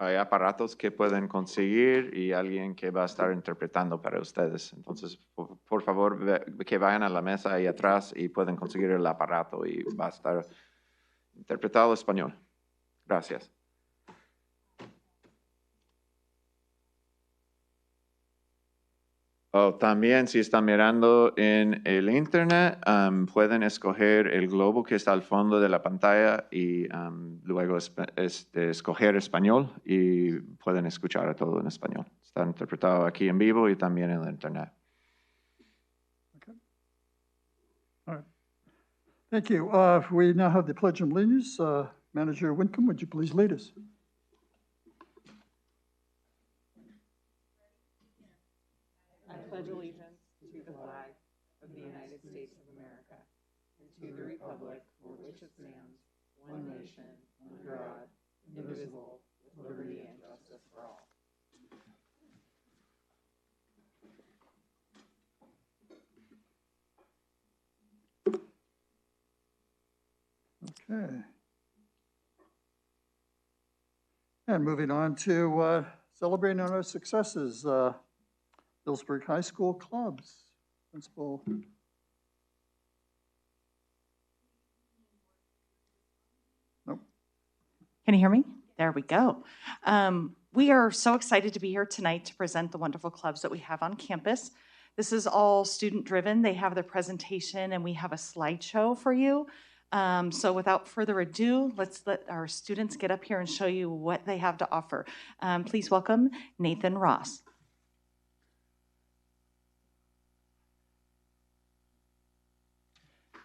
hay aparatos que pueden conseguir y alguien que va a estar interpretando para ustedes. Entonces, por favor, que vayan a la mesa ahí atrás y pueden conseguir el aparato y va a estar interpretado español. Gracias. También, si están mirando en el internet, pueden escoger el globo que está al fondo de la pantalla y luego escoger español y pueden escuchar a todo en español. Está interpretado aquí en vivo y también en el internet. Okay. All right. Thank you. We now have the Pledge of Allegiance. Manager Wincombe, would you please lead us? I pledge allegiance to the flag of the United States of America and to the republic for which it stands, one nation, under God, indivisible, with liberty and justice for all. Okay. And moving on to celebrating our successes, Healdsburg High School clubs. Principal. Nope. Can you hear me? There we go. We are so excited to be here tonight to present the wonderful clubs that we have on campus. This is all student-driven. They have their presentation, and we have a slideshow for you. So without further ado, let's let our students get up here and show you what they have to offer. Please welcome Nathan Ross.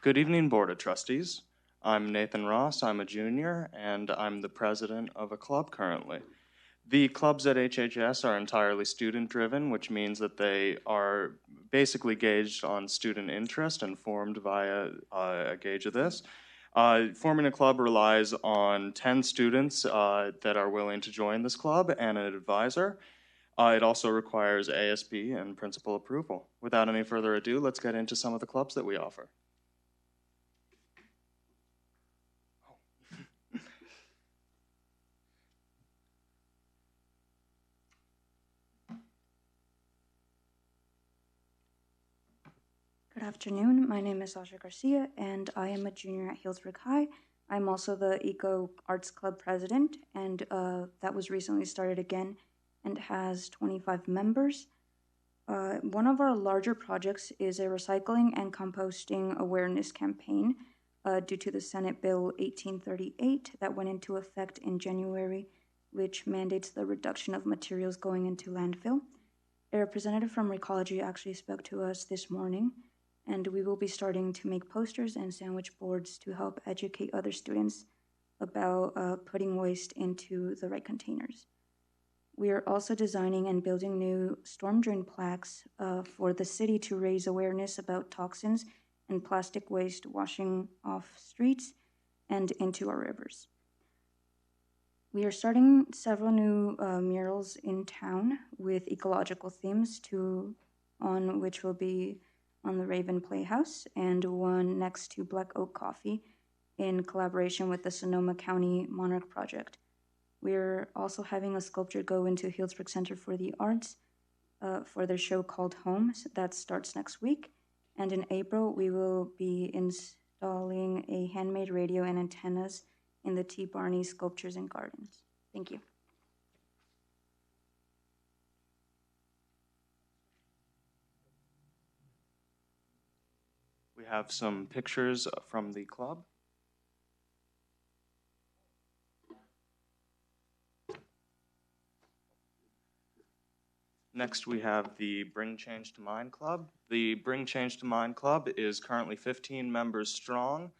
Good evening, Board of Trustees. I'm Nathan Ross. I'm a junior, and I'm the president of a club currently. The clubs at HHS are entirely student-driven, which means that they are basically gauged on student interest and formed via a gauge of this. Forming a club relies on 10 students that are willing to join this club and an advisor. It also requires ASB and principal approval. Without any further ado, let's get into some of the clubs that we offer. Good afternoon. My name is Sasha Garcia, and I am a junior at Healdsburg High. I'm also the Eco Arts Club president, and that was recently started again and has 25 members. One of our larger projects is a recycling and composting awareness campaign due to the Senate Bill 1838 that went into effect in January, which mandates the reduction of materials going into landfill. A representative from Recology actually spoke to us this morning, and we will be starting to make posters and sandwich boards to help educate other students about putting waste into the right containers. We are also designing and building new storm drain plaques for the city to raise awareness about toxins and plastic waste washing off streets and into our rivers. We are starting several new murals in town with ecological themes, on which will be on the Raven Playhouse, and one next to Black Oak Coffee in collaboration with the Sonoma County Monarch Project. We're also having a sculpture go into Healdsburg Center for the Arts for their show called Home that starts next week. And in April, we will be installing a handmade radio and antennas in the T. Barney Sculptures and Gardens. Thank you. We have some pictures from the club. Next, we have the Bring Change to Mind Club. The Bring Change to Mind Club is currently 15 members strong.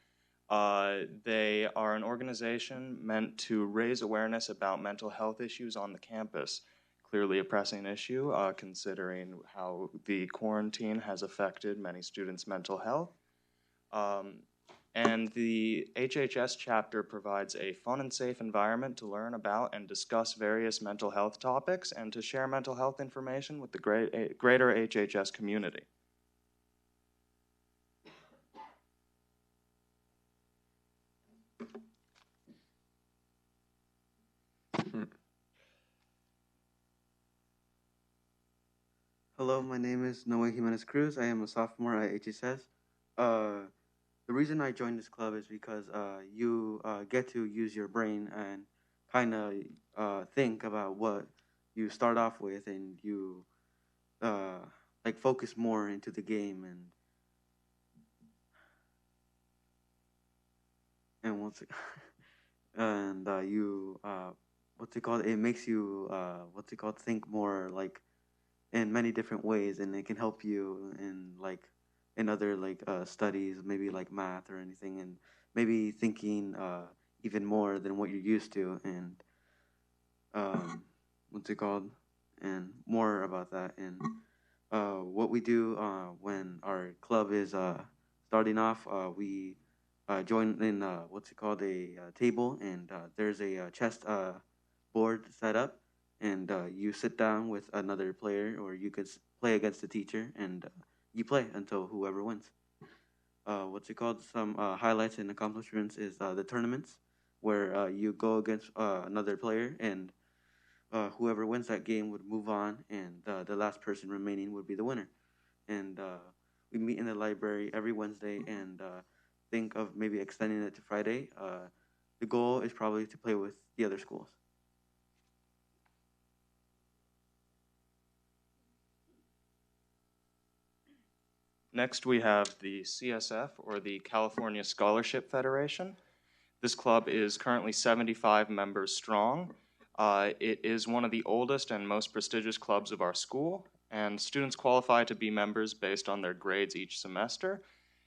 They are an organization meant to raise awareness about mental health issues on the campus. Clearly a pressing issue, considering how the quarantine has affected many students' mental health. And the HHS chapter provides a fun and safe environment to learn about and discuss various mental health topics and to share mental health information with the greater HHS community. Hello, my name is Noe Jimenez Cruz. I am a sophomore at HSS. The reason I joined this club is because you get to use your brain and kind of think about what you start off with, and you like focus more into the game, and what's it, and you what's it called? It makes you what's it called? Think more like in many different ways, and it can help you in like in other like studies, maybe like math or anything, and maybe thinking even more than what you're used to, and what's it called, and more about that. And what we do when our club is starting off, we join in what's it called, a table, and there's a chess board set up, and you sit down with another player, or you could play against the teacher, and you play until whoever wins. What's it called? Some highlights and accomplishments is the tournaments, where you go against another player, and whoever wins that game would move on, and the last person remaining would be the winner. And we meet in the library every Wednesday, and think of maybe extending it to Friday. The goal is probably to play with the other schools. Next, we have the CSF, or the California Scholarship Federation. This club is currently 75 members strong. It is one of the oldest and most prestigious clubs of our school, and students qualify to be members based on their grades each semester.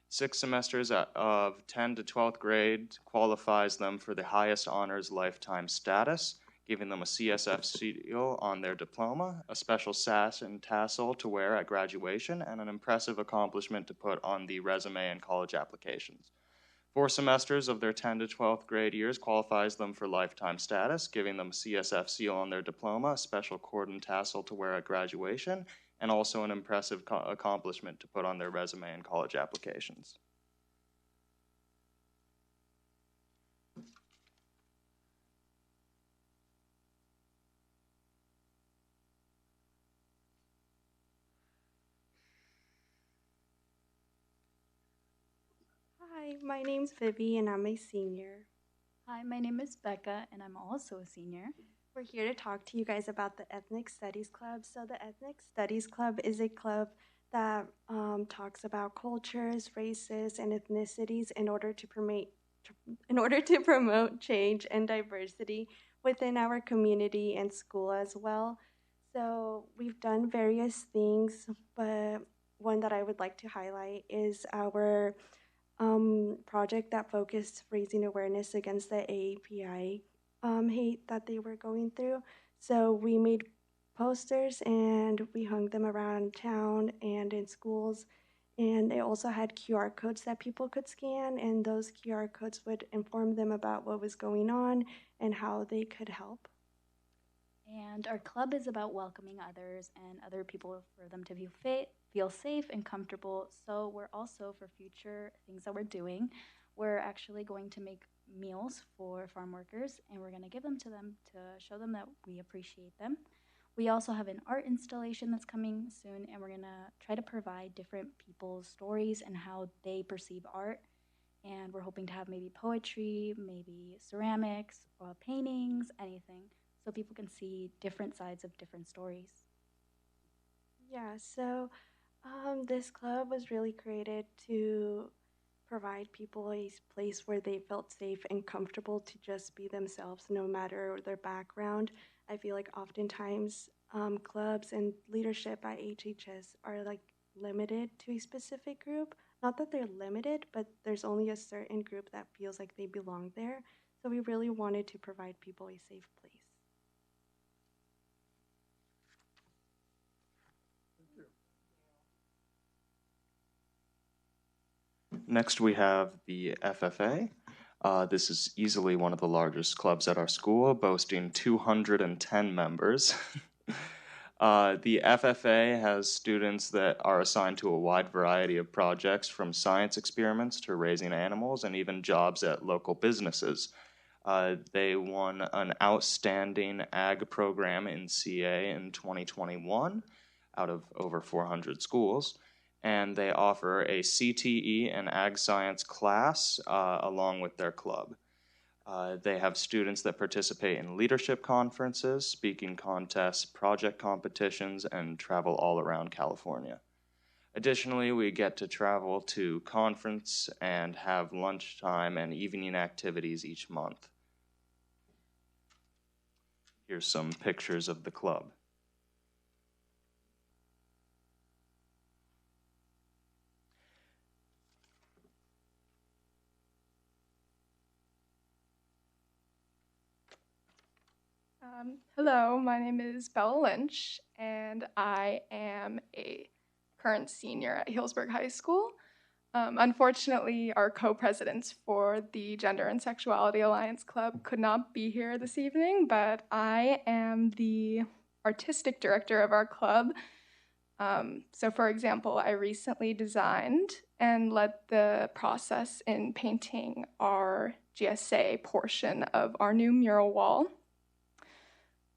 6 semesters of 10 to 12th grade qualifies them for the highest honors lifetime status, giving them a CSF seal on their diploma, a special sash and tassel to wear at graduation, and an impressive accomplishment to put on the resume and college applications. 4 semesters of their 10 to 12th grade years qualifies them for lifetime status, giving them a CSF seal on their diploma, a special cord and tassel to wear at graduation, and also an impressive accomplishment to put on their resume and college applications. Hi, my name's Vivi and I'm a senior. Hi, my name is Becca and I'm also a senior. We're here to talk to you guys about the Ethnic Studies Club. So the Ethnic Studies Club is a club that talks about cultures, races, and ethnicities in order to promote change and diversity within our community and school as well. So we've done various things, but one that I would like to highlight is our project that focused raising awareness against the AAPI hate that they were going through. So we made posters and we hung them around town and in schools. And they also had QR codes that people could scan, and those QR codes would inform them about what was going on and how they could help. And our club is about welcoming others and other people for them to feel safe and comfortable. So we're also, for future things that we're doing, we're actually going to make meals for farm workers, and we're going to give them to them to show them that we appreciate them. We also have an art installation that's coming soon, and we're going to try to provide different people's stories and how they perceive art. And we're hoping to have maybe poetry, maybe ceramics, or paintings, anything, so people can see different sides of different stories. Yeah, so this club was really created to provide people a place where they felt safe and comfortable to just be themselves, no matter their background. I feel like oftentimes clubs and leadership at HHS are like limited to a specific group. Not that they're limited, but there's only a certain group that feels like they belong there. So we really wanted to provide people a safe place. Next, we have the FFA. This is easily one of the largest clubs at our school, boasting 210 members. The FFA has students that are assigned to a wide variety of projects, from science experiments to raising animals and even jobs at local businesses. They won an outstanding ag program in CA in 2021. out of over 400 schools. And they offer a CTE and Ag Science class along with their club. They have students that participate in leadership conferences, speaking contests, project competitions, and travel all around California. Additionally, we get to travel to conference and have lunchtime and evening activities each month. Here's some pictures of the club. Hello, my name is Bella Lynch, and I am a current senior at Healdsburg High School. Unfortunately, our co-presidents for the Gender and Sexuality Alliance Club could not be here this evening, but I am the artistic director of our club. So for example, I recently designed and led the process in painting our GSA portion of our new mural wall.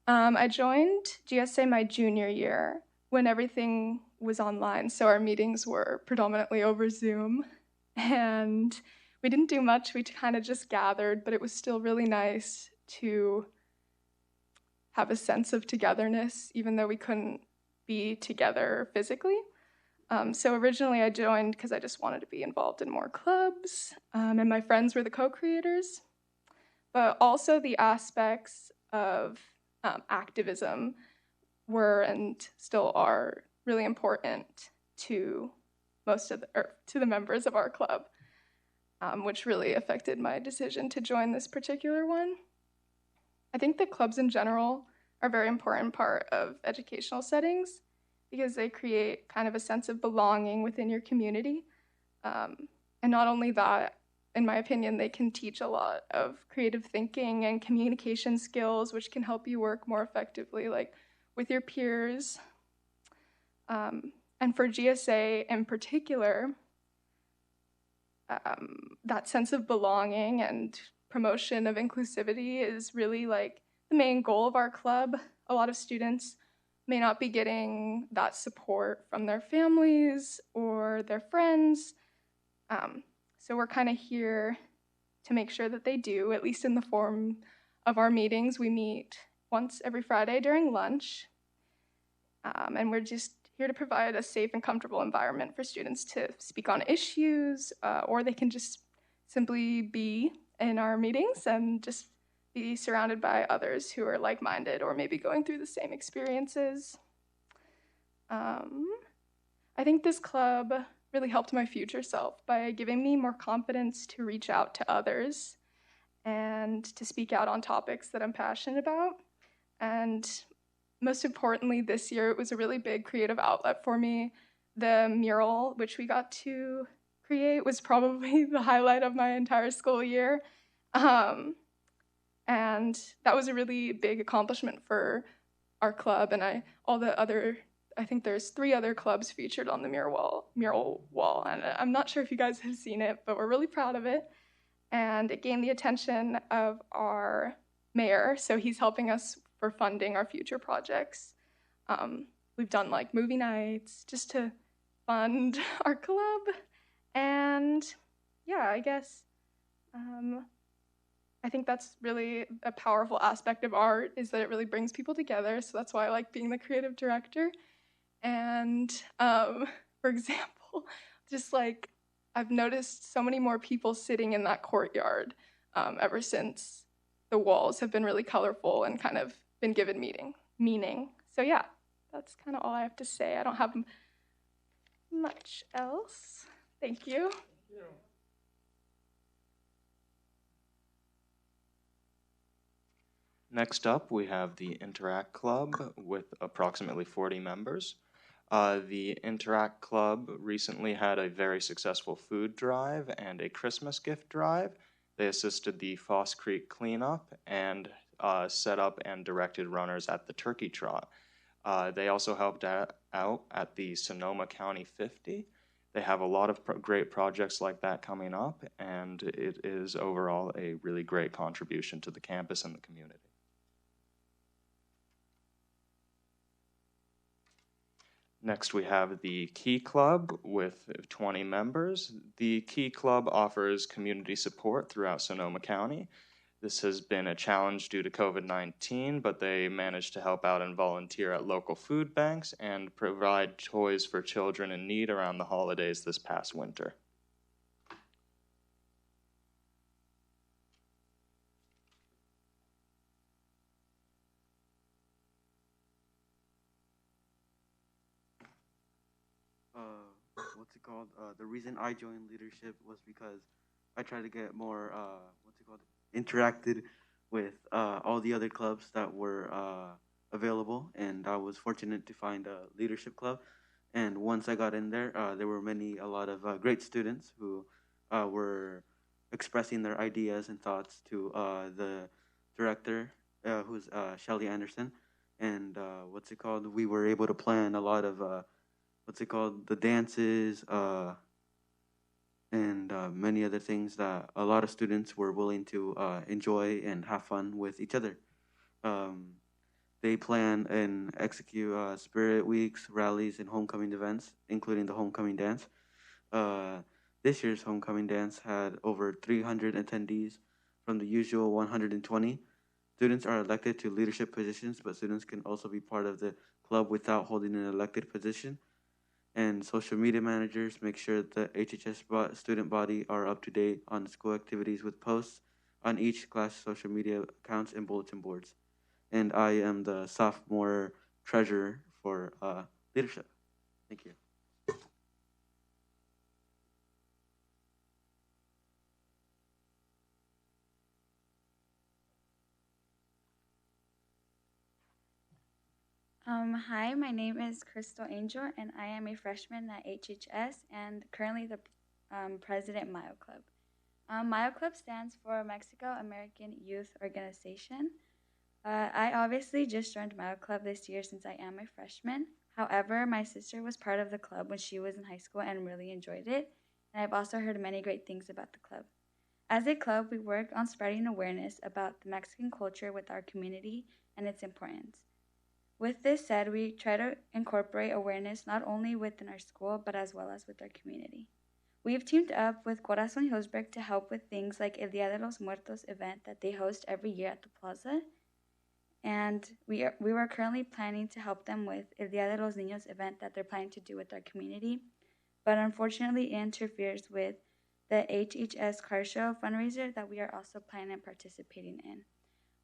I joined GSA my junior year when everything was online, so our meetings were predominantly over Zoom, and we didn't do much. We kind of just gathered, but it was still really nice to have a sense of togetherness, even though we couldn't be together physically. So originally I joined because I just wanted to be involved in more clubs, and my friends were the co-creators, but also the aspects of activism were and still are really important to to the members of our club, which really affected my decision to join this particular one. I think that clubs in general are a very important part of educational settings because they create kind of a sense of belonging within your community. And not only that, in my opinion, they can teach a lot of creative thinking and communication skills, which can help you work more effectively, like with your peers. And for GSA in particular, that sense of belonging and promotion of inclusivity is really like the main goal of our club. A lot of students may not be getting that support from their families or their friends. So we're kind of here to make sure that they do, at least in the form of our meetings. We meet once every Friday during lunch, and we're just here to provide a safe and comfortable environment for students to speak on issues, or they can just simply be in our meetings and just be surrounded by others who are like-minded or maybe going through the same experiences. I think this club really helped my future self by giving me more confidence to reach out to others and to speak out on topics that I'm passionate about. And most importantly, this year, it was a really big creative outlet for me. The mural, which we got to create, was probably the highlight of my entire school year. And that was a really big accomplishment for our club, and I think there's 3 other clubs featured on the mural wall, and I'm not sure if you guys have seen it, but we're really proud of it. And it gained the attention of our mayor, so he's helping us for funding our future projects. We've done like movie nights just to fund our club, and yeah, I guess I think that's really a powerful aspect of art, is that it really brings people together, so that's why I like being the creative director. And for example, just like I've noticed so many more people sitting in that courtyard ever since the walls have been really colorful and kind of been given meaning. So yeah, that's kind of all I have to say. I don't have much else. Thank you. Next up, we have the Interact Club with approximately 40 members. The Interact Club recently had a very successful food drive and a Christmas gift drive. They assisted the Foss Creek cleanup and set up and directed runners at the Turkey Trot. They also helped out at the Sonoma County 50. They have a lot of great projects like that coming up, and it is overall a really great contribution to the campus and the community. Next, we have the Key Club with 20 members. The Key Club offers community support throughout Sonoma County. This has been a challenge due to COVID-19, but they managed to help out and volunteer at local food banks and provide toys for children in need around the holidays this past winter. What's it called? The reason I joined leadership was because I tried to get more, what's it called, interacted with all the other clubs that were available, and I was fortunate to find a leadership club. And once I got in there, there were a lot of great students who were expressing their ideas and thoughts to the director, who's Shelly Anderson. And what's it called? We were able to plan a lot of the dances, and many other things that a lot of students were willing to enjoy and have fun with each other. They plan and execute spirit weeks, rallies, and homecoming events, including the homecoming dance. This year's homecoming dance had over 300 attendees from the usual 120. Students are elected to leadership positions, but students can also be part of the club without holding an elected position. And social media managers make sure the HHS student body are up to date on school activities with posts on each class social media accounts and bulletin boards. And I am the sophomore treasurer for leadership. Thank you. Hi, my name is Crystal Angel, and I am a freshman at HHS and currently the president Mayo Club. Mayo Club stands for Mexico American Youth Organization. I obviously just joined Mayo Club this year since I am a freshman. However, my sister was part of the club when she was in high school and really enjoyed it, and I've also heard many great things about the club. As a club, we work on spreading awareness about the Mexican culture with our community and its importance. With this said, we try to incorporate awareness not only within our school, but as well as with our community. We've teamed up with Corazon Healdsburg to help with things like El Día de los Muertos event that they host every year at the plaza. And we were currently planning to help them with El Día de los Niños event that they're planning to do with our community. But unfortunately, it interferes with the HHS car show fundraiser that we are also planning on participating in.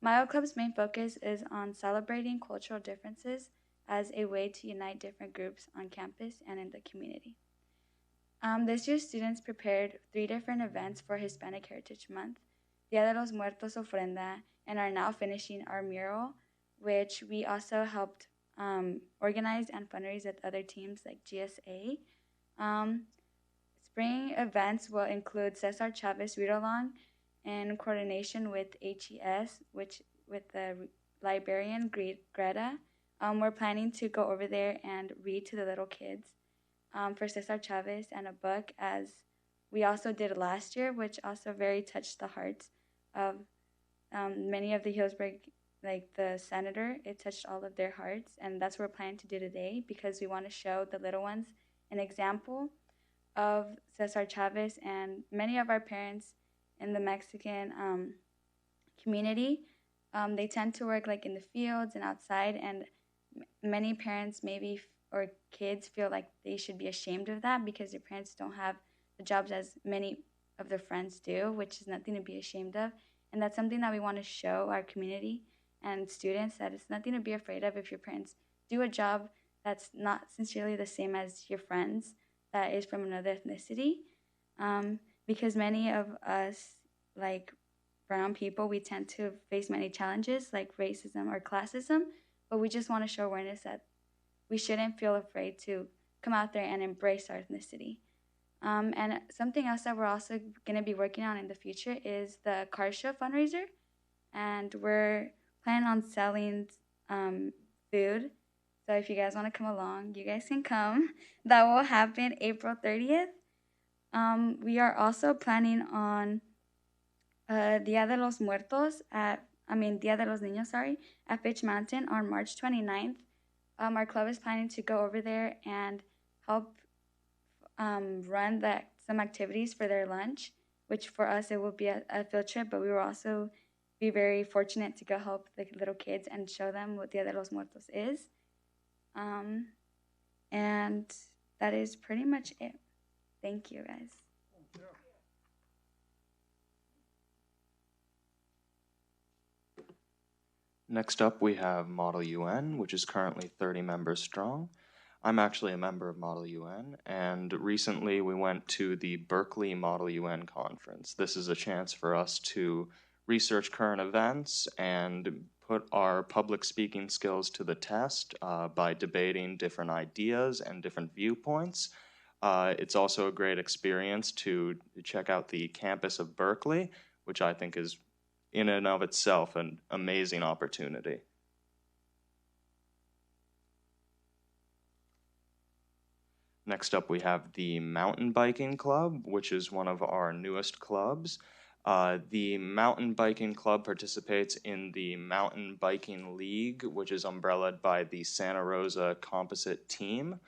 Mayo Club's main focus is on celebrating cultural differences as a way to unite different groups on campus and in the community. This year, students prepared 3 different events for Hispanic Heritage Month, Día de los Muertos Ofrenda, and are now finishing our mural, which we also helped organize and fundraise with other teams like GSA. Spring events will include Cesar Chavez Read-Along, in coordination with HES, which with the librarian Greta. We're planning to go over there and read to the little kids for Cesar Chavez and a book, as we also did last year, which also very touched the hearts of many of the Healdsburg, like the senator. It touched all of their hearts, and that's what we're planning to do today because we want to show the little ones an example of Cesar Chavez. And many of our parents in the Mexican community, they tend to work like in the fields and outside, and many parents maybe or kids feel like they should be ashamed of that because their parents don't have the jobs as many of their friends do, which is nothing to be ashamed of. And that's something that we want to show our community and students, that it's nothing to be afraid of if your parents do a job that's not sincerely the same as your friends that is from another ethnicity. Because many of us, like brown people, we tend to face many challenges like racism or classism, but we just want to show awareness that we shouldn't feel afraid to come out there and embrace our ethnicity. And something else that we're also going to be working on in the future is the car show fundraiser, and we're planning on selling food. So if you guys want to come along, you guys can come. That will happen April 30th. We are also planning on Día de los Muertos Día de los Niños, at Fitch Mountain on March 29th. our club is planning to go over there and help run some activities for their lunch, which for us it will be a field trip, but we will also be very fortunate to go help the little kids and show them what Dia de los Muertos is. And that is pretty much it. Thank you, guys. Next up, we have Model UN, which is currently 30 members strong. I'm actually a member of Model UN, and recently we went to the Berkeley Model UN conference. This is a chance for us to research current events and put our public speaking skills to the test by debating different ideas and different viewpoints. It's also a great experience to check out the campus of Berkeley, which I think is in and of itself an amazing opportunity. Next up, we have the Mountain Biking Club, which is one of our newest clubs. The Mountain Biking Club participates in the Mountain Biking League, which is umbrellaed by the Santa Rosa Composite Team.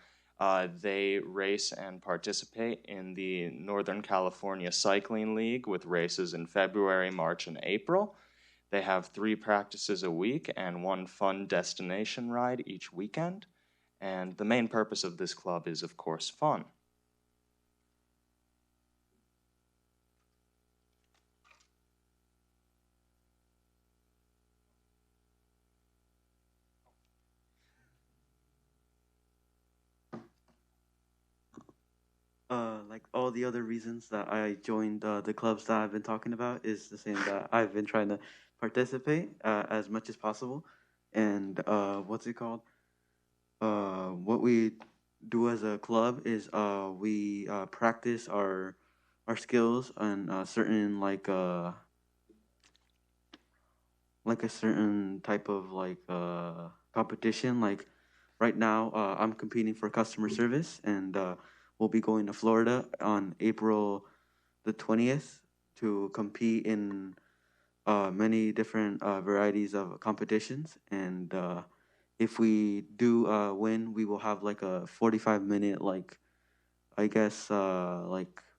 They race and participate in the Northern California Cycling League with races in February, March, and April. They have 3 practices a week and 1 fun destination ride each weekend. And the main purpose of this club is, of course, fun. Like all the other reasons that I joined the clubs that I've been talking about is the same, that I've been trying to participate as much as possible. And what's it called? What we do as a club is we practice our skills on certain like a certain type of competition. Like right now, I'm competing for customer service, and we'll be going to Florida on April the 20th to compete in many different varieties of competitions. And if we do win, we will have like a 45-minute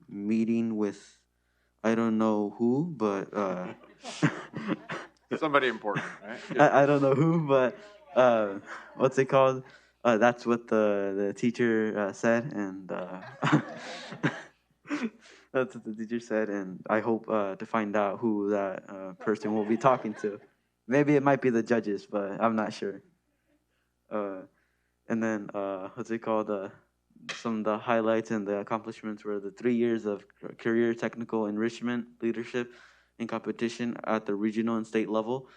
meeting with, I don't know who, but Somebody important, right? I don't know who, but what's it called? That's what the teacher said, and that's what the teacher said, and I hope to find out who that person will be talking to. Maybe it might be the judges, but I'm not sure. And then what's it called? Some of the highlights and the accomplishments were the 3 years of career technical enrichment, leadership, and competition at the regional and state level.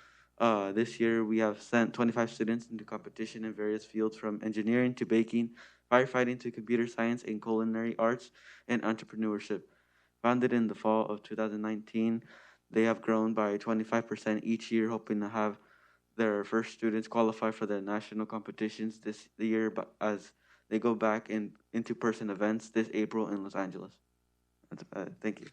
This year, we have sent 25 students into competition in various fields, from engineering to baking, firefighting to computer science and culinary arts and entrepreneurship. Founded in the fall of 2019, they have grown by 25% each year, hoping to have their first students qualify for the national competitions this year, but as they go back in in-person events this April in Los Angeles. Thank you.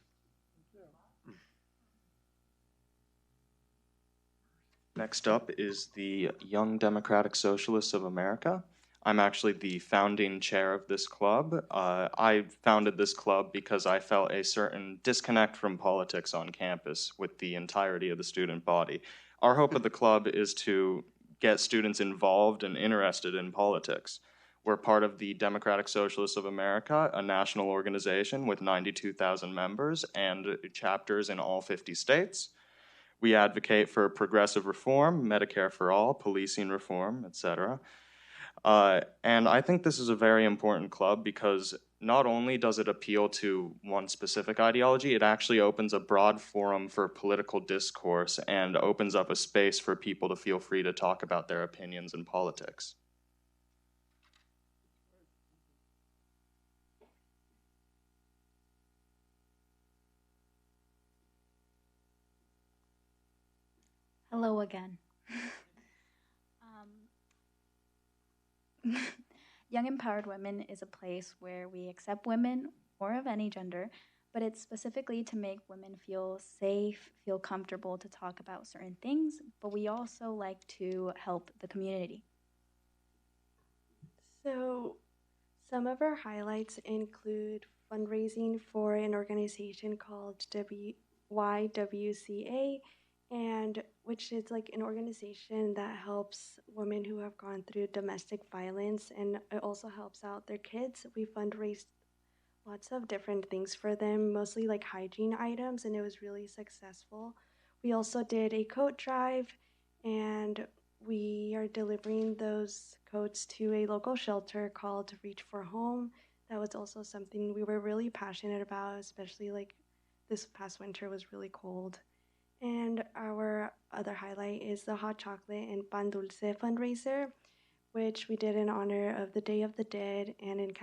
Next up is the Young Democratic Socialists of America. I'm actually the founding chair of this club. I founded this club because I felt a certain disconnect from politics on campus with the entirety of the student body. Our hope at the club is to get students involved and interested in politics. We're part of the Democratic Socialists of America, a national organization with 92,000 members and chapters in all 50 states. We advocate for progressive reform, Medicare for all, policing reform, etc. And I think this is a very important club because not only does it appeal to one specific ideology, it actually opens a broad forum for political discourse and opens up a space for people to feel free to talk about their opinions in politics. Hello again. Young Empowered Women is a place where we accept women, or of any gender, but it's specifically to make women feel safe, feel comfortable to talk about certain things, but we also like to help the community. So, some of our highlights include fundraising for an organization called YWCA, and which is like an organization that helps women who have gone through domestic violence, and it also helps out their kids. We fundraised lots of different things for them, mostly like hygiene items, and it was really successful. We also did a coat drive, and we are delivering those coats to a local shelter called Reach for Home. That was also something we were really passionate about, especially like this past winter was really cold. And our other highlight is the hot chocolate and pan dulce fundraiser, which we did in honor of the Day of the Dead and in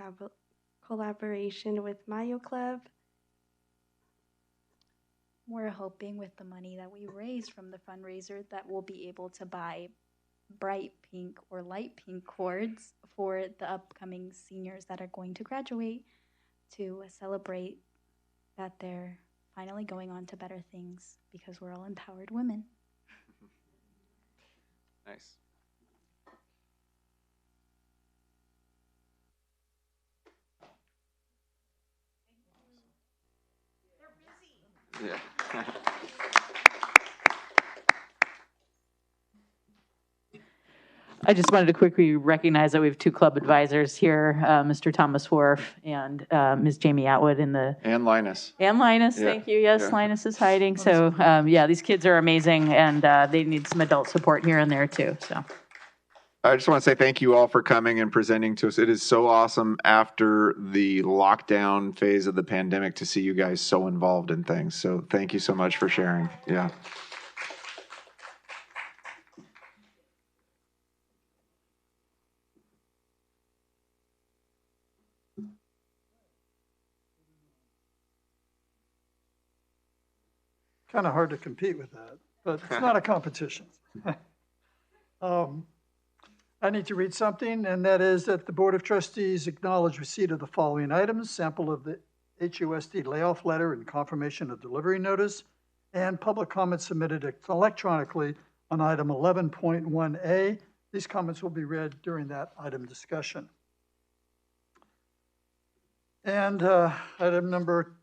collaboration with Mayo Club. We're hoping with the money that we raise from the fundraiser that we'll be able to buy bright pink or light pink cords for the upcoming seniors that are going to graduate to celebrate that they're finally going on to better things because we're all empowered women. Nice. Yeah. I just wanted to quickly recognize that we have two club advisors here, Mr. Thomas Worf and Ms. Jamie Atwood in the... And Linus. And Linus, Yeah. thank you. Yes, Yeah. Linus is hiding. So, yeah, these kids are amazing, and they need some adult support here and there, too. So, I just want to say thank you all for coming and presenting to us. It is so awesome after the lockdown phase of the pandemic to see you guys so involved in things. So thank you so much for sharing. Yeah. Kind of hard to compete with that, but it's not a competition. I need to read something, and that is that the Board of Trustees acknowledge receipt of the following items: sample of the HUSD layoff letter and confirmation of delivery notice, and public comments submitted electronically on item 11.1A. These comments will be read during that item discussion. And item number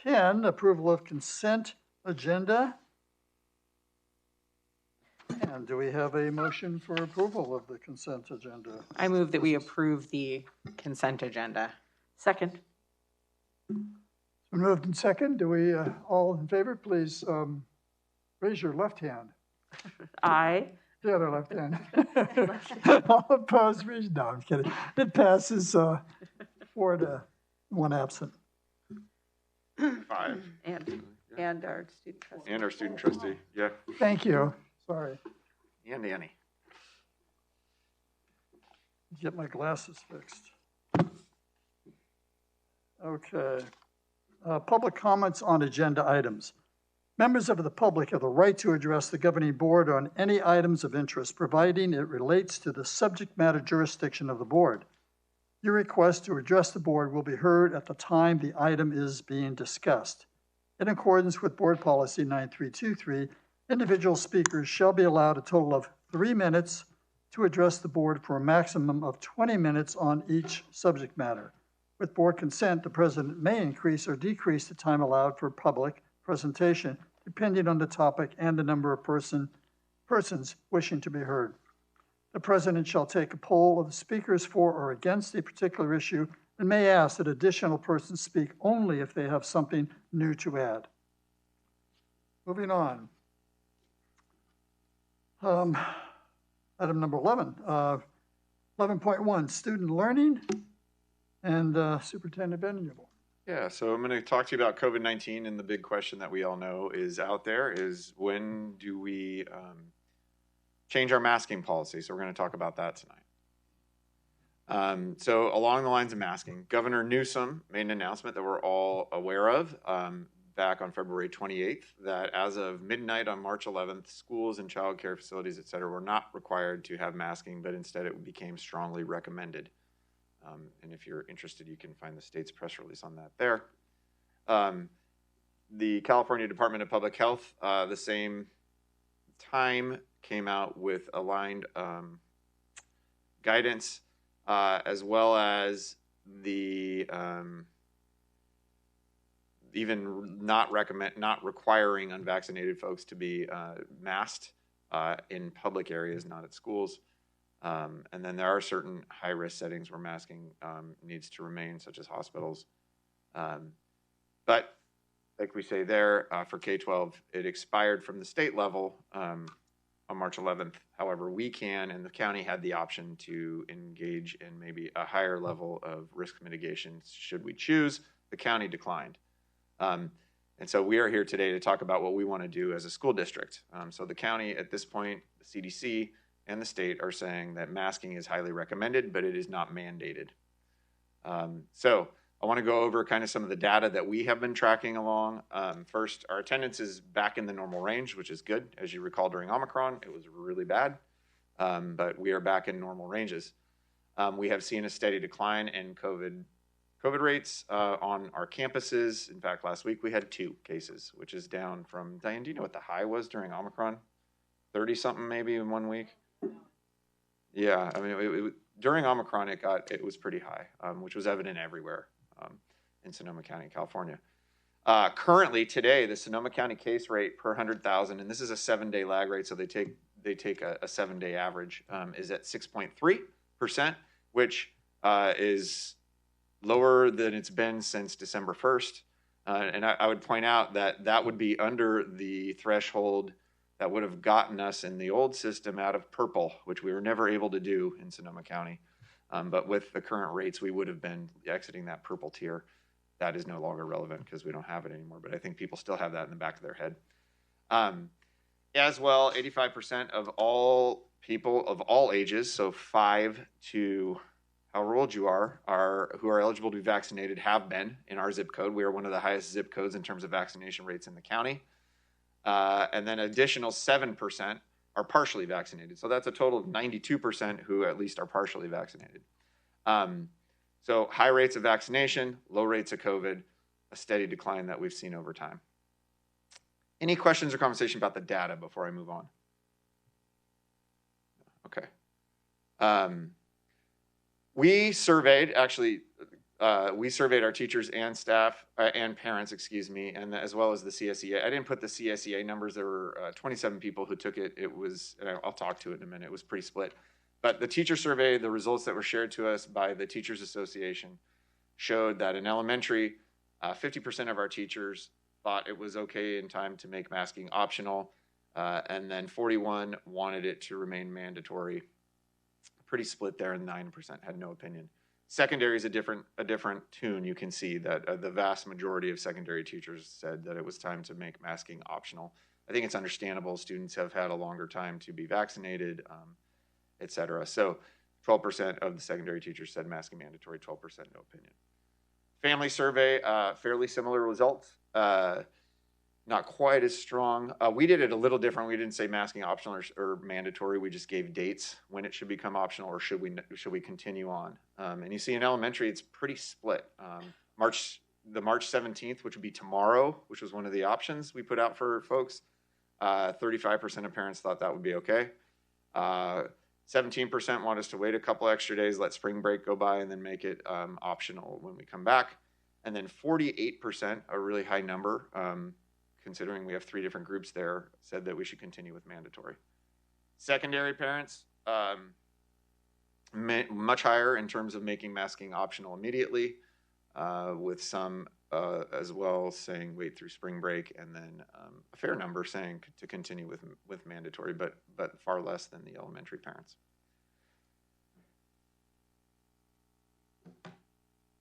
10, approval of consent agenda. And do we have a motion for approval of the consent agenda? I move that we approve the consent agenda. second. Moved in second. Do we all in favor, please raise your left hand. Aye. The other left hand. All opposed, raise. No, I'm kidding. It passes 4-1 absent. 5. And our student trustee. And our student trustee. Yeah. Thank you. Sorry. And Annie. Get my glasses fixed. Okay. Public comments on agenda items. Members of the public have the right to address the governing board on any items of interest, providing it relates to the subject matter jurisdiction of the board. Your request to address the board will be heard at the time the item is being discussed. In accordance with Board Policy 9323, individual speakers shall be allowed a total of 3 minutes to address the board for a maximum of 20 minutes on each subject matter. With board consent, the president may increase or decrease the time allowed for public presentation, depending on the topic and the number of persons wishing to be heard. The president shall take a poll of the speakers for or against a particular issue and may ask that additional persons speak only if they have something new to add. Moving on. Item number 11, 11.1, student learning, and Superintendent Benjamin. Yeah, so I'm going to talk to you about COVID-19, and the big question that we all know is out there is when do we change our masking policy? So we're going to talk about that tonight. So along the lines of masking, Governor Newsom made an announcement that we're all aware of back on February 28th, that as of midnight on March 11th, schools and child care facilities, et cetera, were not required to have masking, but instead it became strongly recommended. And if you're interested, you can find the state's press release on that there. The California Department of Public Health, the same time, came out with aligned guidance as well as the even not requiring unvaccinated folks to be masked in public areas, not at schools. And then there are certain high-risk settings where masking needs to remain, such as hospitals. But like we say there, for K-12, it expired from the state level on March 11th. However, we can, and the county had the option to engage in maybe a higher level of risk mitigation should we choose. The county declined. And so we are here today to talk about what we want to do as a school district. So the county at this point, the CDC and the state are saying that masking is highly recommended, but it is not mandated. So I want to go over kind of some of the data that we have been tracking along. First, our attendance is back in the normal range, which is good. As you recall, during Omicron, it was really bad, but we are back in normal ranges. We have seen a steady decline in COVID rates on our campuses. In fact, last week we had 2 cases, which is down from, Diane, do you know what the high was during Omicron? 30 something maybe in 1 week? Yeah, I mean, during Omicron, it was pretty high, which was evident everywhere in Sonoma County, California. Currently, today, the Sonoma County case rate per 100,000, and this is a 7-day lag rate, so they take a 7-day average, is at 6.3%, which is lower than it's been since December 1st. And I would point out that would be under the threshold that would have gotten us in the old system out of purple, which we were never able to do in Sonoma County. But with the current rates, we would have been exiting that purple tier. That is no longer relevant because we don't have it anymore. But I think people still have that in the back of their head. As well, 85% of all people of all ages, so 5 to however old you are who are eligible to be vaccinated have been in our zip code. We are one of the highest zip codes in terms of vaccination rates in the county. And then additional 7% are partially vaccinated. So that's a total of 92% who at least are partially vaccinated. So high rates of vaccination, low rates of COVID, a steady decline that we've seen over time. Any questions or conversation about the data before I move on? Okay. We surveyed our teachers and staff and parents, and as well as the CSEA. I didn't put the CSEA numbers. There were 27 people who took it. It was, and I'll talk to it in a minute. It was pretty split. But the teacher survey, the results that were shared to us by the Teachers Association showed that in elementary, 50% of our teachers thought it was okay in time to make masking optional, and then 41 wanted it to remain mandatory. Pretty split there, and 9% had no opinion. Secondary is a different tune. You can see that the vast majority of secondary teachers said that it was time to make masking optional. I think it's understandable. Students have had a longer time to be vaccinated, et cetera. So 12% of the secondary teachers said masking mandatory, 12% no opinion. Family survey, fairly similar results. Not quite as strong. We did it a little different. We didn't say masking optional or mandatory. We just gave dates when it should become optional, or should we continue on. And you see in elementary, it's pretty split. March 17th, which would be tomorrow, which was one of the options we put out for folks. 35% of parents thought that would be okay. 17% want us to wait a couple extra days, let spring break go by, and then make it optional when we come back. And then 48%, a really high number, considering we have 3 different groups there, said that we should continue with mandatory. Secondary parents, much higher in terms of making masking optional immediately, with some as well saying wait through spring break, and then a fair number saying to continue with mandatory, but far less than the elementary parents.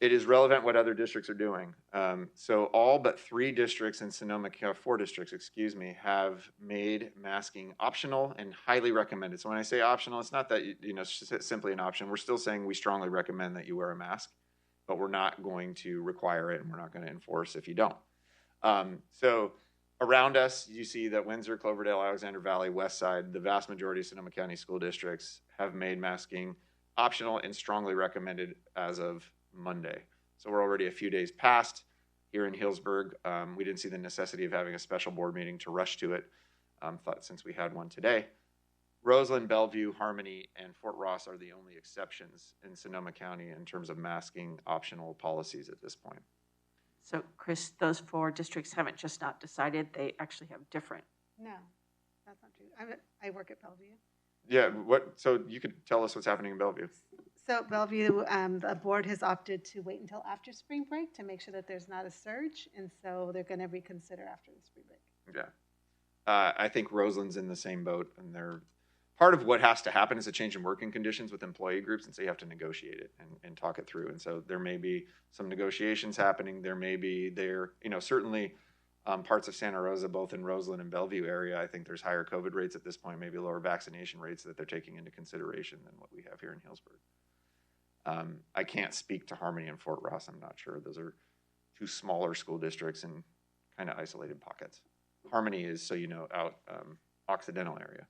It is relevant what other districts are doing. So all but 3 districts in Sonoma, 4 districts, excuse me, have made masking optional and highly recommended. So when I say optional, it's not that it's simply an option. We're still saying we strongly recommend that you wear a mask, but we're not going to require it, and we're not going to enforce if you don't. So around us, you see that Windsor, Cloverdale, Alexander Valley, Westside, the vast majority of Sonoma County school districts have made masking optional and strongly recommended as of Monday. So we're already a few days past. Here in Healdsburg, we didn't see the necessity of having a special board meeting to rush to it, since we had one today. Roseland, Bellevue, Harmony, and Fort Ross are the only exceptions in Sonoma County in terms of masking optional policies at this point. So, Chris, those 4 districts haven't just not decided, they actually have different. No, that's not true. I work at Bellevue. Yeah, so you could tell us what's happening in Bellevue. So Bellevue, the board has opted to wait until after spring break to make sure that there's not a surge, and so they're going to reconsider after the spring break. Yeah. I think Roseland's in the same boat, and they're part of what has to happen is a change in working conditions with employee groups, and so you have to negotiate it and talk it through. And so there may be some negotiations happening. There may be certainly parts of Santa Rosa, both in Roseland and Bellevue area, I think there's higher COVID rates at this point, maybe lower vaccination rates that they're taking into consideration than what we have here in Healdsburg. I can't speak to Harmony and Fort Ross. I'm not sure. Those are 2 smaller school districts in kind of isolated pockets. Harmony is, so you know, out Occidental area.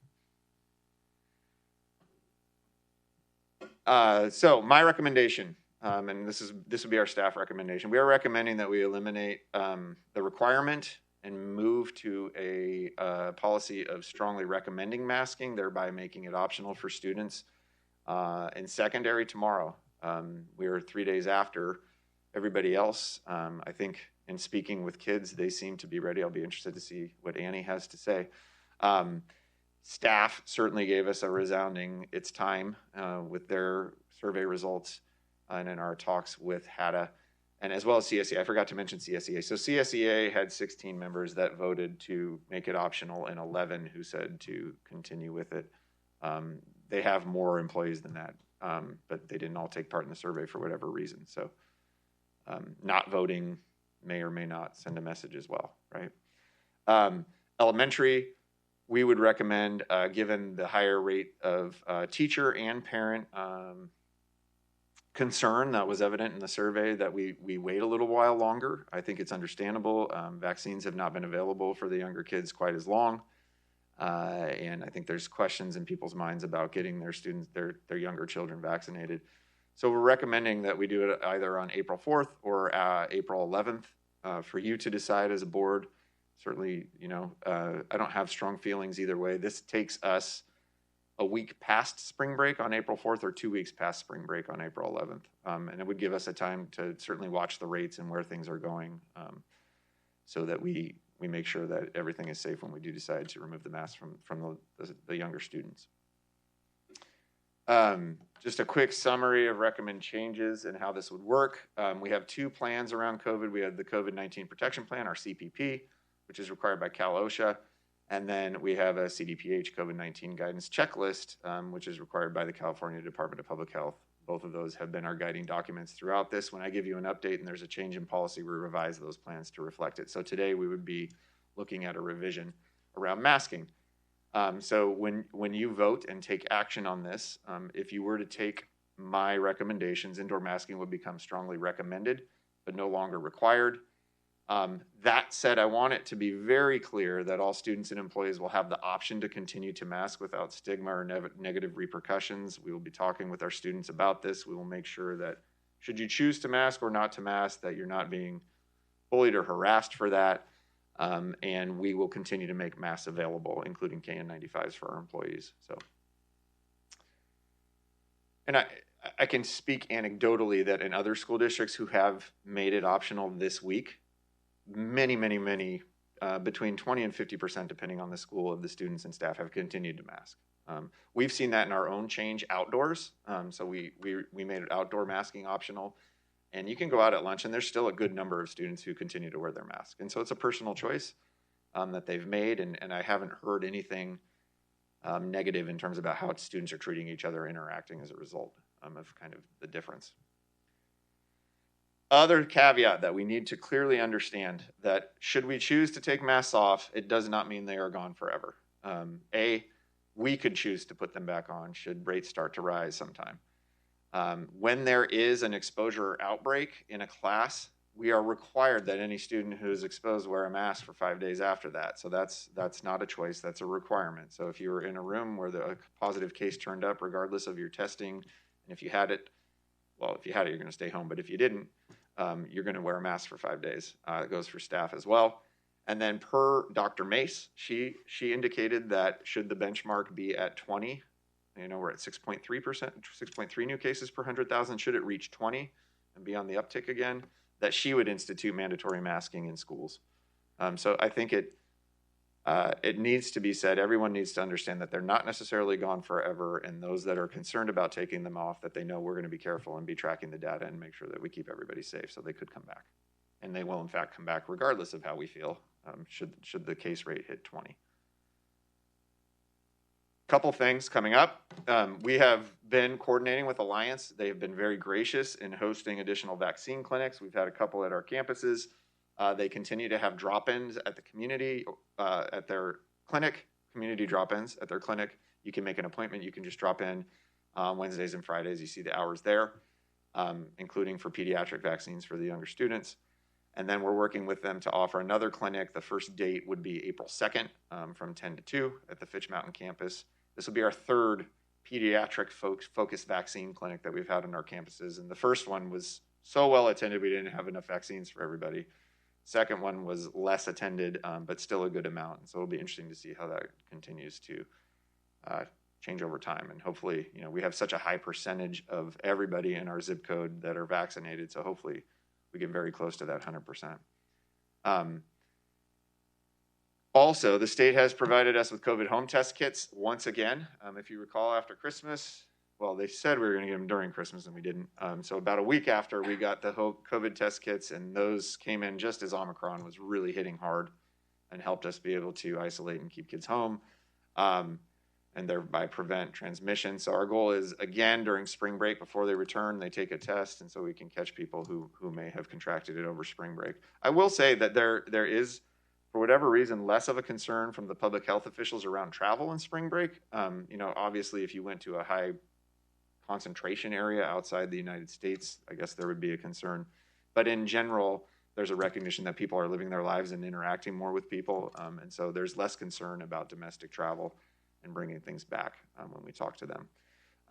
So my recommendation, and this would be our staff recommendation. We are recommending that we eliminate the requirement and move to a policy of strongly recommending masking, thereby making it optional for students in secondary tomorrow. We are 3 days after everybody else. I think in speaking with kids, they seem to be ready. I'll be interested to see what Annie has to say. Staff certainly gave us a resounding it's time with their survey results and in our talks with HADA, and as well as CSEA. I forgot to mention CSEA. So CSEA had 16 members that voted to make it optional and 11 who said to continue with it. They have more employees than that, but they didn't all take part in the survey for whatever reason. So not voting may or may not send a message as well, right? Elementary, we would recommend, given the higher rate of teacher and parent concern that was evident in the survey, that we wait a little while longer. I think it's understandable. Vaccines have not been available for the younger kids quite as long. And I think there's questions in people's minds about getting their students, their younger children vaccinated. So we're recommending that we do it either on April 4th or April 11th for you to decide as a board. Certainly, I don't have strong feelings either way. This takes us a week past spring break on April 4th or 2 weeks past spring break on April 11th. And it would give us a time to certainly watch the rates and where things are going so that we make sure that everything is safe when we do decide to remove the mask from the younger students. Just a quick summary of recommend changes and how this would work. We have 2 plans around COVID. We have the COVID-19 Protection Plan, our CPP, which is required by Cal OSHA. And then we have a CDPH COVID-19 guidance checklist, which is required by the California Department of Public Health. Both of those have been our guiding documents throughout this. When I give you an update and there's a change in policy, we revise those plans to reflect it. So today we would be looking at a revision around masking. So when you vote and take action on this, if you were to take my recommendations, indoor masking would become strongly recommended, but no longer required. That said, I want it to be very clear that all students and employees will have the option to continue to mask without stigma or negative repercussions. We will be talking with our students about this. We will make sure that should you choose to mask or not to mask, that you're not being bullied or harassed for that. And we will continue to make masks available, including KN95s for our employees. So, and I can speak anecdotally that in other school districts who have made it optional this week, many, between 20 and 50%, depending on the school, of the students and staff have continued to mask. We've seen that in our own change outdoors. So we made it outdoor masking optional. And you can go out at lunch, and there's still a good number of students who continue to wear their mask. And so it's a personal choice that they've made, and I haven't heard anything negative in terms about how students are treating each other, interacting as a result of kind of the difference. Other caveat that we need to clearly understand that should we choose to take masks off, it does not mean they are gone forever. We could choose to put them back on should rates start to rise sometime. When there is an exposure or outbreak in a class, we are required that any student who is exposed wear a mask for 5 days after that. So that's not a choice, that's a requirement. So if you were in a room where the positive case turned up, regardless of your testing, and if you had it, you're going to stay home. But if you didn't, you're going to wear a mask for 5 days. It goes for staff as well. And then per Dr. Mace, she indicated that should the benchmark be at 20, we're at 6.3%, 6.3 new cases per 100,000. Should it reach 20 and be on the uptick again, that she would institute mandatory masking in schools. So I think it needs to be said, everyone needs to understand that they're not necessarily gone forever, and those that are concerned about taking them off, that they know we're going to be careful and be tracking the data and make sure that we keep everybody safe, so they could come back. And they will in fact come back regardless of how we feel, should the case rate hit 20. Couple things coming up. We have been coordinating with Alliance. They have been very gracious in hosting additional vaccine clinics. We've had a couple at our campuses. They continue to have drop-ins at the community, at their clinic, community drop-ins at their clinic. You can make an appointment. You can just drop in Wednesdays and Fridays. You see the hours there, including for pediatric vaccines for the younger students. And then we're working with them to offer another clinic. The first date would be April 2nd from 10 to 2 at the Fitch Mountain campus. This will be our third pediatric focused vaccine clinic that we've had on our campuses. And the first one was so well attended, we didn't have enough vaccines for everybody. Second one was less attended, but still a good amount. And so it'll be interesting to see how that continues to change over time. And hopefully, we have such a high percentage of everybody in our zip code that are vaccinated. So hopefully we get very close to that 100%. Also, the state has provided us with COVID home test kits once again. If you recall, after Christmas, well, they said we were going to get them during Christmas, and we didn't. So about a week after, we got the whole COVID test kits, and those came in just as Omicron was really hitting hard and helped us be able to isolate and keep kids home and thereby prevent transmission. So our goal is, again, during spring break, before they return, they take a test, and so we can catch people who may have contracted it over spring break. I will say that there is, for whatever reason, less of a concern from the public health officials around travel in spring break. Obviously, if you went to a high concentration area outside the United States, I guess there would be a concern. But in general, there's a recognition that people are living their lives and interacting more with people. And so there's less concern about domestic travel and bringing things back when we talk to them.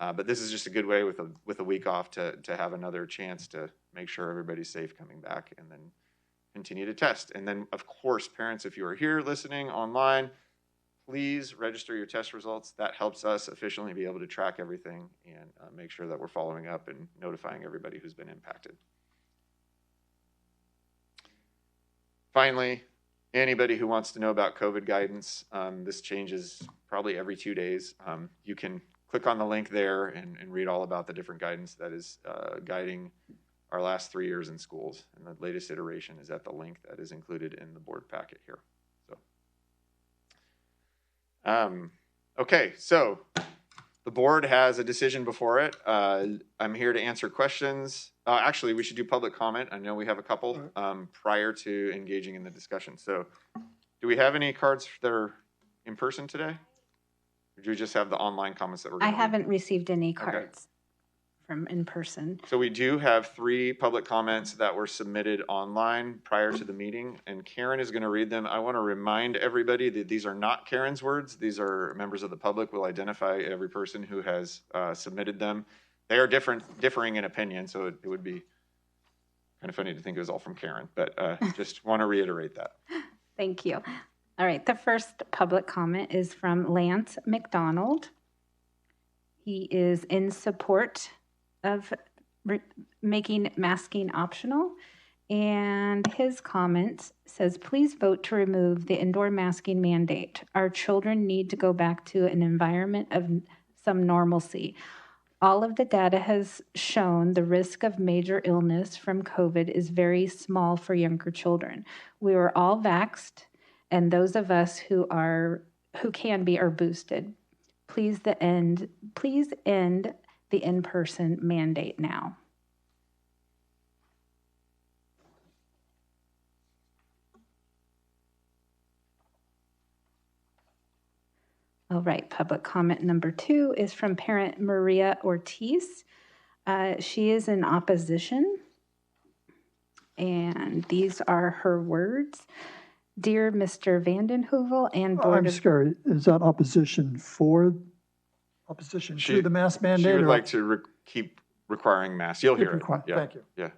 But this is just a good way with a week off to have another chance to make sure everybody's safe coming back, and then continue to test. And then, of course, parents, if you are here listening online, please register your test results. That helps us efficiently be able to track everything and make sure that we're following up and notifying everybody who's been impacted. Finally, anybody who wants to know about COVID guidance, this changes probably every 2 days. You can click on the link there and read all about the different guidance that is guiding our last 3 years in schools. And the latest iteration is at the link that is included in the board packet here. Okay, so the board has a decision before it. I'm here to answer questions. Actually, we should do public comment. I know we have a couple prior to engaging in the discussion. So do we have any cards that are in person today? Or do we just have the online comments that we're going to haven't received any cards from in person. So we do have 3 public comments that were submitted online prior to the meeting, and Karen is going to read them. I want to remind everybody that these are not Karen's words. These are members of the public. Will identify every person who has submitted them. They are differing in opinion, so it would be kind of funny to think it was all from Karen, but just want to reiterate that. Thank you. All right, the first public comment is from Lance McDonald. He is in support of making masking optional, and his comment says, please vote to remove the indoor masking mandate. Our children need to go back to an environment of some normalcy. All of the data has shown the risk of major illness from COVID is very small for younger children. We were all vaxxed, and those of us who can be are boosted. Please end the in-person mandate now. All right, public comment number 2 is from parent Maria Ortiz. She is in opposition, and these are her words. Dear Mr. Vandenhoevel and Board I'm sorry, is that opposition to the mask mandate? She would like to keep requiring masks. You'll hear it. Yeah. Thank you. Yeah.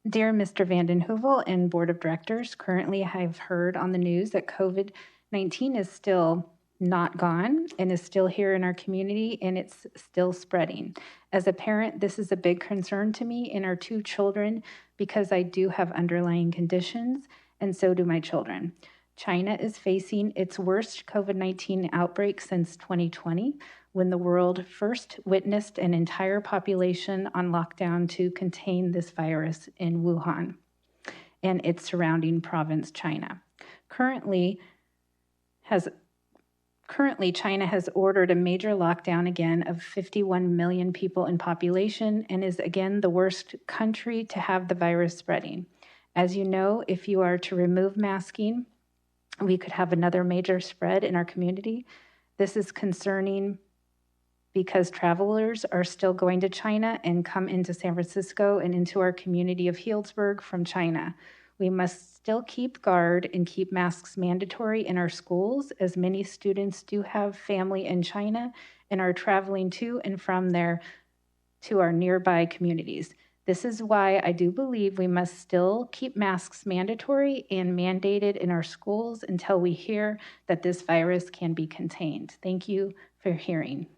Dear Mr. Vanden Heuvel and Board of Directors, currently I have heard on the news that COVID-19 is still not gone and is still here in our community, and it's still spreading. As a parent, this is a big concern to me and our 2 children because I do have underlying conditions, and so do my children. China is facing its worst COVID-19 outbreak since 2020, when the world first witnessed an entire population on lockdown to contain this virus in Wuhan and its surrounding province, China. Currently, China has ordered a major lockdown again of 51 million people in population and is again the worst country to have the virus spreading. As you know, if you are to remove masking, we could have another major spread in our community. This is concerning because travelers are still going to China and come into San Francisco and into our community of Healdsburg from China. We must still keep guard and keep masks mandatory in our schools, as many students do have family in China and are traveling to and from there to our nearby communities. This is why I do believe we must still keep masks mandatory and mandated in our schools until we hear that this virus can be contained. Thank you for hearing.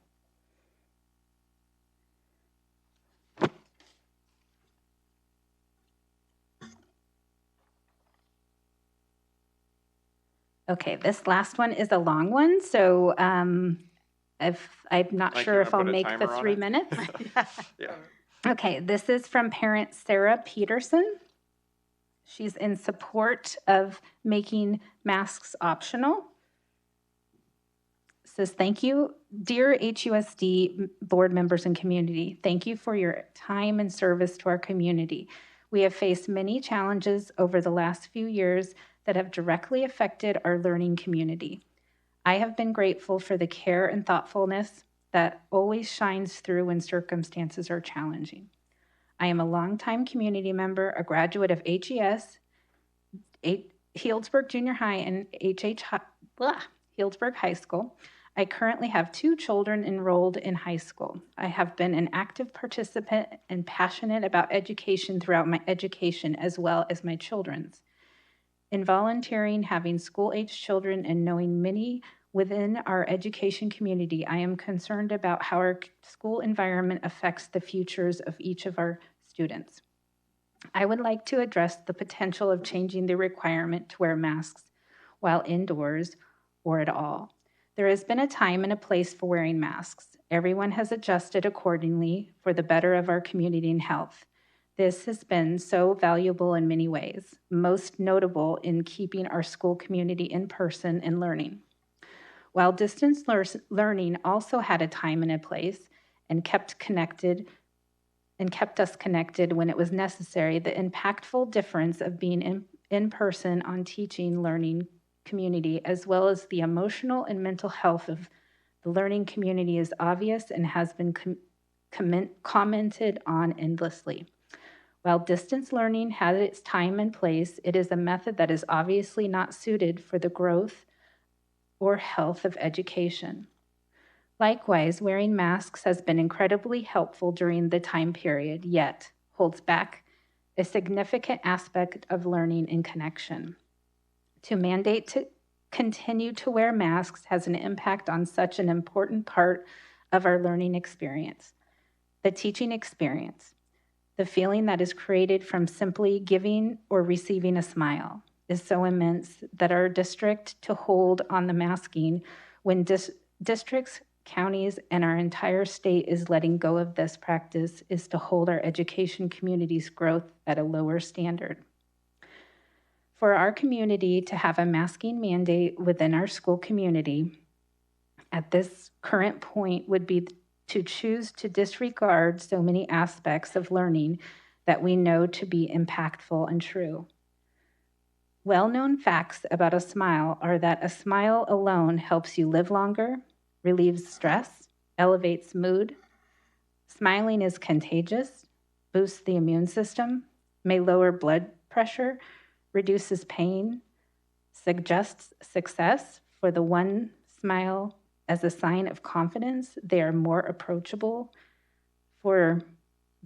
Okay, this last one is a long one, so if I'm not sure if I'll make the 3 minutes. Yeah. Okay, this is from parent Sarah Peterson. She's in support of making masks optional. Says, thank you, dear HUSD board members and community. Thank you for your time and service to our community. We have faced many challenges over the last few years that have directly affected our learning community. I have been grateful for the care and thoughtfulness that always shines through when circumstances are challenging. I am a longtime community member, a graduate of HES, Healdsburg Junior High, and Healdsburg High School. I currently have 2 children enrolled in high school. I have been an active participant and passionate about education throughout my education as well as my children's. In volunteering, having school-aged children, and knowing many within our education community, I am concerned about how our school environment affects the futures of each of our students. I would like to address the potential of changing the requirement to wear masks while indoors or at all. There has been a time and a place for wearing masks. Everyone has adjusted accordingly for the better of our community and health. This has been so valuable in many ways, most notable in keeping our school community in person and learning. While distance learning also had a time and a place and kept us connected when it was necessary, the impactful difference of being in person on teaching, learning community, as well as the emotional and mental health of the learning community is obvious and has been commented on endlessly. While distance learning has its time and place, it is a method that is obviously not suited for the growth or health of education. Likewise, wearing masks has been incredibly helpful during the time period, yet holds back a significant aspect of learning and connection. To mandate to continue to wear masks has an impact on such an important part of our learning experience, the teaching experience. The feeling that is created from simply giving or receiving a smile is so immense that our district to hold on the masking when districts, counties, and our entire state is letting go of this practice is to hold our education community's growth at a lower standard. For our community to have a masking mandate within our school community at this current point would be to choose to disregard so many aspects of learning that we know to be impactful and true. Well-known facts about a smile are that a smile alone helps you live longer, relieves stress, elevates mood. Smiling is contagious, boosts the immune system, may lower blood pressure, reduces pain, suggests success. For the one smile as a sign of confidence, they are more approachable. For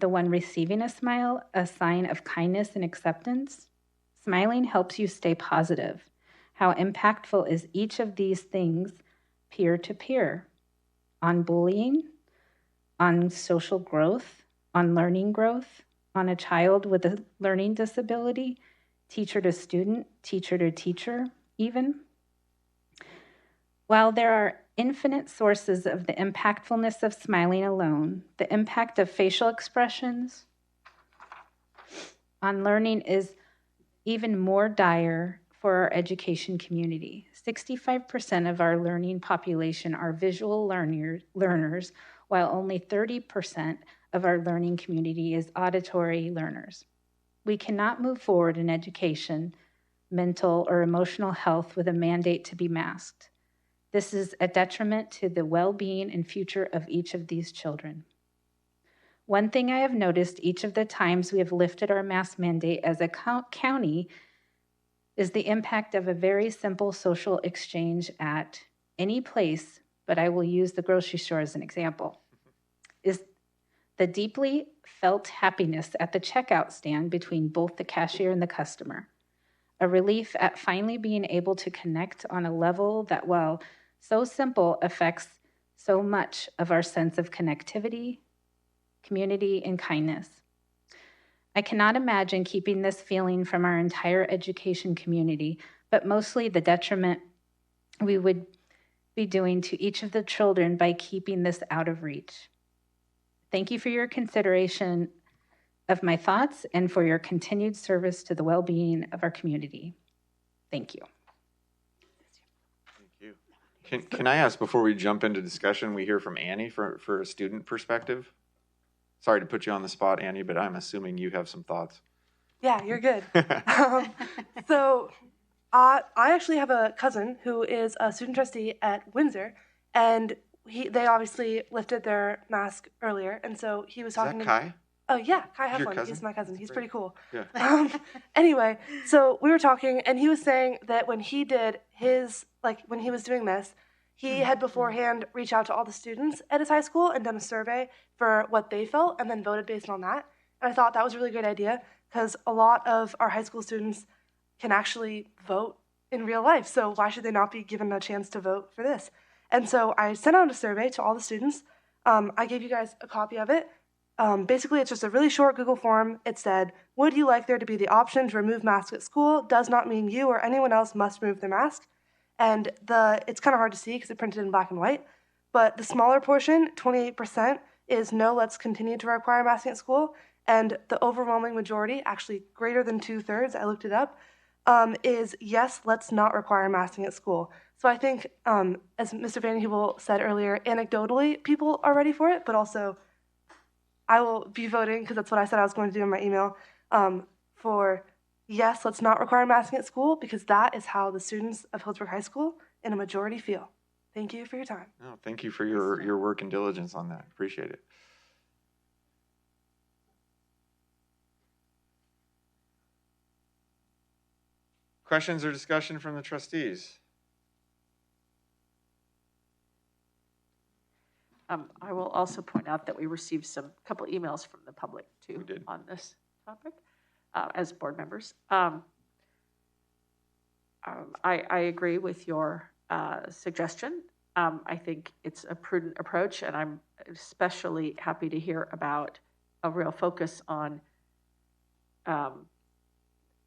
the one receiving a smile a sign of kindness and acceptance? Smiling helps you stay positive. How impactful is each of these things peer to peer? On bullying, on social growth, on learning growth, on a child with a learning disability, teacher to student, teacher to teacher, even? While there are infinite sources of the impactfulness of smiling alone, the impact of facial expressions on learning is even more dire for our education community. 65% of our learning population are visual learners, while only 30% of our learning community is auditory learners. We cannot move forward in education, mental, or emotional health with a mandate to be masked. This is a detriment to the well-being and future of each of these children. One thing I have noticed each of the times we have lifted our mask mandate as a county is the impact of a very simple social exchange at any place, but I will use the grocery store as an example, is the deeply felt happiness at the checkout stand between both the cashier and the customer. A relief at finally being able to connect on a level that, while so simple, affects so much of our sense of connectivity, community, and kindness. I cannot imagine keeping this feeling from our entire education community, but mostly the detriment we would be doing to each of the children by keeping this out of reach. Thank you for your consideration of my thoughts and for your continued service to the well-being of our community. Thank you. Thank you. Can I ask, before we jump into discussion, we hear from Annie for a student perspective? Sorry to put you on the spot, Annie, but I'm assuming you have some thoughts. Yeah, you're good. So I actually have a cousin who is a student trustee at Windsor, and they obviously lifted their mask earlier, and so he was talking Is that Kai? Oh, yeah, Kai Your Heflin. cousin? He's my cousin. He's pretty cool. Yeah. Anyway, so we were talking, and he was saying that when he did his, when he was doing this, he had beforehand reached out to all the students at his high school and done a survey for what they felt and then voted based on that. And I thought that was a really great idea because a lot of our high school students can actually vote in real life. So why should they not be given a chance to vote for this? And so I sent out a survey to all the students. I gave you guys a copy of it. Basically, it's just a really short Google form. It said, would you like there to be the option to remove masks at school? Does not mean you or anyone else must remove their mask. And it's kind of hard to see because it's printed in black and white. But the smaller portion, 28%, is no, let's continue to require masking at school. And the overwhelming majority, actually greater than 2/3, I looked it up, is yes, let's not require masking at school. So I think, as Mr. Van Hubel said earlier, anecdotally, people are ready for it, but also I will be voting, because that's what I said I was going to do in my email, for yes, let's not require masking at school, because that is how the students of Healdsburg High School in a majority feel. Thank you for your time. No, thank you for your work and diligence on that. Appreciate it. Questions or discussion from the trustees? I will also point out that we received couple emails from the public too on this topic as board members. I agree with your suggestion. I think it's a prudent approach, and I'm especially happy to hear about a real focus on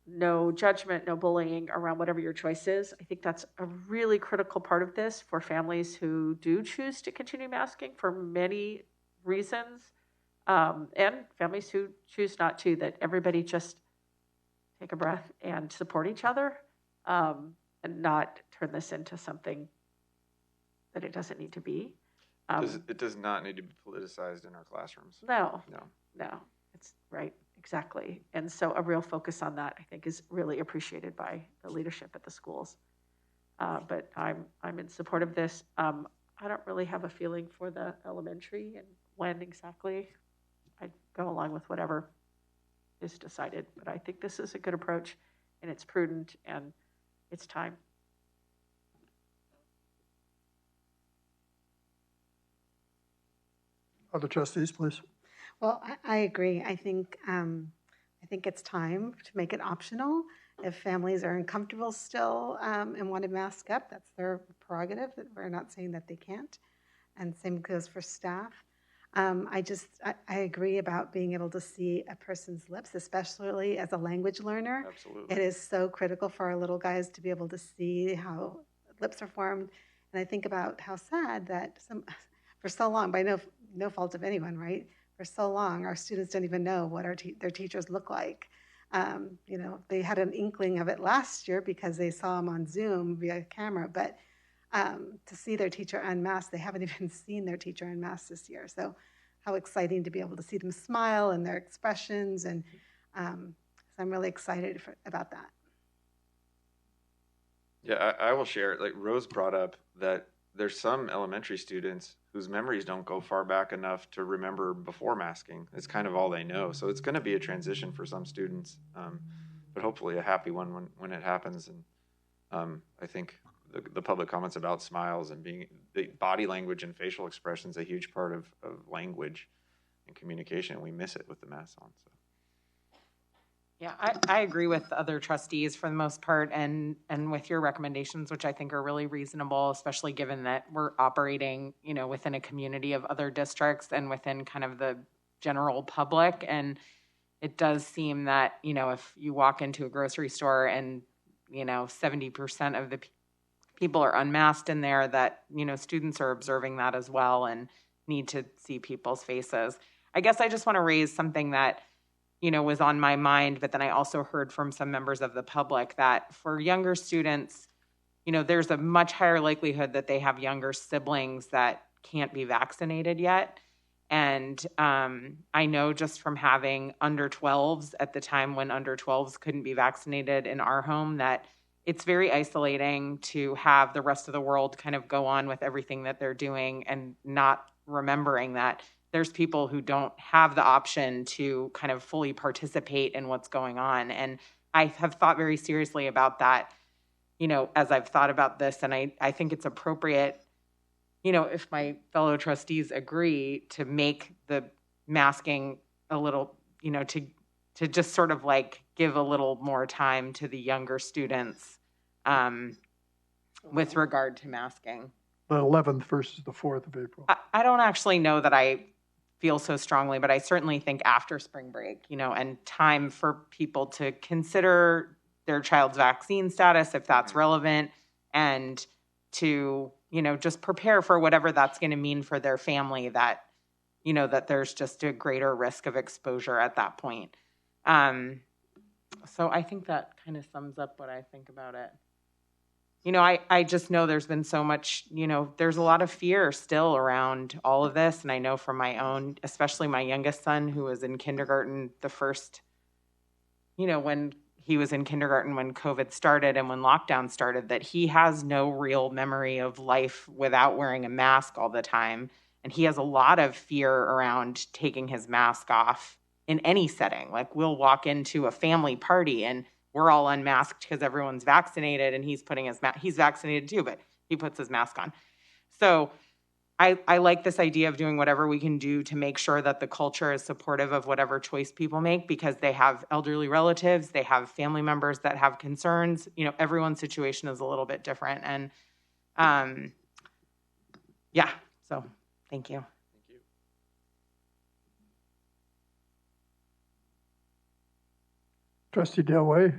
no judgment, no bullying around whatever your choice is. I think that's a really critical part of this for families who do choose to continue masking for many reasons, and families who choose not to, that everybody just take a breath and support each other, and not turn this into something that it doesn't need to be. It does not need to be politicized in our classrooms. No, it's right. Exactly. And so a real focus on that, I think, is really appreciated by the leadership at the schools. But I'm in support of this. I don't really have a feeling for the elementary and when exactly. I go along with whatever is decided. But I think this is a good approach, and it's prudent, and it's time. Other trustees, please. Well, I agree. I think it's time to make it optional. If families are uncomfortable still and want to mask up, that's their prerogative. We're not saying that they can't. And same goes for staff. I agree about being able to see a person's lips, especially as a language learner. Absolutely. It is so critical for our little guys to be able to see how lips are formed. And I think about how sad that for so long, by no fault of anyone, right? For so long, our students don't even know what their teachers look like. They had an inkling of it last year because they saw them on Zoom via camera, but to see their teacher unmasked, they haven't even seen their teacher unmasked this year. So how exciting to be able to see them smile and their expressions. And so I'm really excited about that. Yeah, I will share. Like Rose brought up that there's some elementary students whose memories don't go far back enough to remember before masking. It's kind of all they know. So it's going to be a transition for some students, but hopefully a happy one when it happens. And I think the public comments about smiles and being the body language and facial expressions a huge part of language and communication. We miss it with the mask on. So. Yeah, I agree with the other trustees for the most part and with your recommendations, which I think are really reasonable, especially given that we're operating, within a community of other districts and within kind of the general public. And it does seem that, if you walk into a grocery store and, 70% of the people are unmasked in there, that, students are observing that as well and need to see people's faces. I guess I just want to raise something that was on my mind, but then I also heard from some members of the public that for younger students, there's a much higher likelihood that they have younger siblings that can't be vaccinated yet. And I know just from having under 12s at the time when under 12s couldn't be vaccinated in our home, that it's very isolating to have the rest of the world kind of go on with everything that they're doing and not remembering that there's people who don't have the option to kind of fully participate in what's going on. And I have thought very seriously about that, as I've thought about this. And I think it's appropriate, if my fellow trustees agree, to make the masking a little, to just sort of like give a little more time to the younger students with regard to masking. The 11th versus the 4th of April. I don't actually know that I feel so strongly, but I certainly think after spring break, and time for people to consider their child's vaccine status, if that's relevant, and to, just prepare for whatever that's going to mean for their family, that, that there's just a greater risk of exposure at that point. So I think that kind of sums up what I think about it. I just know there's been so much, there's a lot of fear still around all of this. And I know from my own, especially my youngest son, who was in kindergarten the first, when he was in kindergarten when COVID started and when lockdown started, that he has no real memory of life without wearing a mask all the time. And he has a lot of fear around taking his mask off in any setting. Like we'll walk into a family party and we're all unmasked because everyone's vaccinated and he's putting his mask, he's vaccinated too, but he puts his mask on. So I like this idea of doing whatever we can do to make sure that the culture is supportive of whatever choice people make, because they have elderly relatives, they have family members that have concerns. Everyone's situation is a little bit different. And yeah, so thank you. Trustee Delray,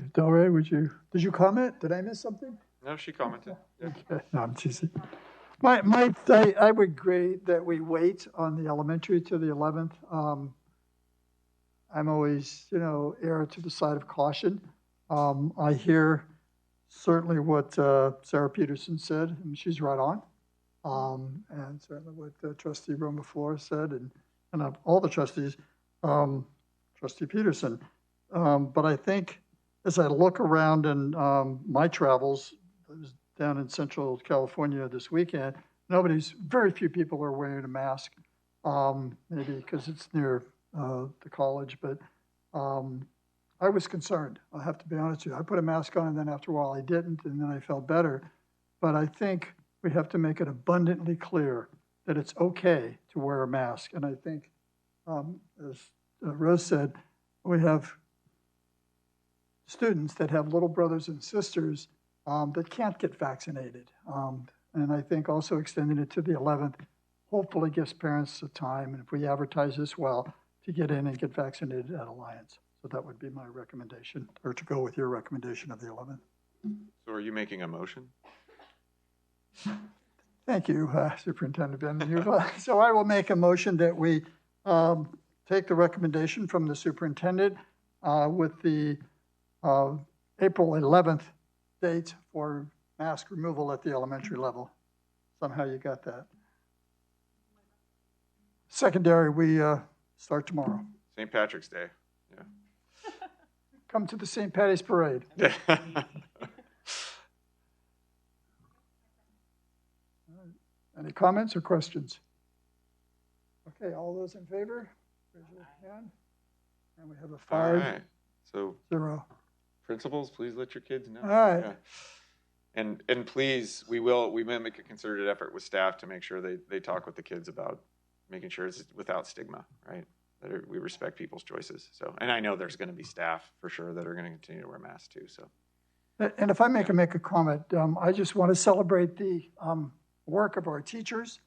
did you comment? Did I miss something? No, she commented. Yeah. Okay. No, I'm teasing. I would agree that we wait on the elementary to the 11th. I'm always, err to the side of caution. I hear certainly what Sarah Peterson said, and she's right on. And certainly what Trustee Roma-Flores said, and all the trustees, Trustee Peterson. But I think as I look around in my travels, I was down in Central California this weekend, very few people are wearing a mask, maybe because it's near the college, but I was concerned. I have to be honest with you. I put a mask on and then after a while I didn't, and then I felt better. But I think we have to make it abundantly clear that it's okay to wear a mask. And I think as Rose said, we have students that have little brothers and sisters that can't get vaccinated. And I think also extending it to the 11th hopefully gives parents the time, and if we advertise this well, to get in and get vaccinated at Alliance. So that would be my recommendation, or to go with your recommendation of the 11th. So are you making a motion? Thank you, Superintendent Ben. So I will make a motion that we take the recommendation from the superintendent with the April 11th date for mask removal at the elementary level. Somehow you got that. Secondary, we start tomorrow. St. Patrick's Day. Yeah. Come to the St. Patty's Parade. Any comments or questions? Okay, all those in favor, raise your hand. And we have a 5-0. All right. So principals, please let your kids know. All right. Yeah. And please, we may make a concerted effort with staff to make sure they talk with the kids about making sure it's without stigma, right? That we respect people's choices. So, and I know there's going to be staff for sure that are going to continue to wear masks too. So, and if I make a comment, I just want to celebrate the work of our teachers,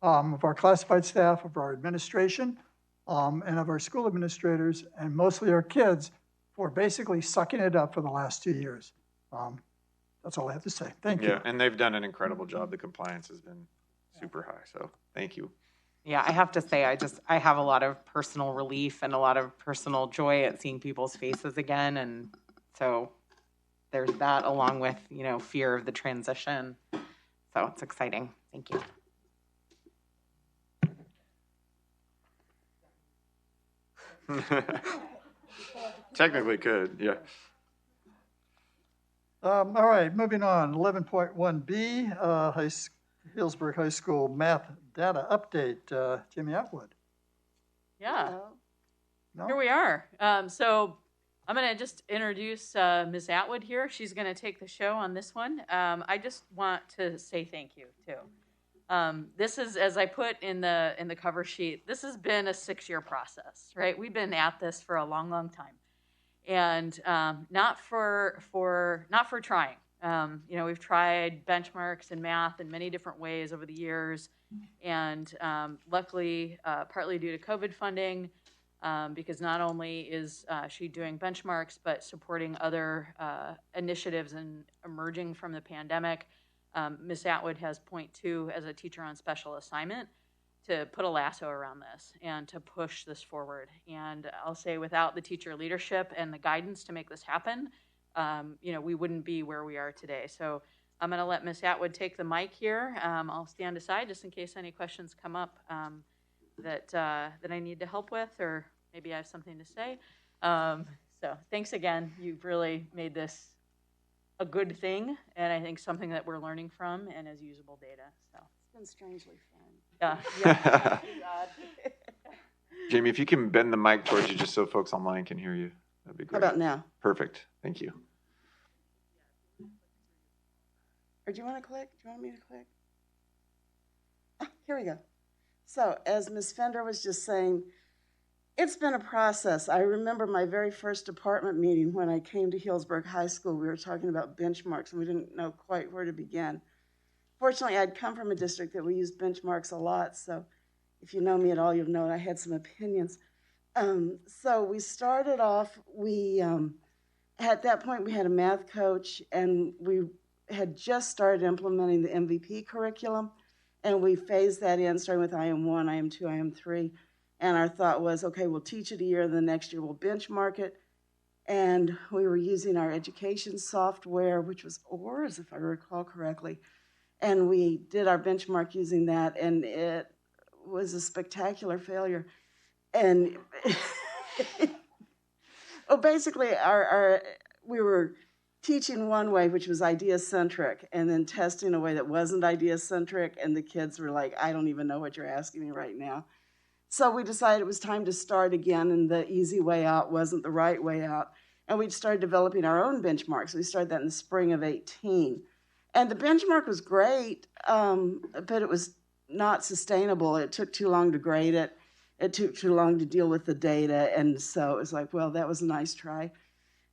of our classified staff, of our administration, and of our school administrators, and mostly our kids, for basically sucking it up for the last 2 years. That's all I have to say. Thank you. Yeah, and they've done an incredible job. The compliance has been super high. So thank you. Yeah, I have to say, I have a lot of personal relief and a lot of personal joy at seeing people's faces again. And so there's that, along with, fear of the transition. So it's exciting. Thank you. Technically could, yeah. All right, moving on. 11.1B, Healdsburg High School math data update. Jimmy Atwood. Yeah. No? Here we are. So I'm going to just introduce Ms. Atwood here. She's going to take the show on this one. I just want to say thank you, too. This is, as I put in the cover sheet, this has been a 6-year process, right? We've been at this for a long, long time. And not for trying. We've tried benchmarks in math in many different ways over the years. And luckily, partly due to COVID funding, because not only is she doing benchmarks, but supporting other initiatives and emerging from the pandemic, Ms. Atwood has point 2 as a teacher on special assignment to put a lasso around this and to push this forward. And I'll say, without the teacher leadership and the guidance to make this happen, we wouldn't be where we are today. So I'm going to let Ms. Atwood take the mic here. I'll stand aside just in case any questions come up that I need to help with, or maybe I have something to say. So thanks again. You've really made this a good thing, and I think something that we're learning from and is usable data. So it's been strangely fun. Yeah. Jamie, if you can bend the mic towards you just so folks online can hear you, that'd be great. How about now? Perfect. Thank you. Or do you want to click? Do you want me to click? Here we go. So, as Ms. Fender was just saying, it's been a process. I remember my very first department meeting when I came to Healdsburg High School. We were talking about benchmarks, and we didn't know quite where to begin. Fortunately, I'd come from a district that we used benchmarks a lot, so if you know me at all, you'll know I had some opinions. So we started off, at that point, we had a math coach, and we had just started implementing the MVP curriculum, and we phased that in, starting with IM1, IM2, IM3, and our thought was, okay, we'll teach it a year, and the next year we'll benchmark it, and we were using our education software, which was ORS, if I recall correctly, and we did our benchmark using that, and it was a spectacular failure. And well, basically, we were teaching one way, which was idea-centric, and then testing a way that wasn't idea-centric, and the kids were like, I don't even know what you're asking me right now. So we decided it was time to start again, and the easy way out wasn't the right way out. And we started developing our own benchmarks. We started that in the spring of 2018. And the benchmark was great, but it was not sustainable. It took too long to grade it. It took too long to deal with the data, and so it was like, well, that was a nice try.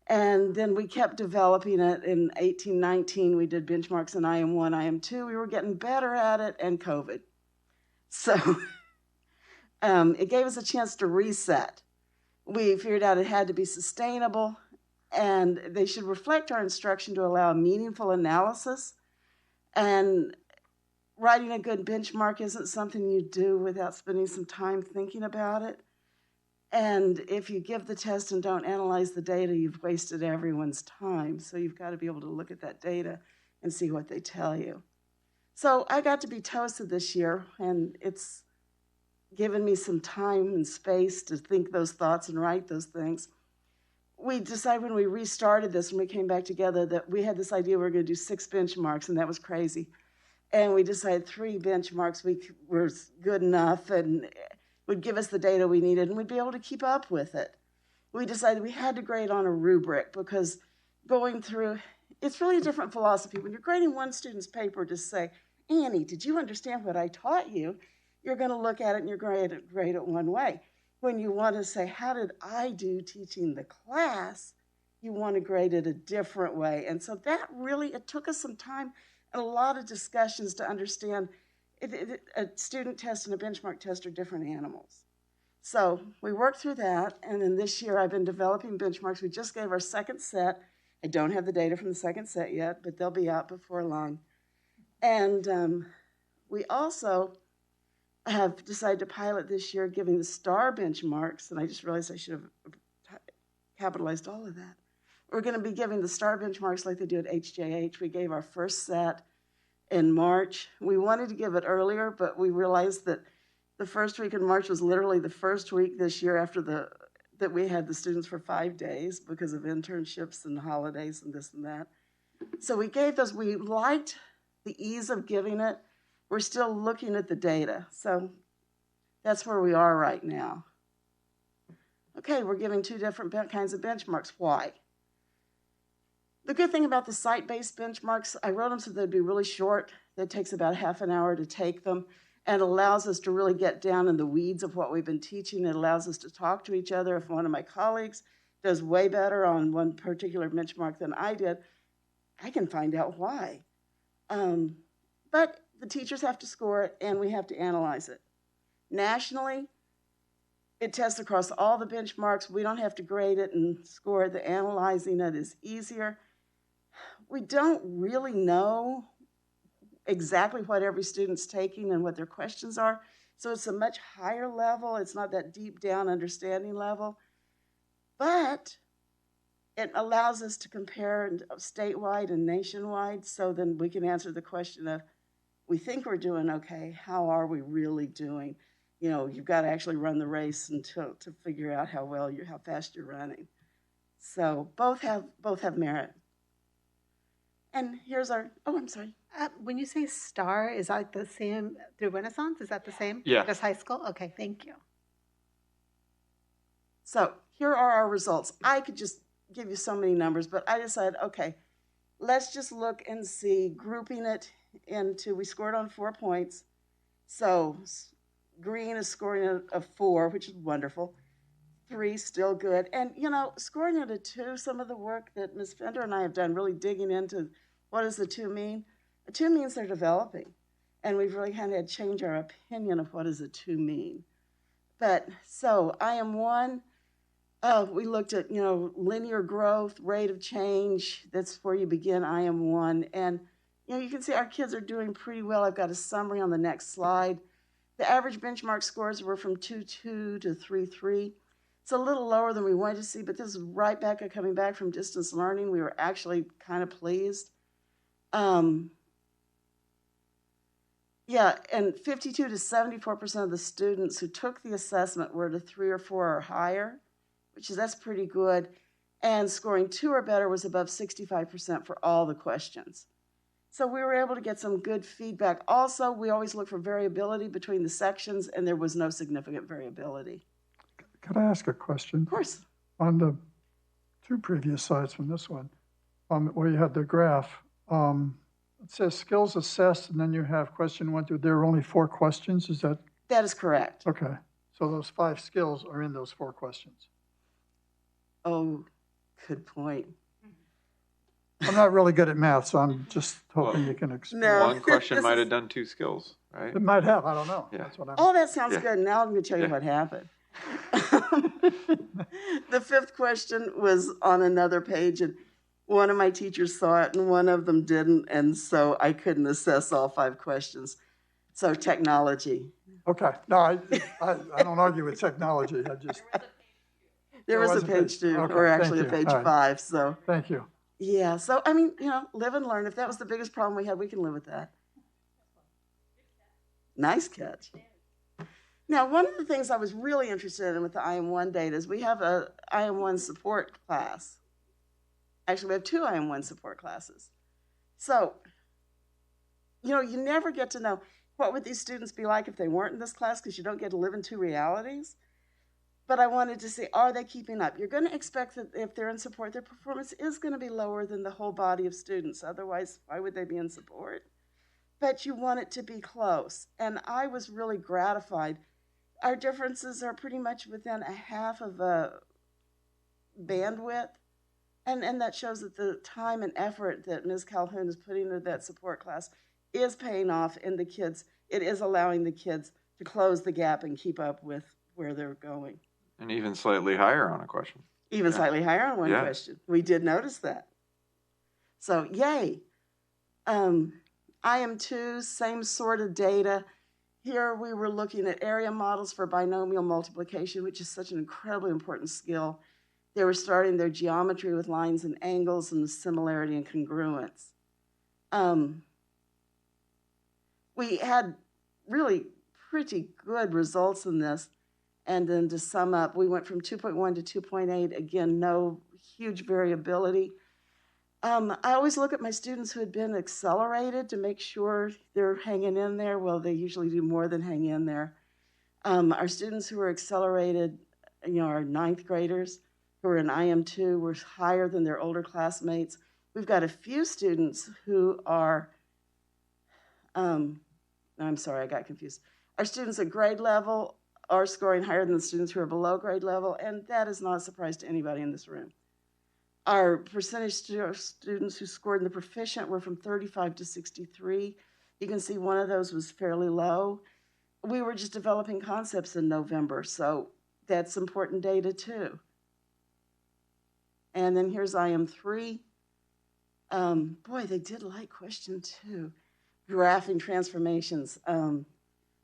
And then we kept developing it. In 18, 19, we did benchmarks in IM1, IM2. We were getting better at it, and COVID. So it gave us a chance to reset. We figured out it had to be sustainable, and they should reflect our instruction to allow meaningful analysis. And writing a good benchmark isn't something you do without spending some time thinking about it. And if you give the test and don't analyze the data, you've wasted everyone's time. So you've got to be able to look at that data and see what they tell you. So I got to be toasted this year, and it's given me some time and space to think those thoughts and write those things. We decided when we restarted this, when we came back together, that we had this idea we were going to do 6 benchmarks, and that was crazy. And we decided 3 benchmarks were good enough and would give us the data we needed, and we'd be able to keep up with it. We decided we had to grade on a rubric because going through, it's really a different philosophy. When you're grading one student's paper to say, Annie, did you understand what I taught you? You're going to look at it and you're going to grade it one way. When you want to say, how did I do teaching the class? You want to grade it a different way. And so that really, it took us some time and a lot of discussions to understand a student test and a benchmark test are different animals. So we worked through that, and then this year I've been developing benchmarks. We just gave our second set. I don't have the data from the second set yet, but they'll be out before long. And we also have decided to pilot this year giving the STAR benchmarks, and I just realized I should have capitalized all of that. We're going to be giving the STAR benchmarks like they do at HJH. We gave our first set in March. We wanted to give it earlier, but we realized that the first week in March was literally the first week this year after that we had the students for 5 days because of internships and holidays and this and that. So we gave those. We liked the ease of giving it. We're still looking at the data. So that's where we are right now. Okay, we're giving 2 different kinds of benchmarks. Why? The good thing about the site-based benchmarks, I wrote them so they'd be really short. That takes about half an hour to take them and allows us to really get down in the weeds of what we've been teaching. It allows us to talk to each other. If one of my colleagues does way better on one particular benchmark than I did, I can find out why. But the teachers have to score it, and we have to analyze it. Nationally, it tests across all the benchmarks. We don't have to grade it and score it. The analyzing it is easier. We don't really know exactly what every student's taking and what their questions are. So it's a much higher level. It's not that deep down understanding level. But it allows us to compare statewide and nationwide, so then we can answer the question of, we think we're doing okay, how are we really doing? You know, you've got to actually run the race to figure out how fast you're running. So both have merit. And here's our, I'm sorry. When you say STAR, is that the same through Renaissance? Is that the same? Yeah. As high school? Okay, thank you. So here are our results. I could just give you so many numbers, but I decided, okay, let's just look and see, grouping it into, we scored on 4 points. So green is scoring a 4, which is wonderful. 3, still good. And, you know, scoring at a 2, some of the work that Ms. Fender and I have done, really digging into what does the 2 mean? A 2 means they're developing. And we've really kind of had to change our opinion of what does a 2 mean. But, so, IM1, we looked at, you know, linear growth, rate of change. That's where you begin IM1. And, you know, you can see our kids are doing pretty well. I've got a summary on the next slide. The average benchmark scores were from 2.2 to 3.3. It's a little lower than we wanted to see, but this is right back at coming back from distance learning. We were actually kind of pleased. Yeah, and 52 to 74% of the students who took the assessment were at a 3 or 4 or higher, that's pretty good. And scoring 2 or better was above 65% for all the questions. So we were able to get some good feedback. Also, we always look for variability between the sections, and there was no significant variability. Could I ask a question? Of course. On the 2 previous slides from this one, where you had the graph, it says skills assessed, and then you have question 1 through. There are only 4 questions. Is that? That is correct. Okay. So those 5 skills are in those 4 questions. Oh, good point. I'm not really good at math, so I'm just hoping you can explain. No. One question This might is- have done 2 skills, right? It might have, I don't know. Yeah. That's what I'm. Oh, that sounds Yeah. good. Now I'm going to tell you Yeah. what happened. The 5th question was on another page, and one of my teachers saw it and one of them didn't, and so I couldn't assess all 5 questions. So technology. Okay. No, I don't argue with technology. I just. There was a page 2, Okay, or thank actually a you. page All right. 5. So Thank you. yeah. So I mean, live and learn. If that was the biggest problem we had, we can live with that. Nice catch. Now, one of the things I was really interested in with the IM1 data is we have a IM1 support class. Actually, we have 2 IM1 support classes. So, you never get to know what would these students be like if they weren't in this class, because you don't get to live in 2 realities. But I wanted to see, are they keeping up? You're going to expect that if they're in support, their performance is going to be lower than the whole body of students. Otherwise, why would they be in support? But you want it to be close. And I was really gratified. Our differences are pretty much within a half of a bandwidth. And that shows that the time and effort that Ms. Calhoun is putting into that support class is paying off in the kids. It is allowing the kids to close the gap and keep up with where they're going. And even slightly higher on a question. Even Yeah. slightly higher on one Yeah. question. We did notice that. So, yay. IM2, same sort of data. Here we were looking at area models for binomial multiplication, which is such an incredibly important skill. They were starting their geometry with lines and angles and the similarity and congruence. We had really pretty good results in this. And then to sum up, we went from 2.1 to 2.8. Again, no huge variability. I always look at my students who had been accelerated to make sure they're hanging in there. Well, they usually do more than hang in there. Our students who were accelerated, our 9th graders who are in IM2 were higher than their older classmates. We've got a few students who are, I'm sorry, I got confused. Our students at grade level are scoring higher than the students who are below grade level, and that is not a surprise to anybody in this room. Our percentage students who scored in the proficient were from 35 to 63. You can see one of those was fairly low. We were just developing concepts in November, so that's important data too. And then here's IM3. Boy, they did like question 2, graphing transformations.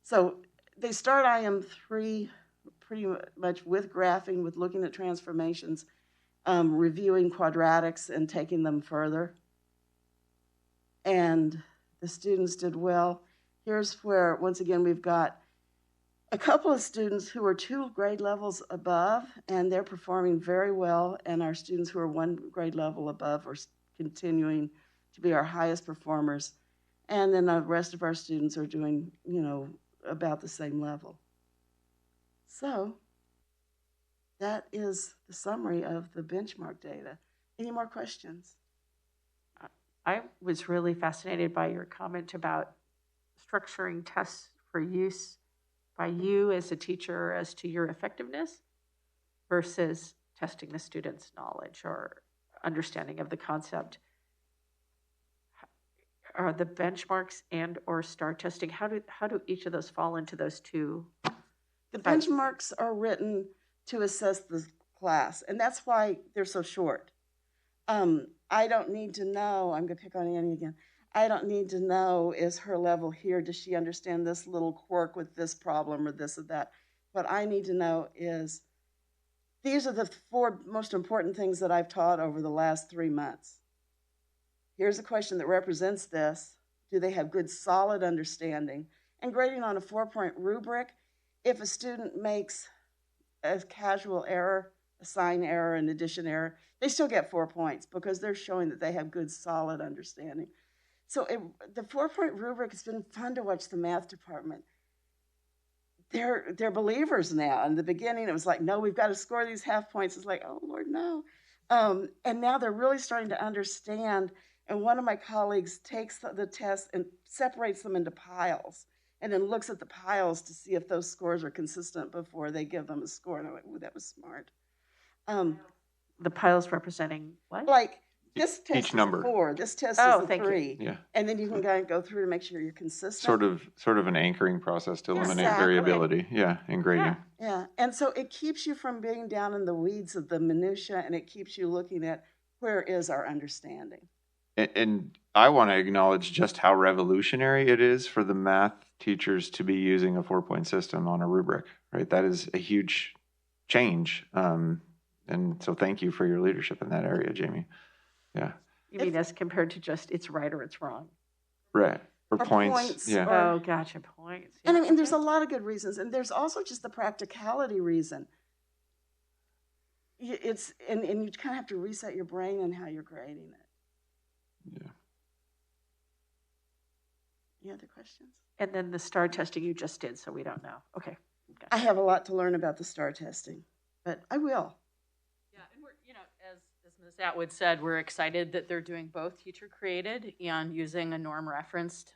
So they start IM3 pretty much with graphing, with looking at transformations, reviewing quadratics and taking them further. And the students did well. Here's where, once again, we've got a couple of students who are 2 grade levels above, and they're performing very well. And our students who are 1 grade level above are continuing to be our highest performers. And then the rest of our students are doing, about the same level. So that is the summary of the benchmark data. Any more questions? I was really fascinated by your comment about structuring tests for use by you as a teacher as to your effectiveness versus testing the student's knowledge or understanding of the concept. Are the benchmarks and or STAR testing, how do each of those fall into those 2? The benchmarks are written to assess the class, and that's why they're so short. I don't need to know, I'm going to pick on Annie again. I don't need to know, is her level here? Does she understand this little quirk with this problem or this or that? What I need to know is, these are the 4 most important things that I've taught over the last 3 months. Here's a question that represents this. Do they have good, solid understanding? And grading on a 4-point rubric, if a student makes a casual error, a sign error, an addition error, they still get 4 points because they're showing that they have good, solid understanding. So the 4-point rubric, has been fun to watch the math department. They're believers now. In the beginning, it was like, no, we've got to score these half points. It's like, oh, Lord, no. And now they're really starting to understand. And one of my colleagues takes the test and separates them into piles. and then looks at the piles to see if those scores are consistent before they give them a score. And I'm like, ooh, that was smart. The piles representing what? Like this test Each is number. a 4, this test Oh, is a thank you. 3. Yeah. And then you can kind of go through to make sure you're consistent. Sort of an anchoring process to eliminate Exactly. variability. Yeah, in grading. Yeah, and so it keeps you from being down in the weeds of the minutia, and it keeps you looking at where is our understanding. And I want to acknowledge just how revolutionary it is for the math teachers to be using a 4-point system on a rubric, right? That is a huge change. And so thank you for your leadership in that area, Jamie. Yeah. You mean as compared to just it's right or it's wrong? Right. Or points. Yeah. Oh, gotcha. Points. And I mean, there's a lot of good reasons, and there's also just the practicality reason. It's and you kind of have to reset your brain and how you're grading it. Yeah. Any other questions? And then the STAR testing you just did, so we don't know. Okay. I have a lot to learn about the STAR testing, but I will. Yeah, and we're, as Ms. Atwood said, we're excited that they're doing both teacher created and using a norm referenced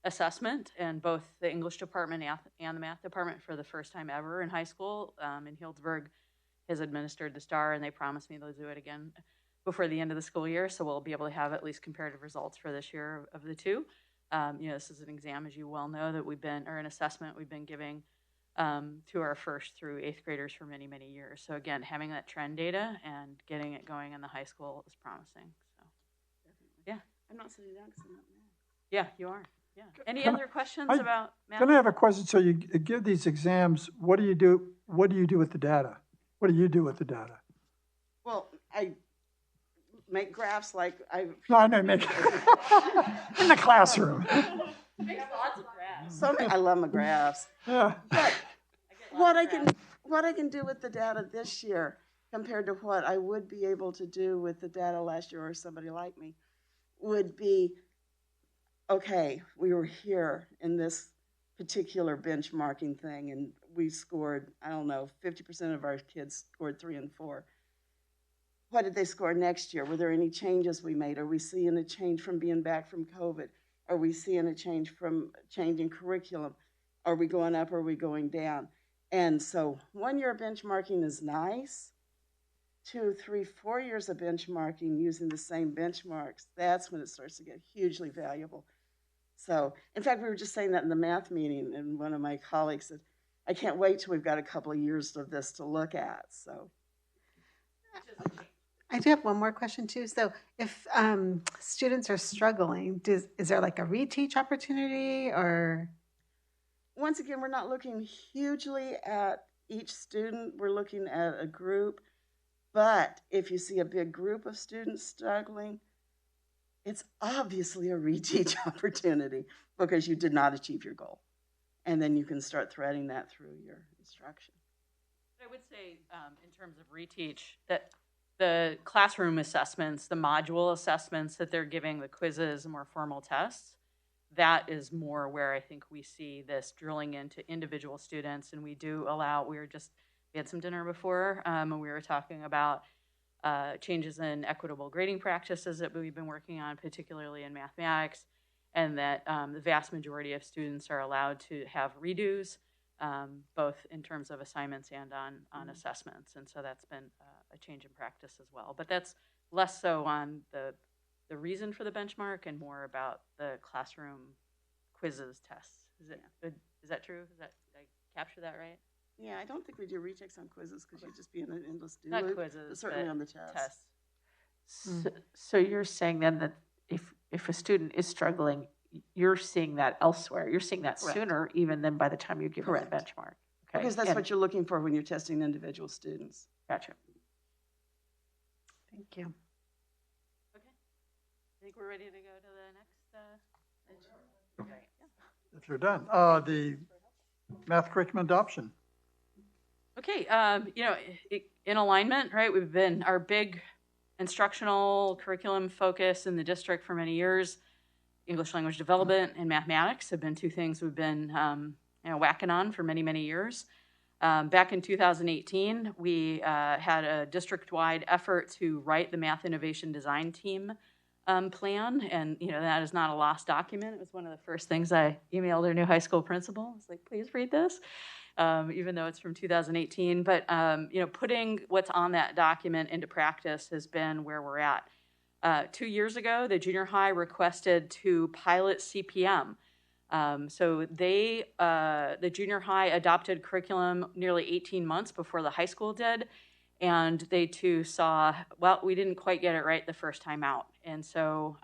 assessment, and both the English department and the math department for the first time ever in high school in Healdsburg has administered the STAR, and they promised me they'll do it again before the end of the school year, so we'll be able to have at least comparative results for this year of the two. This is an exam, as you well know, that or an assessment we've been giving to our 1st through 8th graders for many, many years. So again, having that trend data and getting it going in the high school is promising. So, yeah. I'm not sitting down because I'm not mad. Yeah, you are. Yeah. Any Can other questions I- about math? Can I have a question? So you give these exams, what do you do? What do you do with the data? What do you do with the data? Well, I make graphs like I. No, I know, make in the classroom. Makes lots of graphs. I love my graphs. Yeah. But what I can do with the data this year compared to what I would be able to do with the data last year or somebody like me would be, okay, we were here in this particular benchmarking thing and we scored, 50% of our kids scored 3 and 4. What did they score next year? Were there any changes we made? Are we seeing a change from being back from COVID? Are we seeing a change from changing curriculum? Are we going up or are we going down? And so 1 year of benchmarking is nice. 2, 3, 4 years of benchmarking using the same benchmarks, that's when it starts to get hugely valuable. So, in fact, we were just saying that in the math meeting, and one of my colleagues said, I can't wait till we've got a couple of years of this to look at. So, I do have one more question too. So if students are struggling, is there like a reteach opportunity or? Once again, we're not looking hugely at each student. We're looking at a group. But if you see a big group of students struggling, it's obviously a reteach opportunity because you did not achieve your goal. And then you can start threading that through your instruction. I would say in terms of reteach that the classroom assessments, the module assessments that they're giving, the quizzes and more formal tests, that is more where I think we see this drilling into individual students. And we do allow, we had some dinner before and we were talking about changes in equitable grading practices that we've been working on, particularly in mathematics, and that the vast majority of students are allowed to have redos, both in terms of assignments and on assessments. And so that's been a change in practice as well. But that's less so on the reason for the benchmark and more about the classroom quizzes, tests. Is that true? Did I capture that right? Yeah, I don't think we do retakes on quizzes because you'd just be in an endless do Not loop, quizzes, but certainly on the tests. So you're saying then that if a student is struggling, you're seeing that elsewhere. You're seeing that Correct. sooner even than by the time you give them the benchmark. Okay. Because that's what you're looking for when you're testing individual students. Gotcha. Thank you. Okay. I think we're ready to go to the next. Okay. If you're done, the math curriculum adoption. Okay, in alignment, right? We've been our big instructional curriculum focus in the district for many years. English language development and mathematics have been two things we've been whacking on for many, many years. Back in 2018, we had a district-wide effort to write the Math Innovation Design Team plan, and that is not a lost document. It was one of the first things I emailed our new high school principal. I was like, please read this, even though it's from 2018. But putting what's on that document into practice has been where we're at. 2 years ago, the junior high requested to pilot CPM. So the junior high adopted curriculum nearly 18 months before the high school did. And they too saw, well, we didn't quite get it right the first time out. And so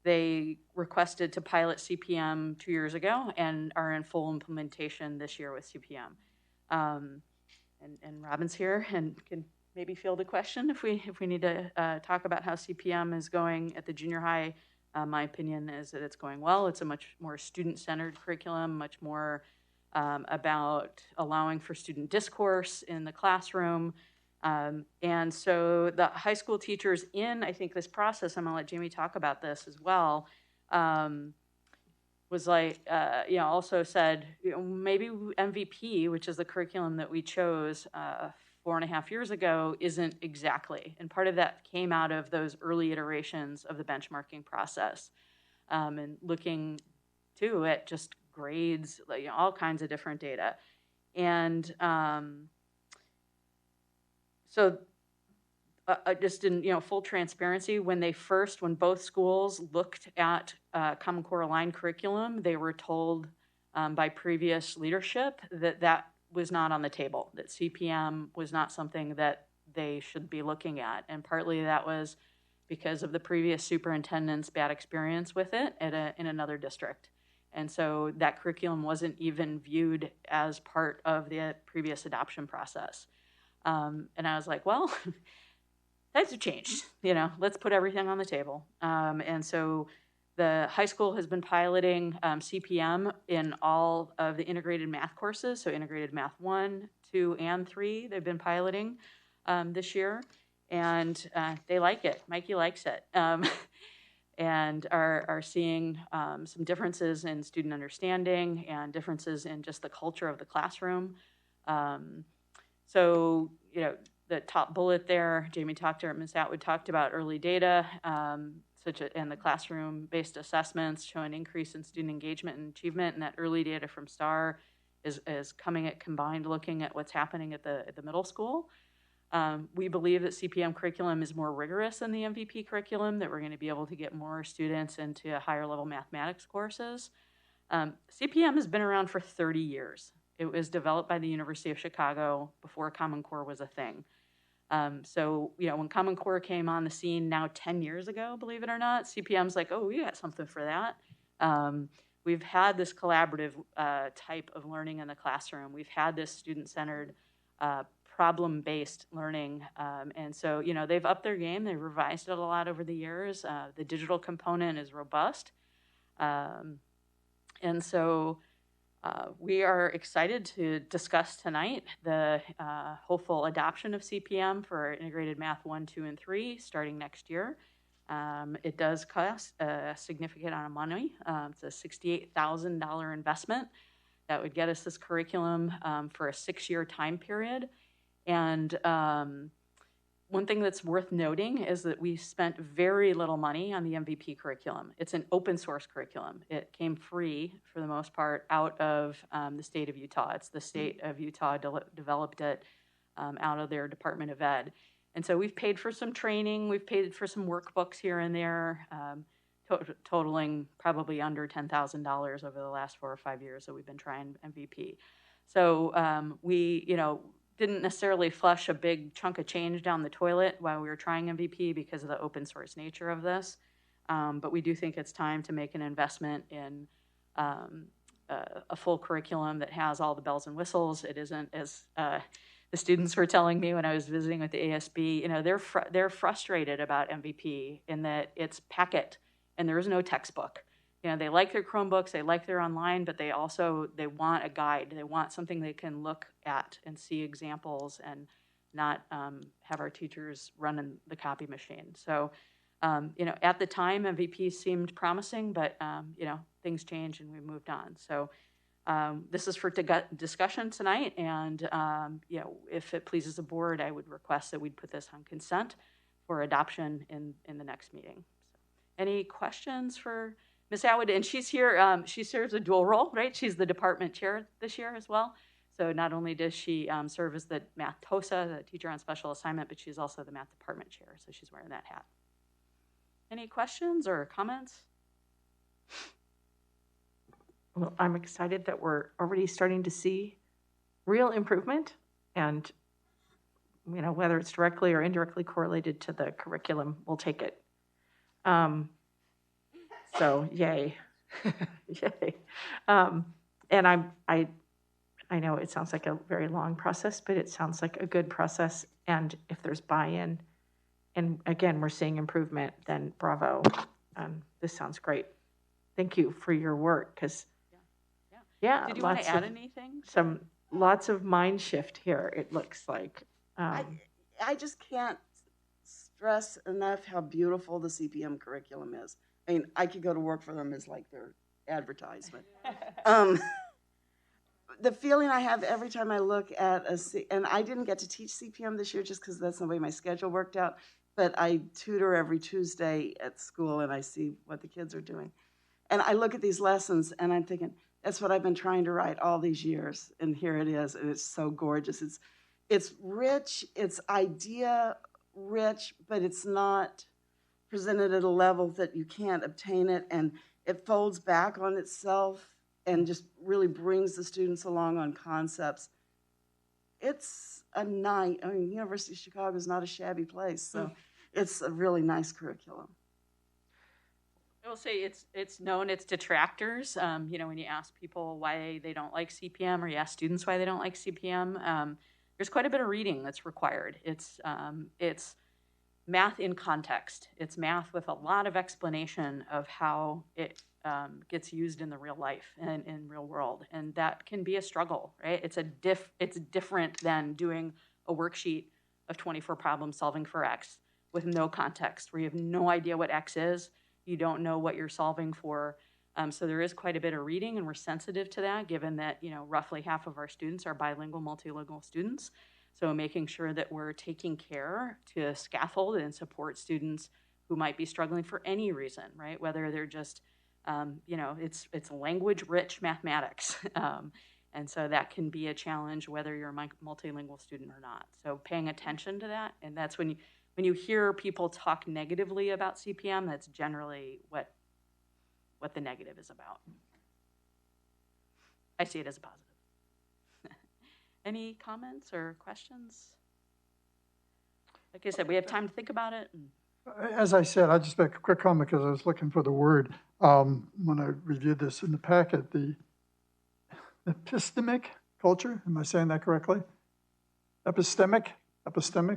they requested to pilot CPM 2 years ago and are in full implementation this year with CPM. And Robin's here and can maybe field a question if we need to talk about how CPM is going at the junior high. My opinion is that it's going well. It's a much more student-centered curriculum, much more about allowing for student discourse in the classroom. And so the high school teachers in, I think, this process, I'm going to let Jamie talk about this as well, was like, also said, maybe MVP, which is the curriculum that we chose 4.5 years ago, isn't exactly. And part of that came out of those early iterations of the benchmarking process, and looking too at just grades, all kinds of different data. And so just in full transparency, when both schools looked at Common Core aligned curriculum, they were told by previous leadership that was not on the table, that CPM was not something that they should be looking at. And partly that was because of the previous superintendent's bad experience with it in another district. And so that curriculum wasn't even viewed as part of the previous adoption process. And I was like, well, times have changed, let's put everything on the table. And so the high school has been piloting CPM in all of the integrated math courses. So integrated math 1, 2, and 3, they've been piloting this year. And they like it. Mikey likes it. And are seeing some differences in student understanding and differences in just the culture of the classroom. So, the top bullet there, Ms. Atwood talked about early data, and the classroom-based assessments show an increase in student engagement and achievement, and that early data from STAR is coming at combined looking at what's happening at the middle school. We believe that CPM curriculum is more rigorous than the MVP curriculum, that we're going to be able to get more students into higher level mathematics courses. CPM has been around for 30 years. It was developed by the University of Chicago before Common Core was a thing. So, when Common Core came on the scene now 10 years ago, believe it or not, CPM's like, oh, we got something for that. We've had this collaborative type of learning in the classroom. We've had this student-centered problem-based learning. And so, they've upped their game. They've revised it a lot over the years. The digital component is robust. And so we are excited to discuss tonight the hopeful adoption of CPM for integrated math 1, 2, and 3 starting next year. It does cost a significant amount of money. It's a $68,000 investment that would get us this curriculum for a 6-year time period. And one thing that's worth noting is that we spent very little money on the MVP curriculum. It's an open source curriculum. It came free, for the most part, out of the state of Utah. It's the state of Utah developed it out of their Department of Ed. And so we've paid for some training. We've paid for some workbooks here and there, totaling probably under $10,000 over the last 4 or 5 years that we've been trying MVP. So we, didn't necessarily flush a big chunk of change down the toilet while we were trying MVP because of the open source nature of this. But we do think it's time to make an investment in a full curriculum that has all the bells and whistles. It isn't, as the students were telling me when I was visiting with the ASB, they're frustrated about MVP in that it's packet and there is no textbook. They like their Chromebooks, they like their online, but they want a guide. They want something they can look at and see examples and not have our teachers running the copy machine. So, at the time, MVP seemed promising, but, things changed and we moved on. So this is for discussion tonight. And, if it pleases the board, I would request that we'd put this on consent for adoption in the next meeting. So. Any questions for Ms. Atwood? And she's here, she serves a dual role, right? She's the department chair this year as well. So not only does she serve as the math TOSA, the teacher on special assignment, but she's also the math department chair. So she's wearing that hat. Any questions or comments? Well, I'm excited that we're already starting to see real improvement, and whether it's directly or indirectly correlated to the curriculum, we'll take it. So yay, yay. And I know it sounds like a very long process, but it sounds like a good process. And if there's buy-in, and again, we're seeing improvement, then bravo. This sounds great. Thank you for your work, because yeah. Did you want to add anything? Lots of mind shift here, it looks like. I just can't stress enough how beautiful the CPM curriculum is. I mean, I could go to work for them as like their advertisement. The feeling I have every time I look at and I didn't get to teach CPM this year just because that's the way my schedule worked out, but I tutor every Tuesday at school and I see what the kids are doing. And I look at these lessons and I'm thinking, that's what I've been trying to write all these years, and here it is, and it's so gorgeous. It's rich, it's idea rich, but it's not presented at a level that you can't obtain it, and it folds back on itself and just really brings the students along on concepts. It's a night. I mean, University of Chicago is not a shabby place, so it's a really nice curriculum. I will say it's known its detractors. When you ask people why they don't like CPM, or you ask students why they don't like CPM, there's quite a bit of reading that's required. It's math in context. It's math with a lot of explanation of how it gets used in the real life and in real world, and that can be a struggle, right? It's different than doing a worksheet of 24 problems solving for X with no context, where you have no idea what X is. You don't know what you're solving for. So there is quite a bit of reading, and we're sensitive to that, given that roughly half of our students are bilingual, multilingual students. So making sure that we're taking care to scaffold and support students who might be struggling for any reason, right? Whether they're just, it's language-rich mathematics. And so that can be a challenge whether you're a multilingual student or not. So paying attention to that, and that's when you hear people talk negatively about CPM, that's generally what the negative is about. I see it as a positive. Any comments or questions? Like I said, we have time to think about it. As I said, I'll just make a quick comment because I was looking for the word. When I reviewed this in the packet, the epistemic culture, am I saying that correctly? Epistemic,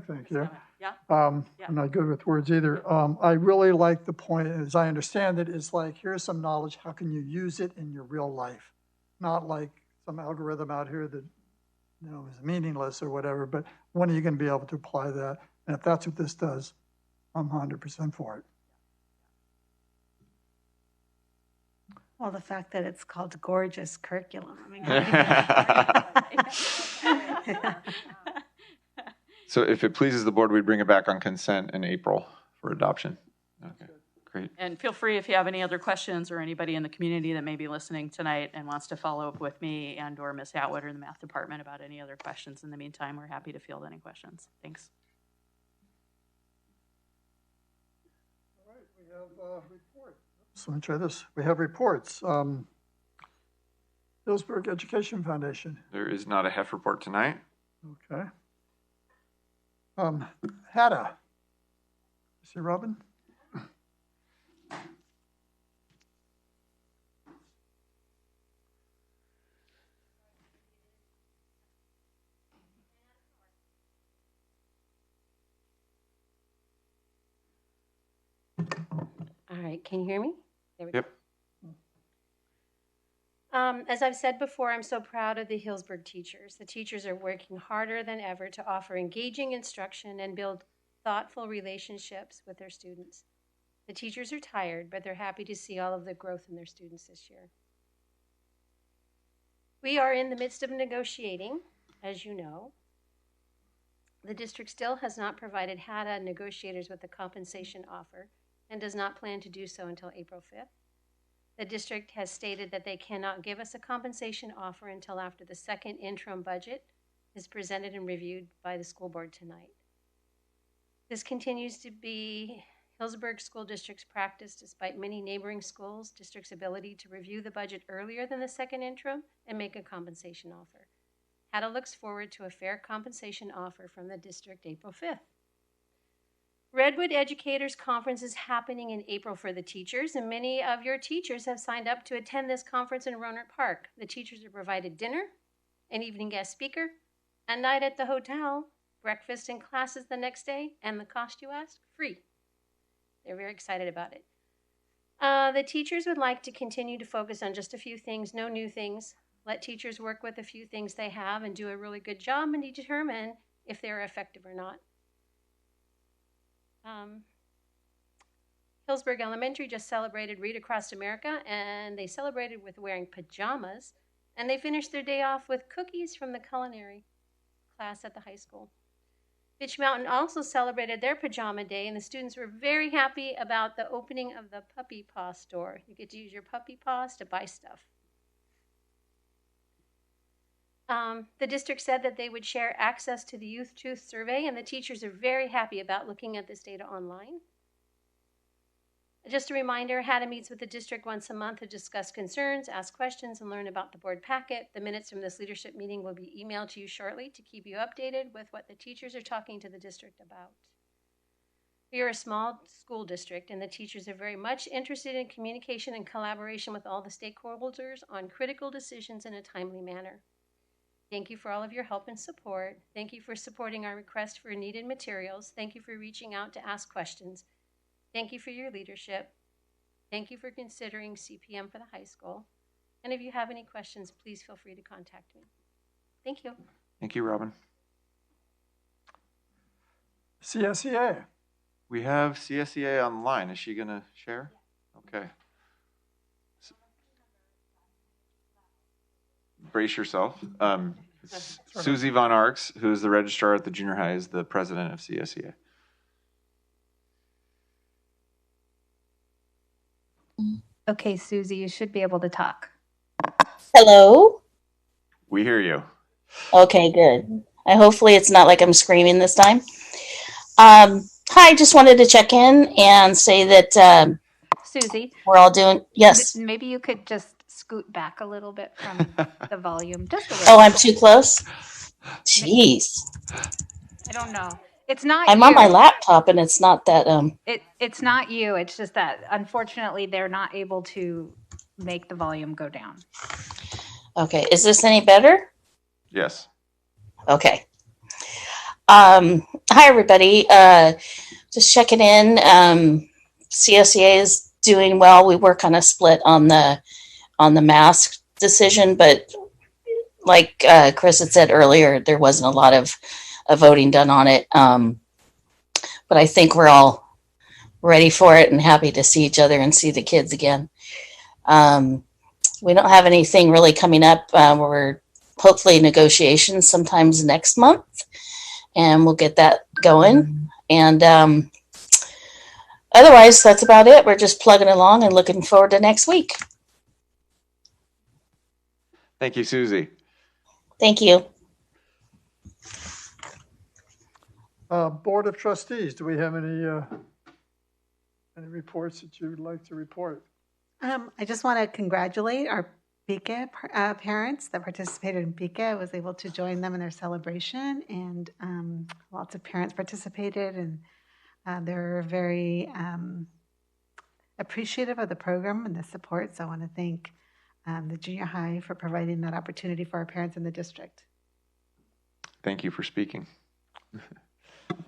thank you. Yeah. I'm not good with words either. I really like the point, as I understand it, is like, here's some knowledge, how can you use it in your real life? Not like some algorithm out here that is meaningless or whatever, but when are you going to be able to apply that? And if that's what this does, I'm 100% for it. Well, the fact that it's called gorgeous curriculum. I mean, So if it pleases the board, we'd bring it back on consent in April for adoption. Okay, great. And feel free, if you have any other questions, or anybody in the community that may be listening tonight and wants to follow up with me and or Ms. Atwood or the math department about any other questions. In the meantime, we're happy to field any questions. Thanks. All right, we have reports. So let me try this. We have reports. Healdsburg Education Foundation. There is not a HEF report tonight. Okay. HADA. See Robin? All right, can you hear me? There we Yep. go. As I've said before, I'm so proud of the Healdsburg teachers. The teachers are working harder than ever to offer engaging instruction and build thoughtful relationships with their students. The teachers are tired, but they're happy to see all of the growth in their students this year. We are in the midst of negotiating, as you know. The district still has not provided HADA negotiators with a compensation offer, and does not plan to do so until April 5th. The district has stated that they cannot give us a compensation offer until after the second interim budget is presented and reviewed by the school board tonight. This continues to be Healdsburg School District's practice, despite many neighboring schools' district's ability to review the budget earlier than the second interim and make a compensation offer. HADA looks forward to a fair compensation offer from the district April 5th. Redwood Educators Conference is happening in April for the teachers, and many of your teachers have signed up to attend this conference in Rohnert Park. The teachers are provided dinner, an evening guest speaker, a night at the hotel, breakfast and classes the next day, and the cost, you ask? Free. They're very excited about it. The teachers would like to continue to focus on just a few things, no new things. Let teachers work with a few things they have and do a really good job and determine if they're effective or not. Healdsburg Elementary just celebrated Read Across America, and they celebrated with wearing pajamas, and they finished their day off with cookies from the culinary class at the high school. Fitch Mountain also celebrated their pajama day, and the students were very happy about the opening of the puppy paw store. You get to use your puppy paws to buy stuff. The district said that they would share access to the Youth Truth Survey, and the teachers are very happy about looking at this data online. Just a reminder, HADA meets with the district once a month to discuss concerns, ask questions, and learn about the board packet. The minutes from this leadership meeting will be emailed to you shortly to keep you updated with what the teachers are talking to the district about. We are a small school district, and the teachers are very much interested in communication and collaboration with all the stakeholders on critical decisions in a timely manner. Thank you for all of your help and support. Thank you for supporting our request for needed materials. Thank you for reaching out to ask questions. Thank you for your leadership. Thank you for considering CPM for the high school. And if you have any questions, please feel free to contact me. Thank you. Thank you, Robin. CSEA. We have CSEA online. Is she going to share? Okay. Brace yourself. Susie Von Arks, who is the registrar at the junior high, is the president of CSEA. Okay, Susie, you should be able to talk. Hello? We hear you. Okay, good. Hopefully it's not like I'm screaming this time. Hi, just wanted to check in and say that Susie, we're all doing, yes. Maybe you could just scoot back a little bit from the volume. Just a little. Oh, I'm too close? Jeez. I don't know. It's not I'm you. on my laptop and it's not that It's not you. It's just that unfortunately they're not able to make the volume go down. Okay, is this any better? Yes. Okay. Hi everybody. Just checking in. CSEA is doing well. We were kind of split on the mask decision, but like Chris had said earlier, there wasn't a lot of voting done on it. But I think we're all ready for it and happy to see each other and see the kids again. We don't have anything really coming up. We're hopefully negotiations sometimes next month, and we'll get that going. And otherwise, that's about it. We're just plugging along and looking forward to next week. Thank you, Susie. Thank you. Board of Trustees, do we have any reports that you would like to report? I just want to congratulate our PICA parents that participated in PICA. I was able to join them in their celebration, and lots of parents participated, and they're very appreciative of the program and the support. So I want to thank the junior high for providing that opportunity for our parents in the district. Thank you for speaking.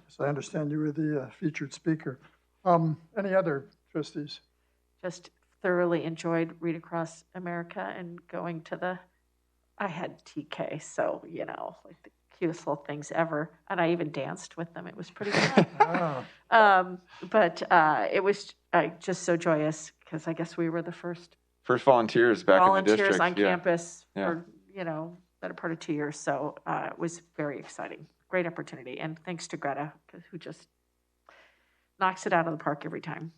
So I understand you were the featured speaker. Any other trustees? Just thoroughly enjoyed Read Across America and going to I had TK, so, like the cutest little things ever. And I even danced with them. It was pretty fun. But it was just so joyous because I guess we were the first volunteers back in the district. On campus for, better part of 2 years. So it was very exciting. Great opportunity. And thanks to Greta, who just knocks it out of the park every time.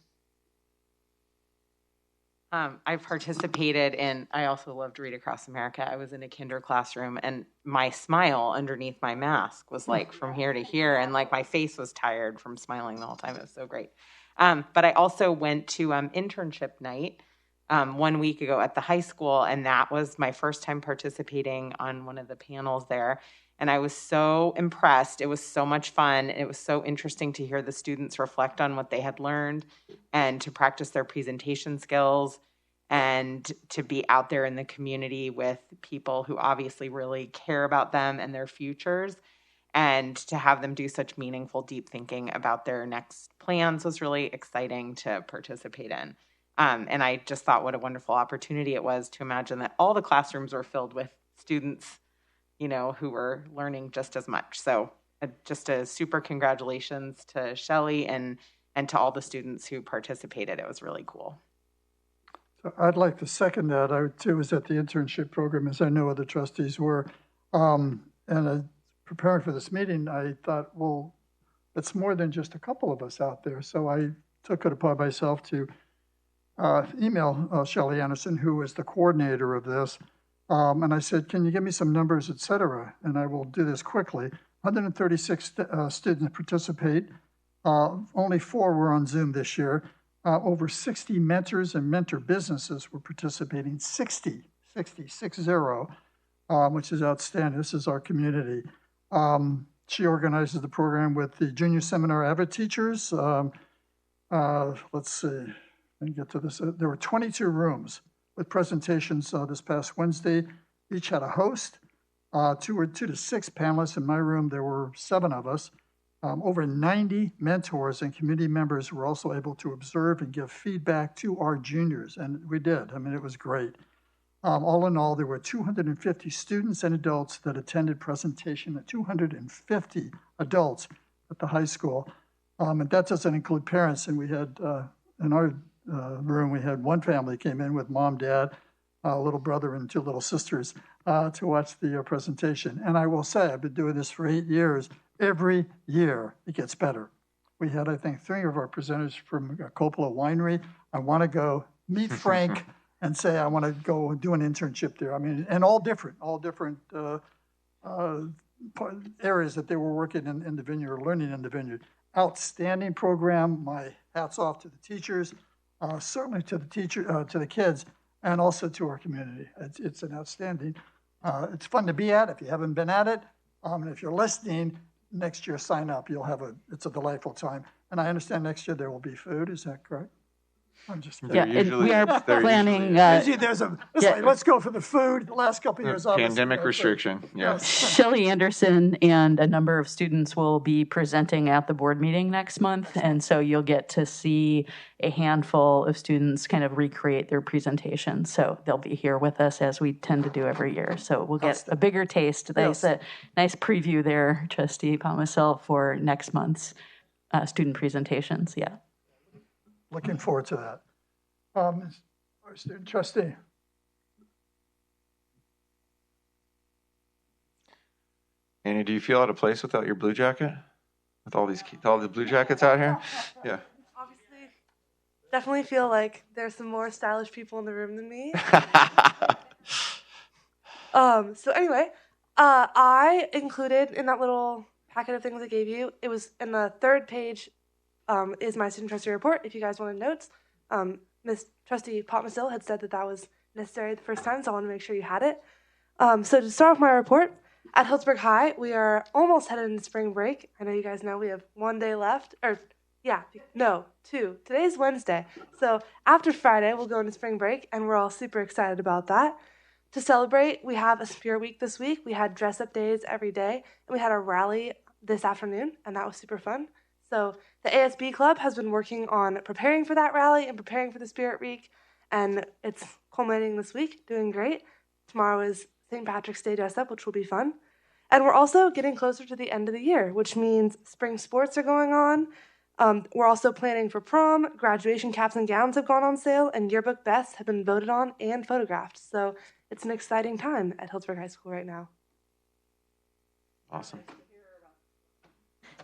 I participated in, I also loved Read Across America. I was in a kinder classroom, and my smile underneath my mask was like from here to here, and like my face was tired from smiling the whole time. It was so great. But I also went to internship night 1 week ago at the high school, and that was my first time participating on one of the panels there. And I was so impressed. It was so much fun. It was so interesting to hear the students reflect on what they had learned and to practice their presentation skills and to be out there in the community with people who obviously really care about them and their futures, and to have them do such meaningful, deep thinking about their next plans was really exciting to participate in. And I just thought what a wonderful opportunity it was to imagine that all the classrooms were filled with students, who were learning just as much. So just a super congratulations to Shelley and to all the students who participated. It was really cool. So I'd like to second that. I too was at the internship program, as I know other trustees were. And preparing for this meeting, I thought, well, it's more than just a couple of us out there. So I took it upon myself to email Shelley Anderson, who was the coordinator of this. And I said, can you give me some numbers, et cetera? And I will do this quickly. 136 students participate. Only 4 were on Zoom this year. Over 60 mentors and mentor businesses were participating, 60, which is outstanding. This is our community. She organizes the program with the junior seminar avid teachers. Let's see, let me get to this. There were 22 rooms with presentations this past Wednesday. Each had a host, 2 to 6 panelists. In my room, there were 7 of us. Over 90 mentors and community members were also able to observe and give feedback to our juniors, and we did. I mean, it was great. All in all, there were 250 students and adults that attended presentation, 250 adults at the high school. And that doesn't include parents. And we had, in our room, we had one family came in with mom, dad, a little brother, and 2 little sisters to watch the presentation. And I will say, I've been doing this for 8 years. Every year, it gets better. We had, I think, 3 of our presenters from Coppola Winery. I want to go meet Frank and say I want to go do an internship there. I mean, and all different areas that they were working in the vineyard or learning in the vineyard. Outstanding program. My hats off to the teachers, certainly to the kids, and also to our community. It's an outstanding. It's fun to be at if you haven't been at it. And if you're listening, next year sign up. It's a delightful time. And I understand next year there will be food. Is that correct? I'm just kidding. Yeah, and we are planning. Let's go for the food. The last couple of years, pandemic restriction. Yeah. Shelley Anderson and a number of students will be presenting at the board meeting next month, and so you'll get to see a handful of students kind of recreate their presentation. So they'll be here with us as we tend to do every year. So we'll get a bigger taste. There's a nice preview there, Trustee Palmisel, for next month's student presentations. Yeah. Looking forward to that. Our student trustee. Annie, do you feel out of place without your blue jacket? With all the blue jackets out here? Yeah. Obviously, definitely feel like there's some more stylish people in the room than me. So anyway, I included in that little packet of things I gave you, it was in the 3rd page is my student trustee report. If you guys wanted notes, Miss Trustee Potmasil had said that was necessary the first time, so I want to make sure you had it. So to start off my report, at Healdsburg High, we are almost headed into spring break. I know you guys know we have 1 day left, 2. Today's Wednesday. So after Friday, we'll go into spring break, and we're all super excited about that. To celebrate, we have a Spirit Week this week. We had dress-up days every day, and we had a rally this afternoon, and that was super fun. So the ASB Club has been working on preparing for that rally and preparing for the Spirit Week, and it's culminating this week, doing great. Tomorrow is St. Patrick's Day dress-up, which will be fun. And we're also getting closer to the end of the year, which means spring sports are going on. We're also planning for prom. Graduation caps and gowns have gone on sale, and yearbook bests have been voted on and photographed. So it's an exciting time at Healdsburg High School right now. Awesome.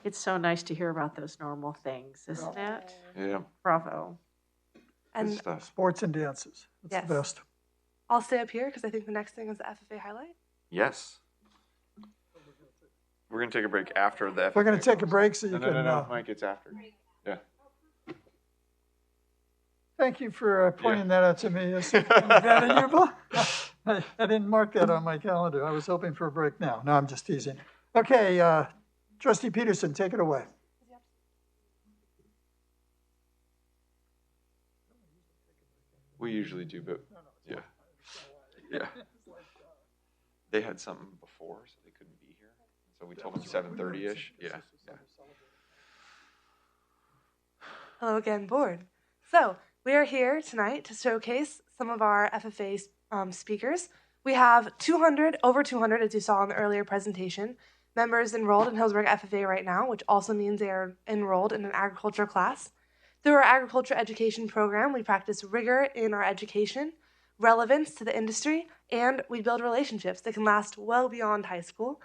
It's so nice to hear about those normal things, isn't it? Yeah. Bravo. And stuff. Sports and dances. That's Yes. the best. I'll stay up here because I think the next thing is the FFA highlight. Yes. We're going to take a break after the We're going FFA to take a goes. break so you No, can. Mike, it's after. Yeah. Thank you for pointing that out to me. I didn't mark that on my calendar. I was hoping for a break now. No, I'm just teasing. Okay, Trustee Peterson, take it away. We usually do, but yeah. Yeah. They had something before, so they couldn't be here. So we told them 7:30-ish. Yeah. Hello again, board. So we are here tonight to showcase some of our FFA speakers. We have over 200, as you saw in the earlier presentation, members enrolled in Healdsburg FFA right now, which also means they are enrolled in an agriculture class. Through our agriculture education program, we practice rigor in our education, relevance to the industry, and we build relationships that can last well beyond high school.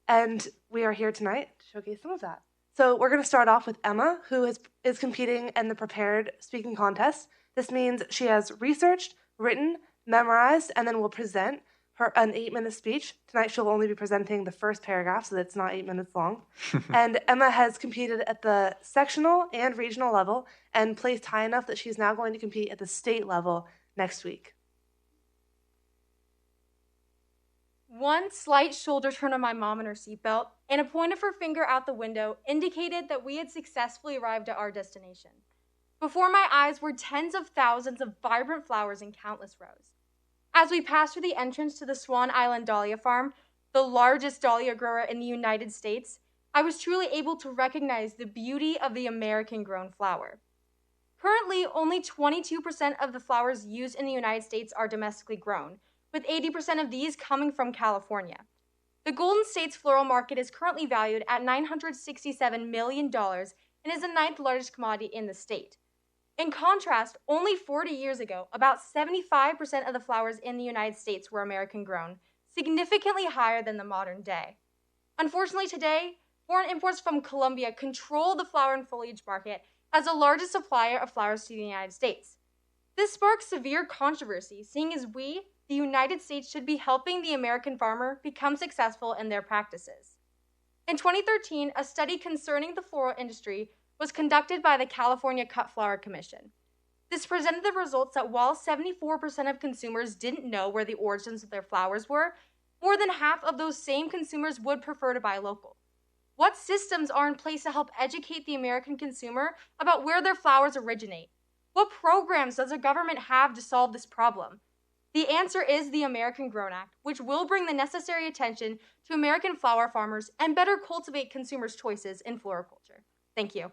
And we are here tonight to showcase some of that. So we're going to start off with Emma, who is competing in the prepared speaking contest. This means she has researched, written, memorized, and then will present an 8-minute speech. Tonight she'll only be presenting the first paragraph, so that it's not 8 minutes long. And Emma has competed at the sectional and regional level and placed high enough that she's now going to compete at the state level next week. One slight shoulder turn on my mom in her seatbelt and a point of her finger out the window indicated that we had successfully arrived at our destination. Before my eyes were tens of thousands of vibrant flowers in countless rows. As we passed through the entrance to the Swan Island Dahlia Farm, the largest dahlia grower in the United States, I was truly able to recognize the beauty of the American-grown flower. Currently, only 22% of the flowers used in the United States are domestically grown, with 80% of these coming from California. The Golden State's floral market is currently valued at $967 million and is the 9th largest commodity in the state. In contrast, only 40 years ago, about 75% of the flowers in the United States were American grown, significantly higher than the modern day. Unfortunately today, foreign imports from Colombia control the flower and foliage market as the largest supplier of flowers to the United States. This sparks severe controversy, seeing as we, the United States, should be helping the American farmer become successful in their practices. In 2013, a study concerning the floral industry was conducted by the California Cut Flower Commission. This presented the results that while 74% of consumers didn't know where the origins of their flowers were, more than half of those same consumers would prefer to buy local. What systems are in place to help educate the American consumer about where their flowers originate? What programs does the government have to solve this problem? The answer is the American Grown Act, which will bring the necessary attention to American flower farmers and better cultivate consumers' choices in floriculture. Thank you.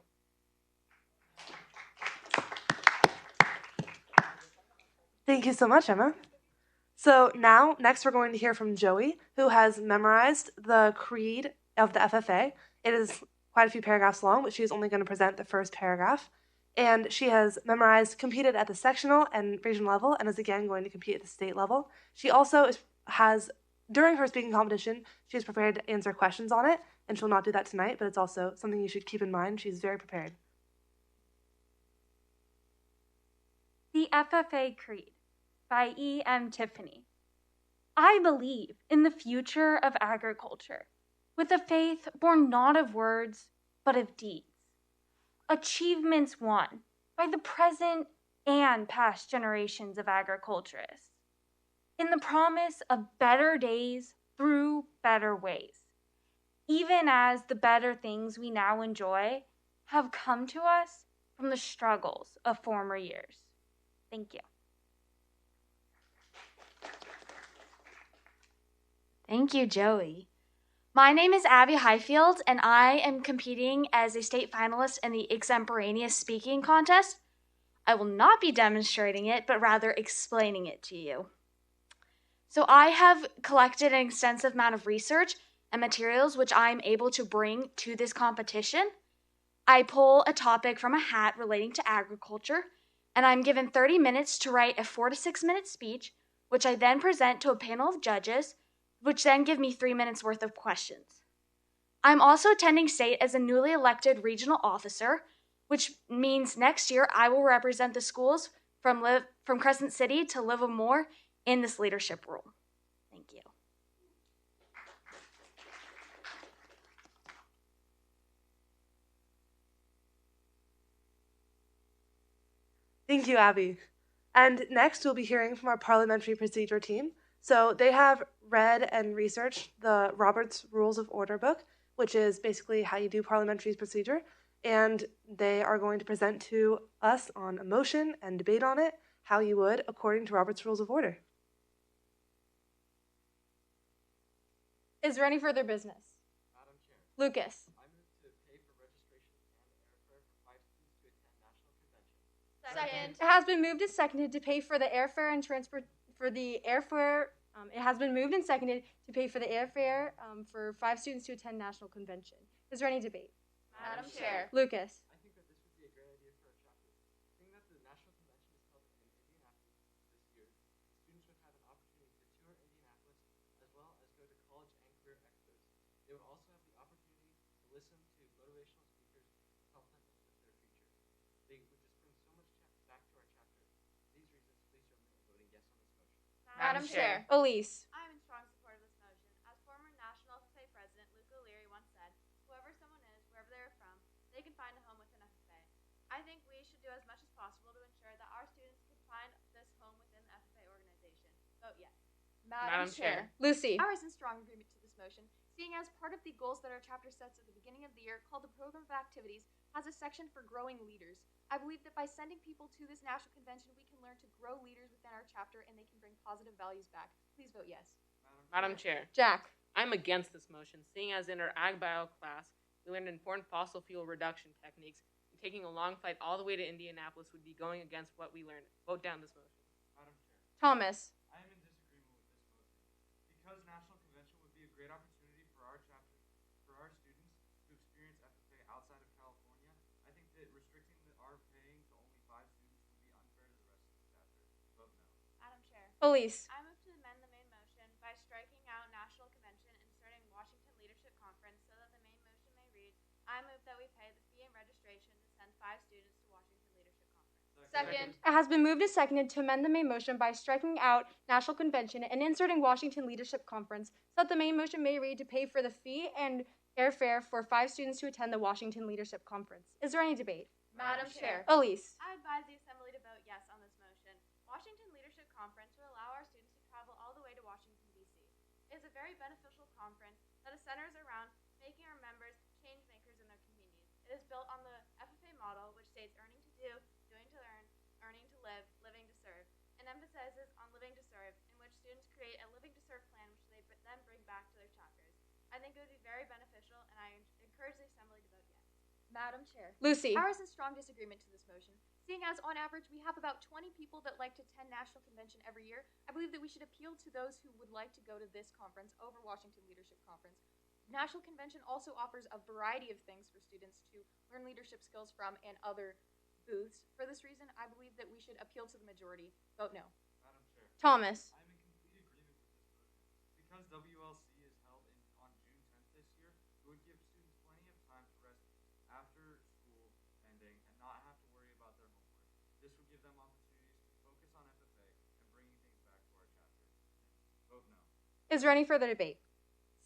Thank you so much, Emma. So next we're going to hear from Joey, who has memorized the creed of the FFA. It is quite a few paragraphs long, but she's only going to present the first paragraph. And she has competed at the sectional and regional level, and is again going to compete at the state level. She also during her speaking competition, she is prepared to answer questions on it, and she'll not do that tonight, but it's also something you should keep in mind. She's very prepared. The FFA Creed by E.M. Tiffany. I believe in the future of agriculture, with a faith born not of words, but of deeds. Achievements won by the present and past generations of agriculturists, in the promise of better days through better ways, even as the better things we now enjoy have come to us from the struggles of former years. Thank you. Thank you, Joey. My name is Abby Highfield, and I am competing as a state finalist in the extemporaneous speaking contest. I will not be demonstrating it, but rather explaining it to you. So I have collected an extensive amount of research and materials which I am able to bring to this competition. I pull a topic from a hat relating to agriculture, and I'm given 30 minutes to write a 4 to 6 minute speech, which I then present to a panel of judges, which then give me 3 minutes worth of questions. I'm also attending state as a newly elected regional officer, which means next year I will represent the schools from Crescent City to live more in this leadership role. Thank you. Thank you, Abby. And next, we'll be hearing from our parliamentary procedure team. So they have read and researched the Robert's Rules of Order book, which is basically how you do parliamentary procedure. And they are going to present to us on a motion and debate on it, how you would according to Robert's Rules of Order. Is there any further business? Madam Chair. Lucas. I move to pay for registration and airfare for 5 students to attend National Convention. Second. It has been moved and seconded to pay for the airfare and transport for the airfare. It has been moved and seconded to pay for the airfare for 5 students to attend National Convention. Is there any debate? Madam Chair. Lucas. I think that this would be a great idea for our chapter. Seeing that the National Convention is held in Indianapolis this year, students would have an opportunity to tour Indianapolis as well as go to college and career expos. They would also have the opportunity to listen to motivational speakers to help them uplift their future. They would just bring so much back to our chapter. For these reasons, please join me in voting yes on this motion. Madam Chair. Elise. I am in strong support of this motion. As former National FFA President Luke O'Leary once said, whoever someone is, wherever they are from, they can find a home within FFA. I think we should do as much as possible to ensure that our students can find this home within the FFA organization. Vote yes. Madam Chair. Lucy. I was in strong agreement to this motion, seeing as part of the goals that our chapter sets at the beginning of the year, called the Program of Activities, has a section for growing leaders. I believe that by sending people to this national convention, we can learn to grow leaders within our chapter and they can bring positive values back. Please vote yes. Madam Chair. Jack. I'm against this motion, seeing as in our Ag Bio class, we learned important fossil fuel reduction techniques, and taking a long flight all the way to Indianapolis would be going against what we learned. Vote down this motion. Madam Chair. Thomas. I am in disagreement with this motion. Because National Convention would be a great opportunity for our chapter, for our students to experience FFA outside of California, I think that restricting our paying to only 5 students would be unfair to the rest of the chapter. Vote no. Madam Chair. Elise. I move to amend the main motion by striking out National Convention and inserting Washington Leadership Conference so that the main motion may read, I move that we pay the fee and registration to send 5 students to Washington Leadership Conference. Second. It has been moved and seconded to amend the main motion by striking out National Convention and inserting Washington Leadership Conference so that the main motion may read to pay for the fee and airfare for 5 students to attend the Washington Leadership Conference. Is there any debate? Madam Chair. Elise. I advise the Assembly to vote yes on this motion. Washington Leadership Conference will allow our students to travel all the way to Washington, D.C. It is a very beneficial conference that centers around making our members change makers in their communities. It is built on the FFA model, which states earning to do, doing to learn, earning to live, living to serve, and emphasizes on living to serve, in which students create a living to serve plan, which they then bring back to their chapters. I think it would be very beneficial, and I encourage the Assembly to vote yes. Madam Chair. Lucy. I was in strong disagreement to this motion. Seeing as, on average, we have about 20 people that like to attend National Convention every year, I believe that we should appeal to those who would like to go to this conference over Washington Leadership Conference. National Convention also offers a variety of things for students to learn leadership skills from and other booths. For this reason, I believe that we should appeal to the majority. Vote no. Madam Chair. Thomas. I'm in complete agreement with this motion. Because WLC is held on June 10th this year, it would give students plenty of time to rest after school ending and not have to worry about their homework. This would give them opportunities to focus on FFA and bringing things back to our chapter. Vote no. Is there any further debate?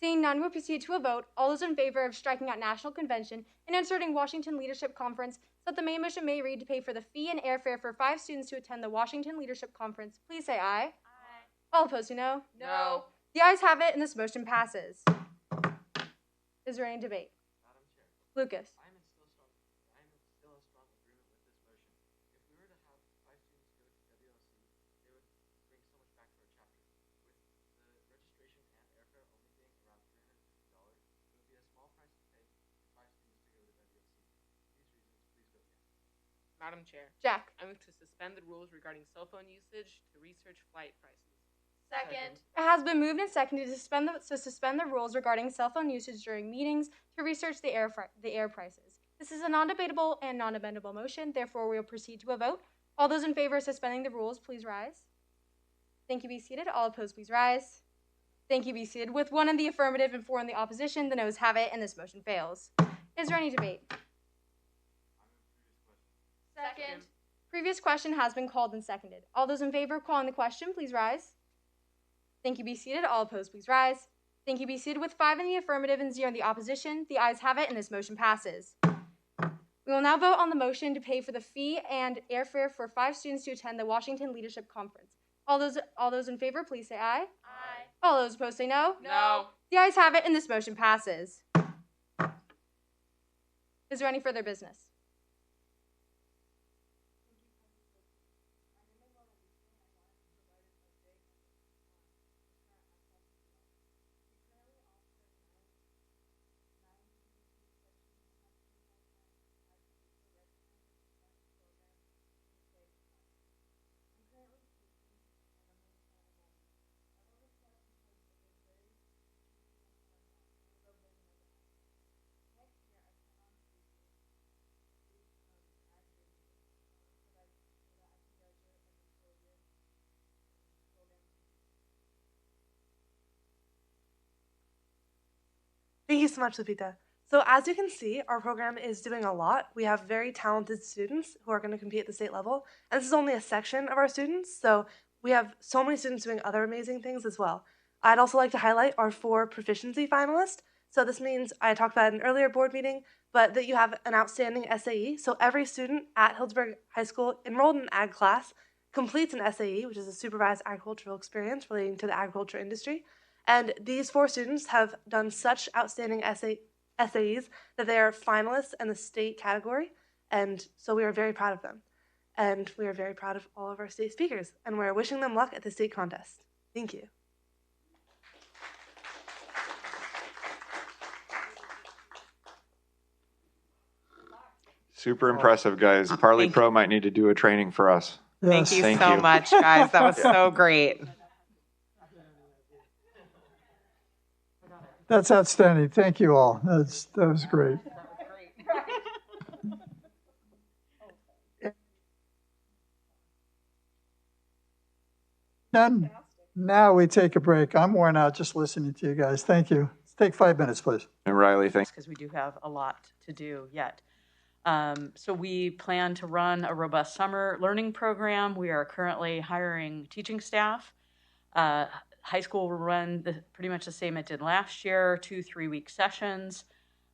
Seeing none, we'll proceed to a vote. All those in favor of striking out National Convention and inserting Washington Leadership Conference so that the main motion may read to pay for the fee and airfare for 5 students to attend the Washington Leadership Conference, please say aye. Aye. All opposed say no. No. The ayes have it, and this motion passes. Is there any debate? Madam Chair. Lucas. I am still in strong agreement with this motion. If we were to have 5 students go to WLC, they would bring so much back to our chapter. With the registration and airfare only being around $350, it would be a small price to pay for 5 students to go to WLC. For these reasons, please vote yes. Madam Chair. Jack. I move to suspend the rules regarding cell phone usage to research flight prices. Second. It has been moved and seconded to suspend the rules regarding cell phone usage during meetings to research the air prices. This is a non-debatable and non-amendable motion. Therefore, we will proceed to a vote. All those in favor of suspending the rules, please rise. Thank you. Be seated. All opposed, please rise. Thank you. Be seated. With 1 in the affirmative and 4 in the opposition, the noes have it, and this motion fails. Is there any debate? Second. Previous question has been called and seconded. All those in favor of calling the question, please rise. Thank you, be seated. All opposed, please rise. Thank you, be seated. With 5 in the affirmative and 0 in the opposition, the ayes have it, and this motion passes. We will now vote on the motion to pay for the fee and airfare for 5 students to attend the Washington Leadership Conference. All those in favor, please say aye. Aye. All those opposed say no. No. The ayes have it, and this motion passes. Is there any further business? Thank you so much, Lupita. So as you can see, our program is doing a lot. We have very talented students who are going to compete at the state level. And this is only a section of our students. So we have so many students doing other amazing things as well. I'd also like to highlight our 4 proficiency finalists. So this means, I talked about it in an earlier board meeting, but that you have an outstanding SAE. So every student at Healdsburg High School enrolled in an ag class completes an SAE, which is a supervised agricultural experience relating to the agriculture industry. And these 4 students have done such outstanding SAEs that they are finalists in the state category. And so we are very proud of them. And we are very proud of all of our state speakers. And we're wishing them luck at the state contest. Thank you. Super impressive, guys. Parley Pro might need to do a training for us. Yes. Thank you so much, guys. That was so great. That's outstanding. Thank you all. That was great. And now we take a break. I'm worn out just listening to you guys. Thank you. Let's take 5 minutes, please. And Riley, thanks. Because we do have a lot to do yet. So we plan to run a robust summer learning program. We are currently hiring teaching staff. High school will run pretty much the same it did last year, 2 3-week sessions.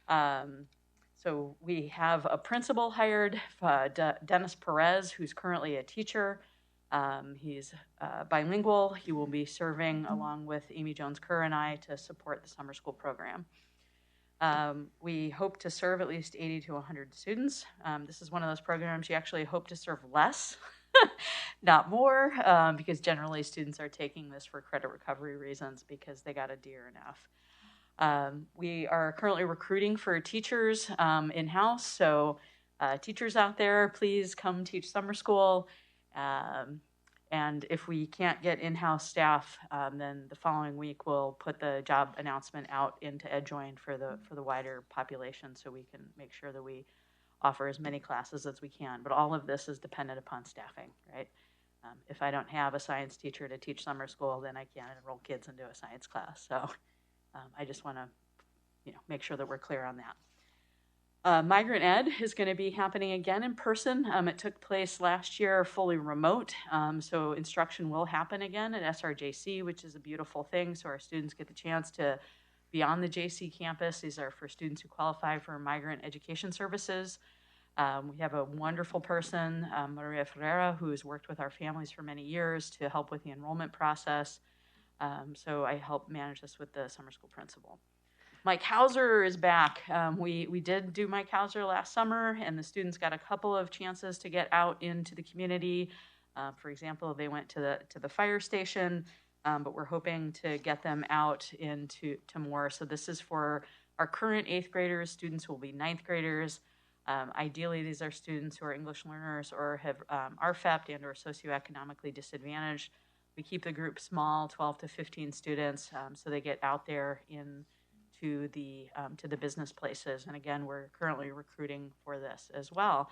So we have a principal hired, Dennis Perez, who's currently a teacher. He's bilingual. He will be serving along with Amy Jones-Kerr and I to support the summer school program. We hope to serve at least 80 to 100 students. This is one of those programs you actually hope to serve less, not more, because generally students are taking this for credit recovery reasons because they got a D or an F. We are currently recruiting for teachers in-house, so teachers out there, please come teach summer school. And if we can't get in-house staff, then the following week we'll put the job announcement out into EdJoin for the wider population, so we can make sure that we offer as many classes as we can. But all of this is dependent upon staffing, right? If I don't have a science teacher to teach summer school, then I can't enroll kids into a science class. So I just want to, make sure that we're clear on that. Migrant Ed is going to be happening again in person. It took place last year fully remote, so instruction will happen again at SRJC, which is a beautiful thing. So our students get the chance to be on the JC campus. These are for students who qualify for migrant education services. We have a wonderful person, Maria Ferreira, who has worked with our families for many years to help with the enrollment process. So I help manage this with the summer school principal. Mike Hauser is back. We did do Mike Hauser last summer, and the students got a couple of chances to get out into the community. For example, they went to the fire station, but we're hoping to get them out into more. So this is for our current 8th graders. Students will be 9th graders. Ideally, these are students who are English learners or have RFEP and or socioeconomically disadvantaged. We keep the group small, 12 to 15 students, so they get out there to the business places. And again, we're currently recruiting for this as well.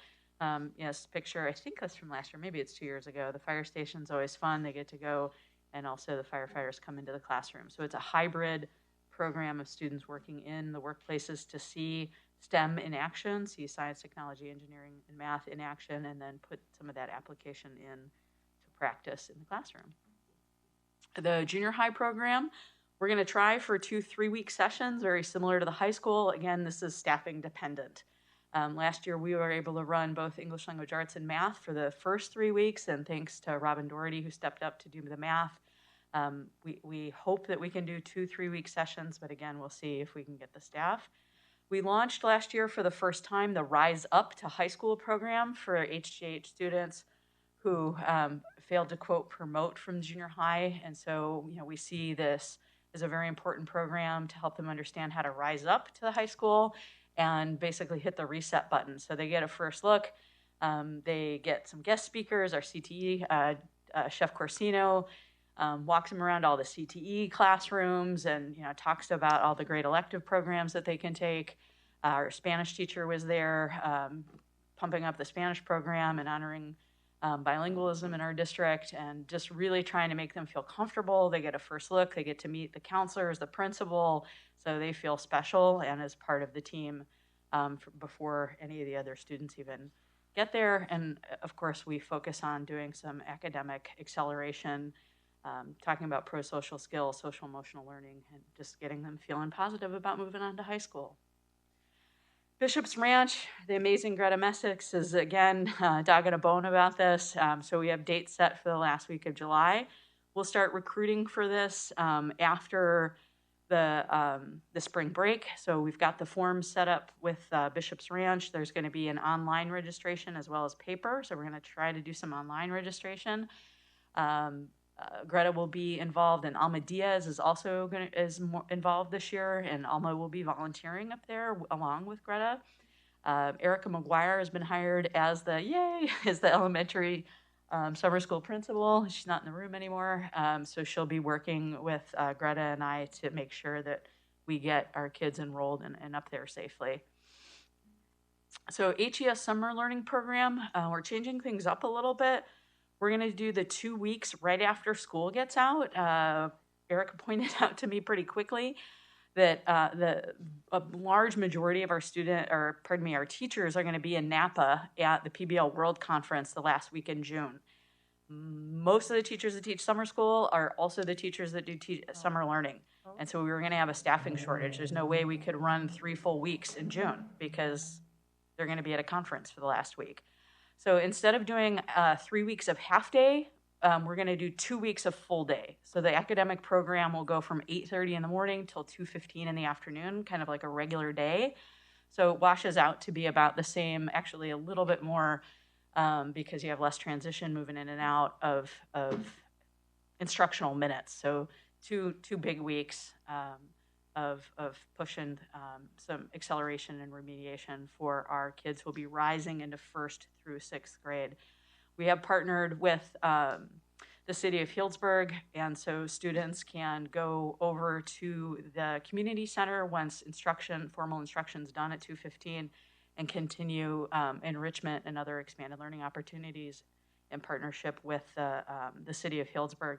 Yes, picture, I think that's from last year, maybe it's 2 years ago. The fire station's always fun. They get to go, and also the firefighters come into the classroom. So it's a hybrid program of students working in the workplaces to see STEM in action, see science, technology, engineering, and math in action, and then put some of that application in to practice in the classroom. The junior high program, we're going to try for 2 3-week sessions, very similar to the high school. Again, this is staffing dependent. Last year, we were able to run both English language arts and math for the first 3 weeks, and thanks to Robin Doherty, who stepped up to do the math. We hope that we can do 2 3-week sessions, but again, we'll see if we can get the staff. We launched last year for the first time the Rise Up to High School program for HGH students who failed to, quote, promote from junior high. And so, we see this as a very important program to help them understand how to rise up to the high school and basically hit the reset button. So they get a first look. They get some guest speakers. Our CTE, Chef Corsino, walks them around all the CTE classrooms and talks about all the great elective programs that they can take. Our Spanish teacher was there, pumping up the Spanish program and honoring bilingualism in our district, and just really trying to make them feel comfortable. They get a first look. They get to meet the counselors, the principal, so they feel special and as part of the team before any of the other students even get there. And of course, we focus on doing some academic acceleration, talking about pro-social skills, social emotional learning, and just getting them feeling positive about moving on to high school. Bishop's Ranch, the amazing Greta Messix is again dog and a bone about this. So we have dates set for the last week of July. We'll start recruiting for this after the spring break. So we've got the forms set up with Bishop's Ranch. There's going to be an online registration as well as paper. So we're going to try to do some online registration. Greta will be involved, and Alma Diaz is also involved this year, and Alma will be volunteering up there along with Greta. Erica McGuire has been hired as the elementary summer school principal. She's not in the room anymore, so she'll be working with Greta and I to make sure that we get our kids enrolled and up there safely. So HES Summer Learning Program, we're changing things up a little bit. We're going to do the 2 weeks right after school gets out. Erica pointed out to me pretty quickly that a large majority of our our teachers are going to be in Napa at the PBL World Conference the last week in June. Most of the teachers that teach summer school are also the teachers that do summer learning. And so we were going to have a staffing shortage. There's no way we could run 3 full weeks in June because they're going to be at a conference for the last week. So instead of doing 3 weeks of half day, we're going to do 2 weeks of full day. So the academic program will go from 8:30 in the morning till 2:15 in the afternoon, kind of like a regular day. So it washes out to be about the same, actually a little bit more, because you have less transition moving in and out of instructional minutes. So two big weeks of pushing some acceleration and remediation for our kids who will be rising into 1st through 6th grade. We have partnered with the city of Healdsburg, and so students can go over to the community center once formal instruction is done at 2:15, and continue enrichment and other expanded learning opportunities in partnership with the city of Healdsburg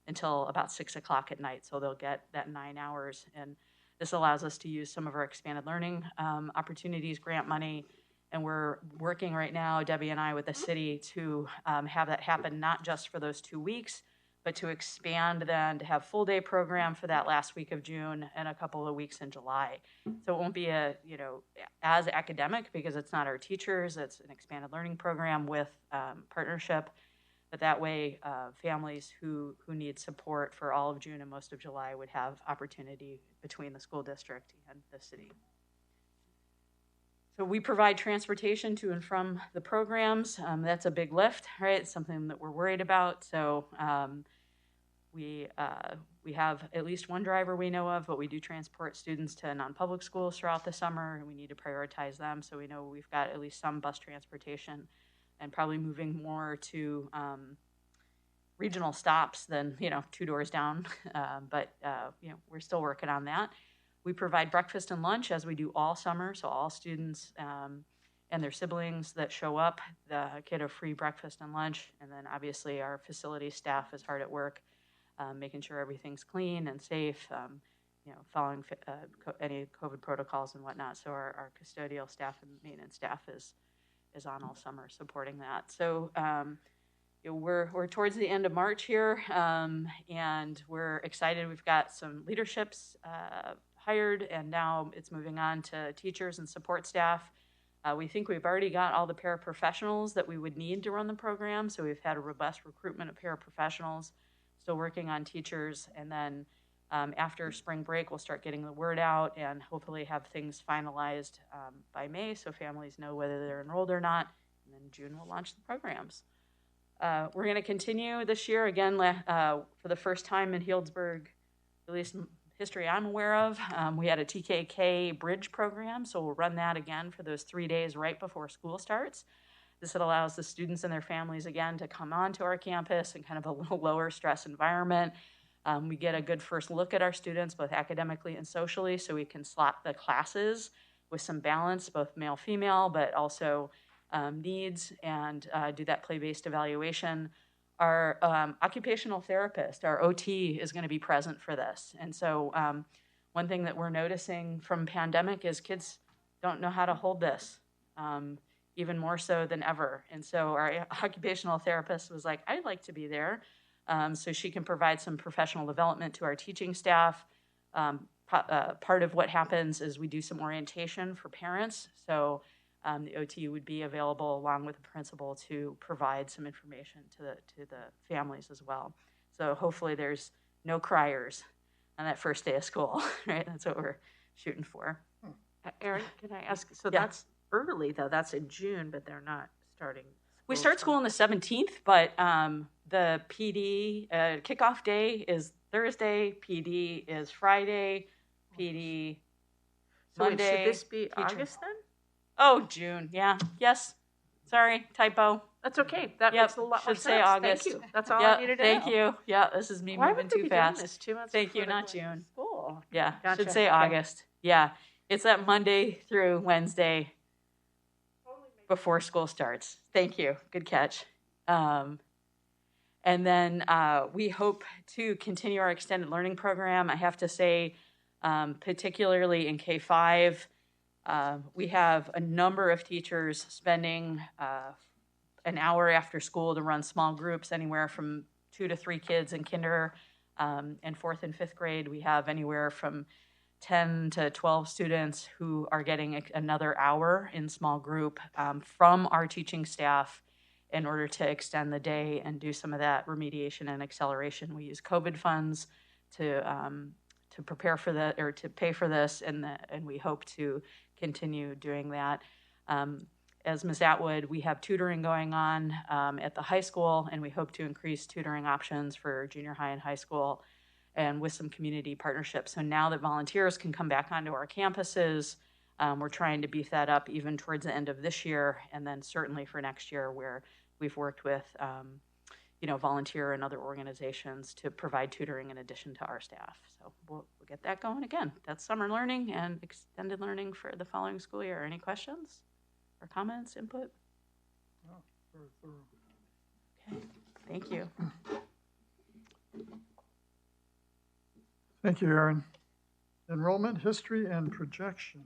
until about 6 o'clock at night. So they'll get that 9 hours, and this allows us to use some of our expanded learning opportunities, grant money, and we're working right now, Debbie and I, with the city to have that happen not just for those 2 weeks, but to expand then to have full day program for that last week of June and a couple of weeks in July. So it won't be as academic because it's not our teachers, it's an expanded learning program with partnership. But that way, families who need support for all of June and most of July would have opportunity between the school district and the city. So we provide transportation to and from the programs. That's a big lift, right? It's something that we're worried about. So we have at least one driver we know of, but we do transport students to non-public schools throughout the summer, and we need to prioritize them. So we know we've got at least some bus transportation, and probably moving more to regional stops than 2 doors down. But we're still working on that. We provide breakfast and lunch as we do all summer, so all students and their siblings that show up get a free breakfast and lunch. And then obviously our facility staff is hard at work making sure everything's clean and safe. following any COVID protocols and whatnot. So our custodial staff and maintenance staff is on all summer supporting that. So we're towards the end of March here, and we're excited. We've got some leaderships hired, and now it's moving on to teachers and support staff. We think we've already got all the paraprofessionals that we would need to run the program. So we've had a robust recruitment of paraprofessionals, still working on teachers. And then after spring break, we'll start getting the word out and hopefully have things finalized by May so families know whether they're enrolled or not. And then June, we'll launch the programs. We're going to continue this year again for the first time in Healdsburg, at least history I'm aware of. We had a TKK bridge program, so we'll run that again for those 3 days right before school starts. This allows the students and their families again to come onto our campus in kind of a little lower stress environment. We get a good first look at our students, both academically and socially, so we can slot the classes with some balance, both male, female, but also needs, and do that play-based evaluation. Our occupational therapist, our OT, is going to be present for this. And so one thing that we're noticing from pandemic is kids don't know how to hold this, even more so than ever. And so our occupational therapist was like, I'd like to be there. So she can provide some professional development to our teaching staff. Part of what happens is we do some orientation for parents. So the OT would be available along with the principal to provide some information to the families as well. So hopefully there's no criers on that first day of school, right? That's what we're shooting for. Erin, can I ask? So Yeah. that's early, though. That's in June, but they're not starting. We start school on the 17th, but the PD kickoff day is Thursday, PD is Friday, PD So wait, Monday. should this be teacher- August then? Oh, June. Yeah. Yes. Sorry, typo. That's okay. That Yep. makes a lot more Should say sense. August. Thank you. That's all Yep. I needed to Thank know. you. Yeah, this is me Why moving would they too be doing fast. this 2 months Thank you, before not they're going to June. School. Yeah, Gotcha. should say Okay. August. Yeah, it's that Monday through Wednesday before school starts. Thank you. Good catch. And then we hope to continue our extended learning program. I have to say, particularly in K-5, we have a number of teachers spending an hour after school to run small groups, anywhere from 2 to 3 kids in kinder. And 4th and 5th grade, we have anywhere from 10 to 12 students who are getting another hour in small group from our teaching staff in order to extend the day and do some of that remediation and acceleration. We use COVID funds to prepare for that, or to pay for this, and we hope to continue doing that. As Ms. Atwood, we have tutoring going on at the high school, and we hope to increase tutoring options for junior high and high school, and with some community partnerships. So now that volunteers can come back onto our campuses, we're trying to beef that up even towards the end of this year, and then certainly for next year, where we've worked with volunteer and other organizations to provide tutoring in addition to our staff. So we'll get that going again. That's summer learning and extended learning for the following school year. Any questions or comments, input? Oh, very thorough. Okay, thank you. Thank you, Erin. Enrollment history and projection.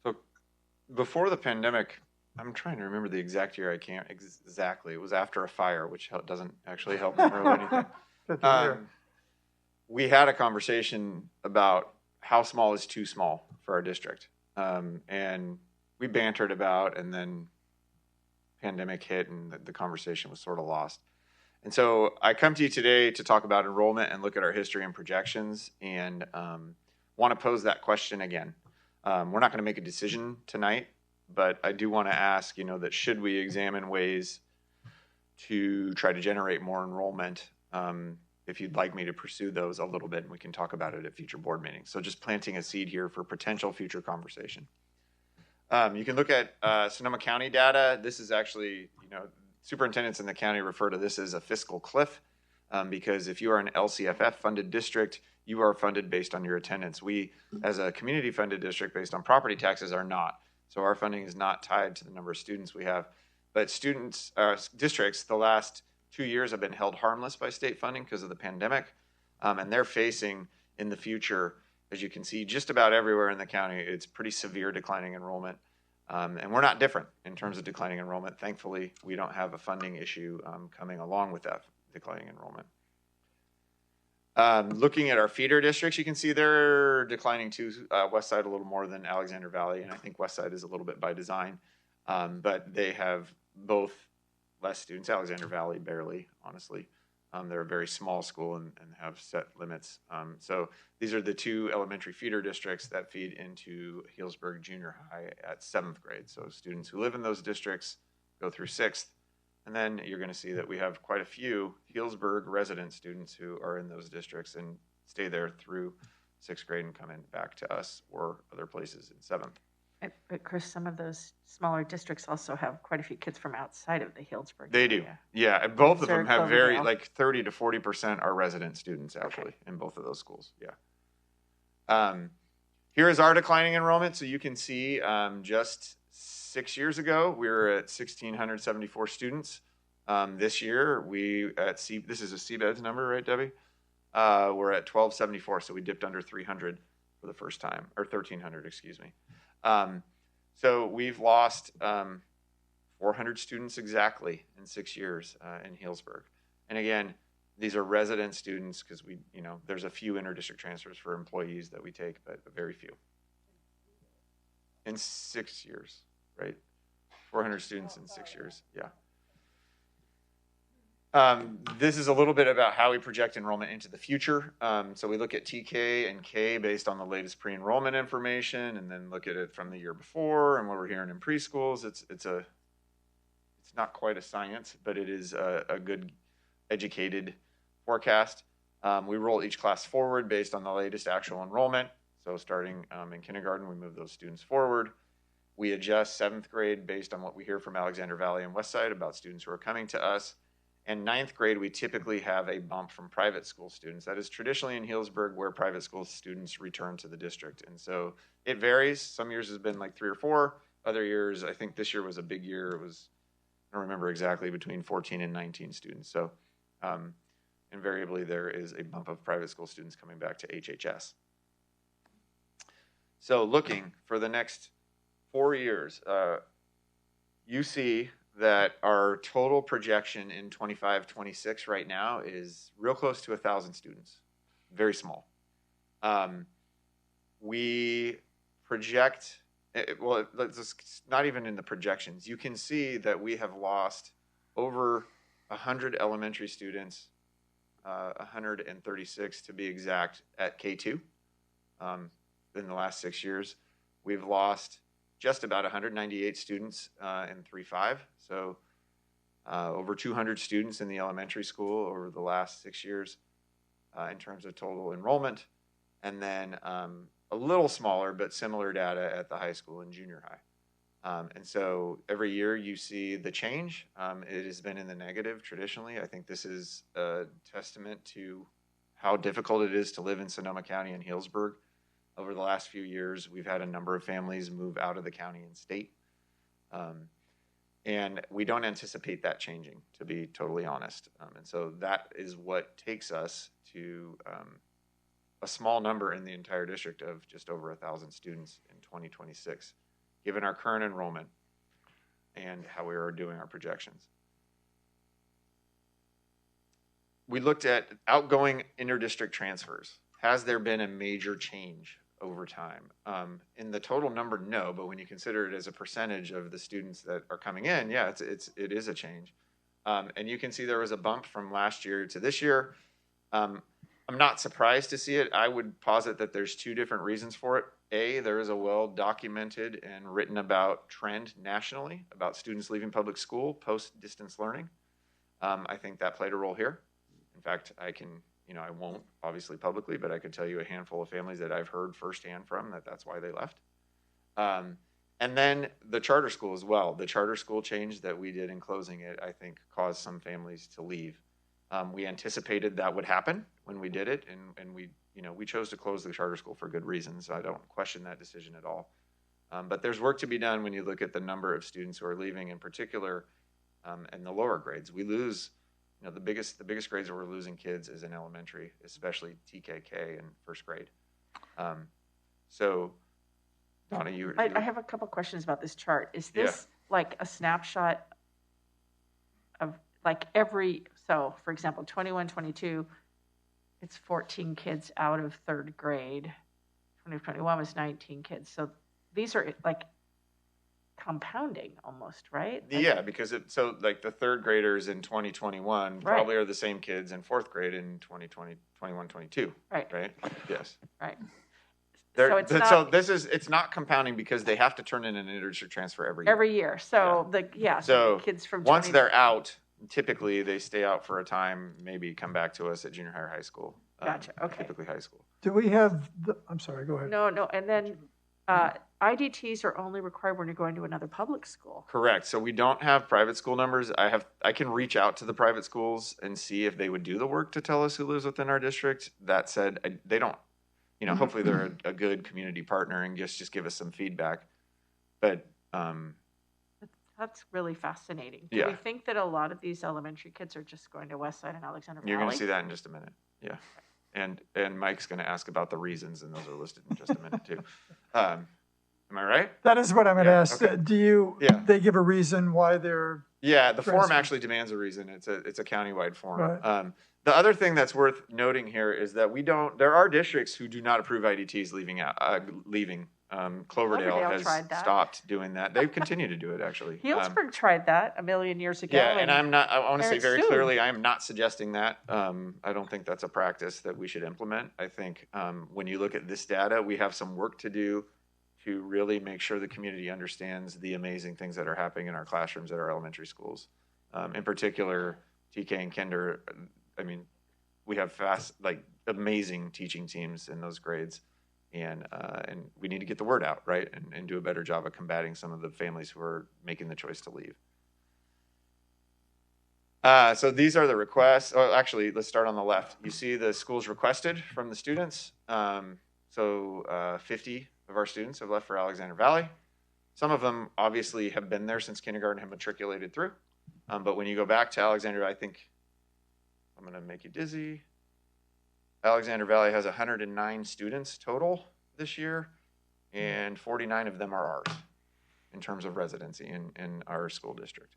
So before the pandemic, I'm trying to remember the exact year. I can't exactly. It was after a fire, which doesn't actually help me or anything. Good to hear. We had a conversation about how small is too small for our district. And we bantered about, and then pandemic hit and the conversation was sort of lost. And so I come to you today to talk about enrollment and look at our history and projections, and want to pose that question again. We're not going to make a decision tonight, but I do want to ask, that should we examine ways to try to generate more enrollment? If you'd like me to pursue those a little bit, and we can talk about it at future board meetings. So just planting a seed here for potential future conversation. You can look at Sonoma County data. This is actually, superintendents in the county refer to this as a fiscal cliff, because if you are an LCFF funded district, you are funded based on your attendance. We, as a community funded district based on property taxes, are not. So our funding is not tied to the number of students we have. But districts, the last 2 years have been held harmless by state funding because of the pandemic. And they're facing in the future, as you can see, just about everywhere in the county, it's pretty severe declining enrollment. And we're not different in terms of declining enrollment. Thankfully, we don't have a funding issue coming along with that declining enrollment. Looking at our feeder districts, you can see they're declining too. West Side a little more than Alexander Valley, and I think West Side is a little bit by design. But they have both less students. Alexander Valley barely, honestly. They're a very small school and have set limits. So these are the two elementary feeder districts that feed into Healdsburg Junior High at 7th grade. So students who live in those districts go through 6th. And then you're going to see that we have quite a few Healdsburg resident students who are in those districts and stay there through 6th grade and come in back to us or other places in 7th. But Chris, some of those smaller districts also have quite a few kids from outside of the Healdsburg They area. do. Yeah, and both of them have very, Cloverdale. like 30 to 40% are resident students actually in both of those schools. Yeah. Here is our declining enrollment. So you can see just 6 years ago, we were at 1,674 students. This year, this is a CBEDS number, right, Debbie? We're at 1,274, so we dipped under 300 for the first time, or 1,300, excuse me. So we've lost 400 students exactly in 6 years in Healdsburg. And again, these are resident students because there's a few inter-district transfers for employees that we take, but very few. In 6 years, right? 400 students in 6 years, yeah. This is a little bit about how we project enrollment into the future. So we look at TK and K based on the latest pre-enrollment information, and then look at it from the year before and what we're hearing in preschools. It's not quite a science, but it is a good educated forecast. We roll each class forward based on the latest actual enrollment. So starting in kindergarten, we move those students forward. We adjust 7th grade based on what we hear from Alexander Valley and Westside about students who are coming to us. And 9th grade, we typically have a bump from private school students. That is traditionally in Healdsburg where private school students return to the district. And so it varies. Some years has been like 3 or 4. Other years, I think this year was a big year. It was, I don't remember exactly, between 14 and 19 students. So invariably, there is a bump of private school students coming back to HHS. So looking for the next 4 years, you see that our total projection in 25-26 right now is real close to 1,000 students, very small. We project, well, it's not even in the projections. You can see that we have lost over 100 elementary students, 136 to be exact, at K2 in the last 6 years. We've lost just about 198 students in 3-5. So over 200 students in the elementary school over the last 6 years in terms of total enrollment. And then a little smaller but similar data at the high school and junior high. And so every year you see the change. It has been in the negative traditionally. I think this is a testament to how difficult it is to live in Sonoma County and Healdsburg. Over the last few years, we've had a number of families move out of the county and state. And we don't anticipate that changing, to be totally honest. And so that is what takes us to a small number in the entire district of just over 1,000 students in 2026, given our current enrollment and how we are doing our projections. We looked at outgoing inter-district transfers. Has there been a major change over time? In the total number, no, but when you consider it as a percentage of the students that are coming in, yeah, it is a change. And you can see there was a bump from last year to this year. I'm not surprised to see it. I would posit that there's 2 different reasons for it. A, there is a well-documented and written about trend nationally about students leaving public school post-distance learning. I think that played a role here. In fact, I won't obviously publicly, but I could tell you a handful of families that I've heard firsthand from that's why they left. And then the charter school as well. The charter school change that we did in closing it, I think, caused some families to leave. We anticipated that would happen when we did it, and we chose to close the charter school for good reasons. I don't question that decision at all. But there's work to be done when you look at the number of students who are leaving, in particular in the lower grades. We lose the biggest grades where we're losing kids is in elementary, especially TKK in first grade. So, Donna, I have a couple questions about this chart. Is this like a snapshot of like so for example, 21, 22, it's 14 kids out of third grade. 2021 was 19 kids. So these are like compounding almost, right? Yeah, because like the third graders in 2021 probably are the same kids in fourth grade in 2020, 21, 22. Right. Yes. Right. It's not compounding because they have to turn in an inter-district transfer every year. So the kids from once they're out, typically they stay out for a time, maybe come back to us at junior high or high school. Gotcha. Okay. Typically high school. Do we have I'm sorry, go ahead. No, and then IDTs are only required when you're going to another public school. Correct. So we don't have private school numbers. I can reach out to the private schools and see if they would do the work to tell us who lives within our district. That said, they don't. Hopefully they're a good community partner and just give us some feedback. But that's really fascinating. Do we think that a lot of these elementary kids are just going to Westside and Alexander Valley? You're going to see that in just a minute. Yeah. And Mike's going to ask about the reasons, and those are listed in just a minute too. Am I right? That is what I'm going to ask. Okay. Do they give a reason why they're? Yeah, the form actually demands a reason. It's a countywide form. Right. The other thing that's worth noting here is that there are districts who do not approve IDTs leaving. Cloverdale has stopped doing that. They continue to do it, actually. Healdsburg tried that a million years ago. Yeah, and I want to say very clearly, I am not suggesting that. I don't think that's a practice that we should implement. I think when you look at this data, we have some work to do to really make sure the community understands the amazing things that are happening in our classrooms at our elementary schools. In particular, TK and Kinder, we have amazing teaching teams in those grades. And we need to get the word out, right, and do a better job of combating some of the families who are making the choice to leave. So these are the requests. Oh, actually, let's start on the left. You see the schools requested from the students. 50 of our students have left for Alexander Valley. Some of them obviously have been there since kindergarten, have matriculated through. But when you go back to Alexander, I think I'm going to make you dizzy. Alexander Valley has 109 students total this year, and 49 of them are ours in terms of residency in our school district.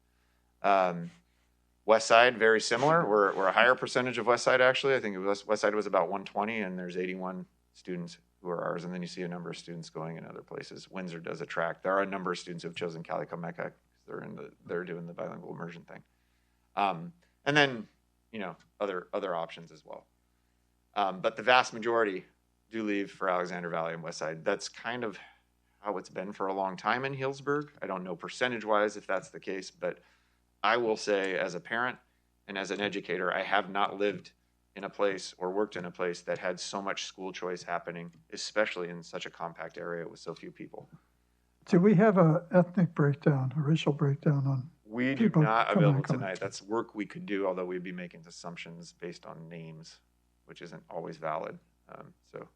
Westside, very similar. We're a higher percentage of Westside, actually. I think Westside was about 120, and there's 81 students who are ours, and then you see a number of students going in other places. Windsor does attract. There are a number of students who have chosen Calico Mecca because they're doing the bilingual immersion thing. And then, other options as well. But the vast majority do leave for Alexander Valley and Westside. That's kind of how it's been for a long time in Healdsburg. I don't know percentage-wise if that's the case, but I will say as a parent and as an educator, I have not lived in a place or worked in a place that had so much school choice happening, especially in such a compact area with so few people. Do we have a ethnic breakdown, a racial breakdown on? We do not available tonight. That's work we could do, although we'd be making assumptions based on names, which isn't always valid. So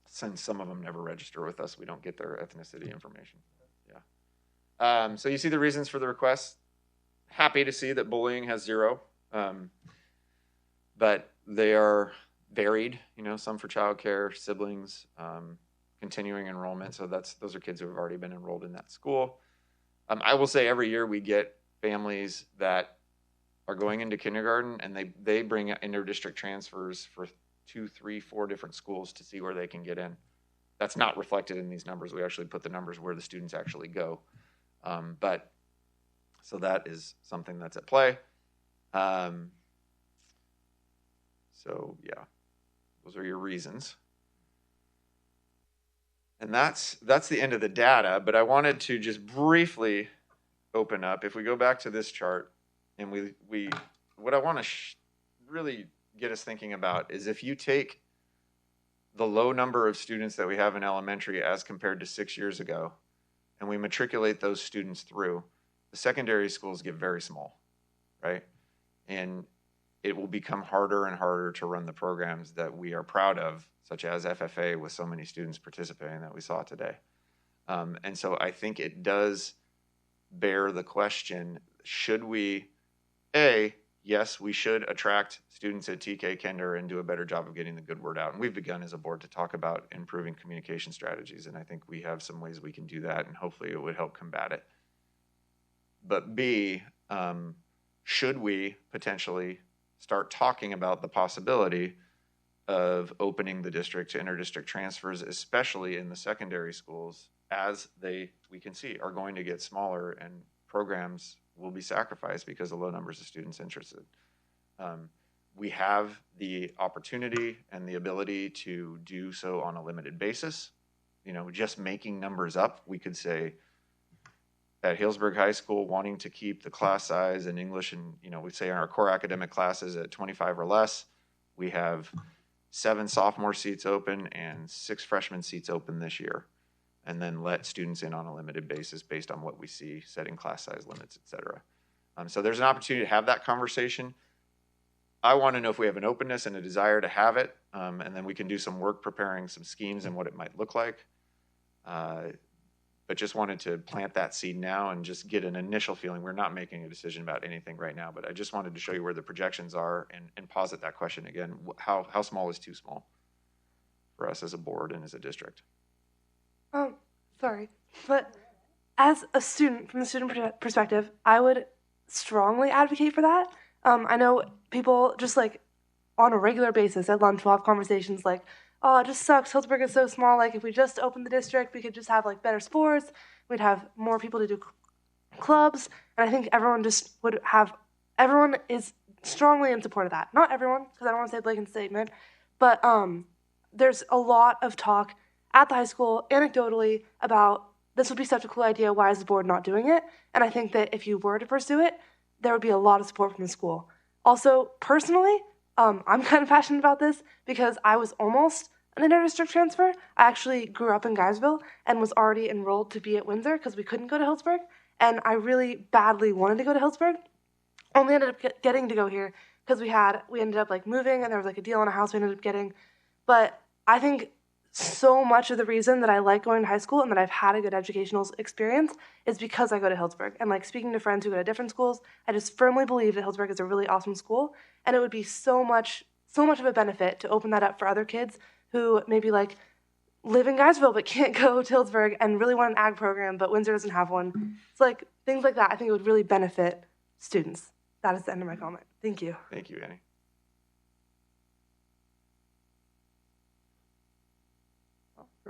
since some of them never register with us, we don't get their ethnicity information. Yeah. So you see the reasons for the request. Happy to see that bullying has 0. But they are varied, some for childcare, siblings, continuing enrollment. So those are kids who have already been enrolled in that school. I will say every year we get families that are going into kindergarten and they bring inter-district transfers for 2, 3, 4 different schools to see where they can get in. That's not reflected in these numbers. We actually put the numbers where the students actually go. So that is something that's at play. So yeah, those are your reasons. And that's the end of the data, but I wanted to just briefly open up. If we go back to this chart, and what I want to really get us thinking about is if you take the low number of students that we have in elementary as compared to 6 years ago, and we matriculate those students through, the secondary schools get very small, right? And it will become harder and harder to run the programs that we are proud of, such as FFA with so many students participating that we saw today. And so I think it does bear the question should we, yes, we should attract students at TK Kinder and do a better job of getting the good word out. And we've begun as a board to talk about improving communication strategies. And I think we have some ways we can do that, and hopefully it would help combat it. But B, should we potentially start talking about the possibility of opening the district to interdistrict transfers, especially in the secondary schools, as we can see, are going to get smaller and programs will be sacrificed because of low numbers of students interested. We have the opportunity and the ability to do so on a limited basis. Just making numbers up, we could say at Healdsburg High School, wanting to keep the class size in English and, we say in our core academic classes at 25 or less, we have 7 sophomore seats open and 6 freshman seats open this year, and then let students in on a limited basis based on what we see, setting class size limits, et cetera. So there's an opportunity to have that conversation. I want to know if we have an openness and a desire to have it, and then we can do some work preparing some schemes and what it might look like. But just wanted to plant that seed now and just get an initial feeling. We're not making a decision about anything right now, but I just wanted to show you where the projections are and posit that question again. How small is too small for us as a board and as a district? Sorry, but as a student, from the student perspective, I would strongly advocate for that. I know people just like on a regular basis at lunch will have conversations like, oh, it just sucks. Healdsburg is so small. Like, if we just opened the district, we could just have like better sports. We'd have more people to do clubs. And I think everyone is strongly in support of that. Not everyone, because I don't want to say a blanket statement, but there's a lot of talk at the high school, anecdotally, about this would be such a cool idea. Why is the board not doing it? And I think that if you were to pursue it, there would be a lot of support from the school. Also, personally, I'm kind of passionate about this because I was almost an interdistrict transfer. I actually grew up in Guysville and was already enrolled to be at Windsor because we couldn't go to Healdsburg. And I really badly wanted to go to Healdsburg. Only ended up getting to go here because we ended up like moving and there was like a deal on a house we ended up getting. But I think so much of the reason that I like going to high school and that I've had a good educational experience is because I go to Healdsburg. And like speaking to friends who go to different schools, I just firmly believe that Healdsburg is a really awesome school. And it would be so much of a benefit to open that up for other kids who maybe like live in Guysville but can't go to Healdsburg and really want an ag program, but Windsor doesn't have one. It's like things like that I think it would really benefit students. That is the end of my comment. Thank you. Thank you, Annie.